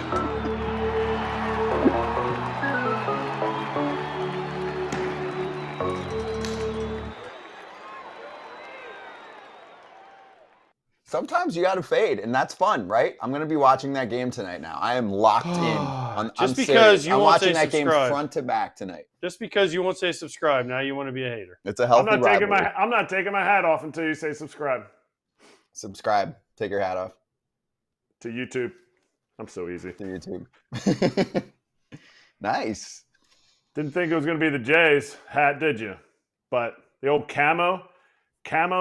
Sometimes you got to fade, and that's fun, right? I'm going to be watching that game tonight. Now I am locked in. I'm Just because serious. you I'm won't watching say that game subscribe. front to back tonight. Just because you won't say subscribe, now you want to be a hater. It's a healthy I'm rivalry. not taking my hat off until you say subscribe Subscribe. Take your hat off to YouTube. I'm so easy. to YouTube. Nice. Didn't think it was going to be the Jays hat, did you? But the old camo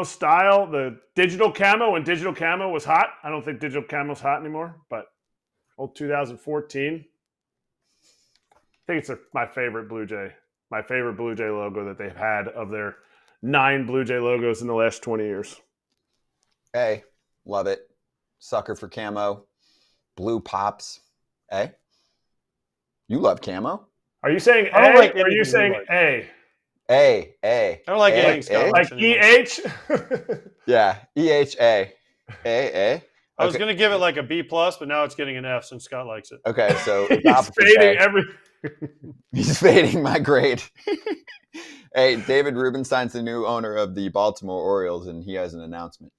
style, the digital camo, when digital camo was hot. I don't think digital camo's hot anymore, but old 2014. I think it's my favorite Blue Jay logo that they've had of their 9 Blue Jay logos in the last 20 years. Hey, love it. Sucker for camo. Blue pops. Hey, you love camo? Are you saying I don't A like or are you anything saying you like. A? A. I don't like anything Scott Like likes anymore. EH? Yeah, EHA. A. I was Okay. going to give it like a B+, but now it's getting an F since Scott likes it. Okay, so it's He's opposite fading A. everything. He's fading my grade. Hey, David Rubenstein's the new owner of the Baltimore Orioles, and he has an announcement.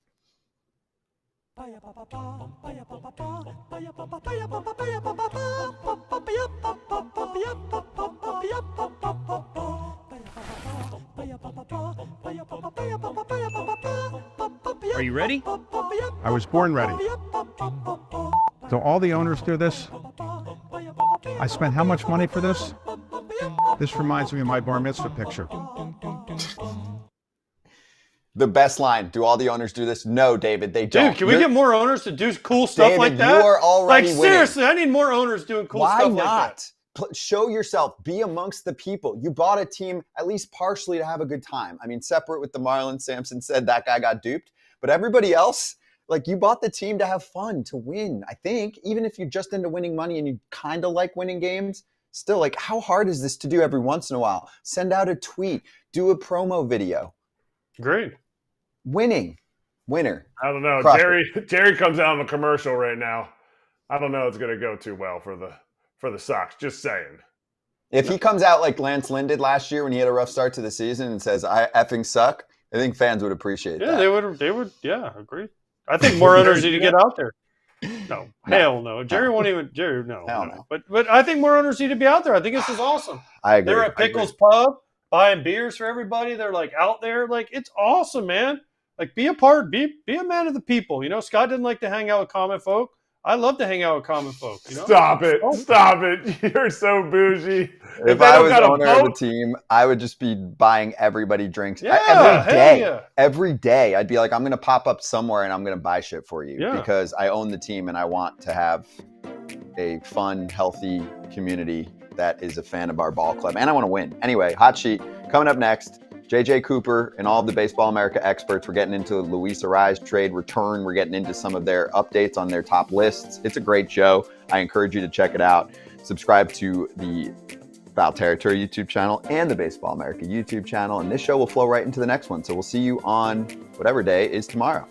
Are you ready? I was born ready. So all the owners do this. I spent how much money for this? This reminds me of my bar mitzvah picture. The best line. Do all the owners do this? No, David, they don't. Dude, can we get more owners to do cool stuff David, like that? you are already like, winning. seriously, I need more owners doing cool Why stuff like that. not? Show yourself. Be amongst the people. You bought a team at least partially to have a good time. I mean, separate with the Marlins, Samson said that guy got duped. But everybody else, like, you bought the team to have fun, to win. I think, even if you're just into winning money and you kind of like winning games, still, like, how hard is this to do every once in a while? Send out a tweet. Do a promo video. Great. Winner. I don't know. Crush Jerry comes out on the commercial right now. I don't know it's going to go too well for the Sox. Just saying. If he comes out like Lance Lynn did last year when he had a rough start to the season and says, I effing suck, I think fans would appreciate Yeah, that. they would. Yeah, agree. I think more owners need to get out there. No, hell no. Jerry won't even. Jerry, no. Hell no. But I think more owners need to be out there. I think this is awesome. I agree. They're at Pickles Pub buying beers for everybody. They're like out there. Like, it's awesome, man. Like, be a part. Be a man of the people. You know, Scott didn't like to hang out with common folk. I love to hang out with common folk. You know? Stop it. Stop it. You're so bougie. If they I don't was got a owner of a boat- team, I would just be buying everybody drinks. Yeah, every day. hell yeah. Every day. I'd be like, I'm going to pop up somewhere and I'm going to buy shit for you Yeah. because I own the team and I want to have a fun, healthy community that is a fan of our ball club. And I want to win. Anyway, hot sheet coming up next. JJ Cooper and all of the Baseball America experts. We're getting into the Luis Arráez trade return. We're getting into some of their updates on their top lists. It's a great show. I encourage you to check it out. Subscribe to the Foul Territory YouTube channel and the Baseball America YouTube channel. And this show will flow right into the next one. So we'll see you on whatever day is tomorrow.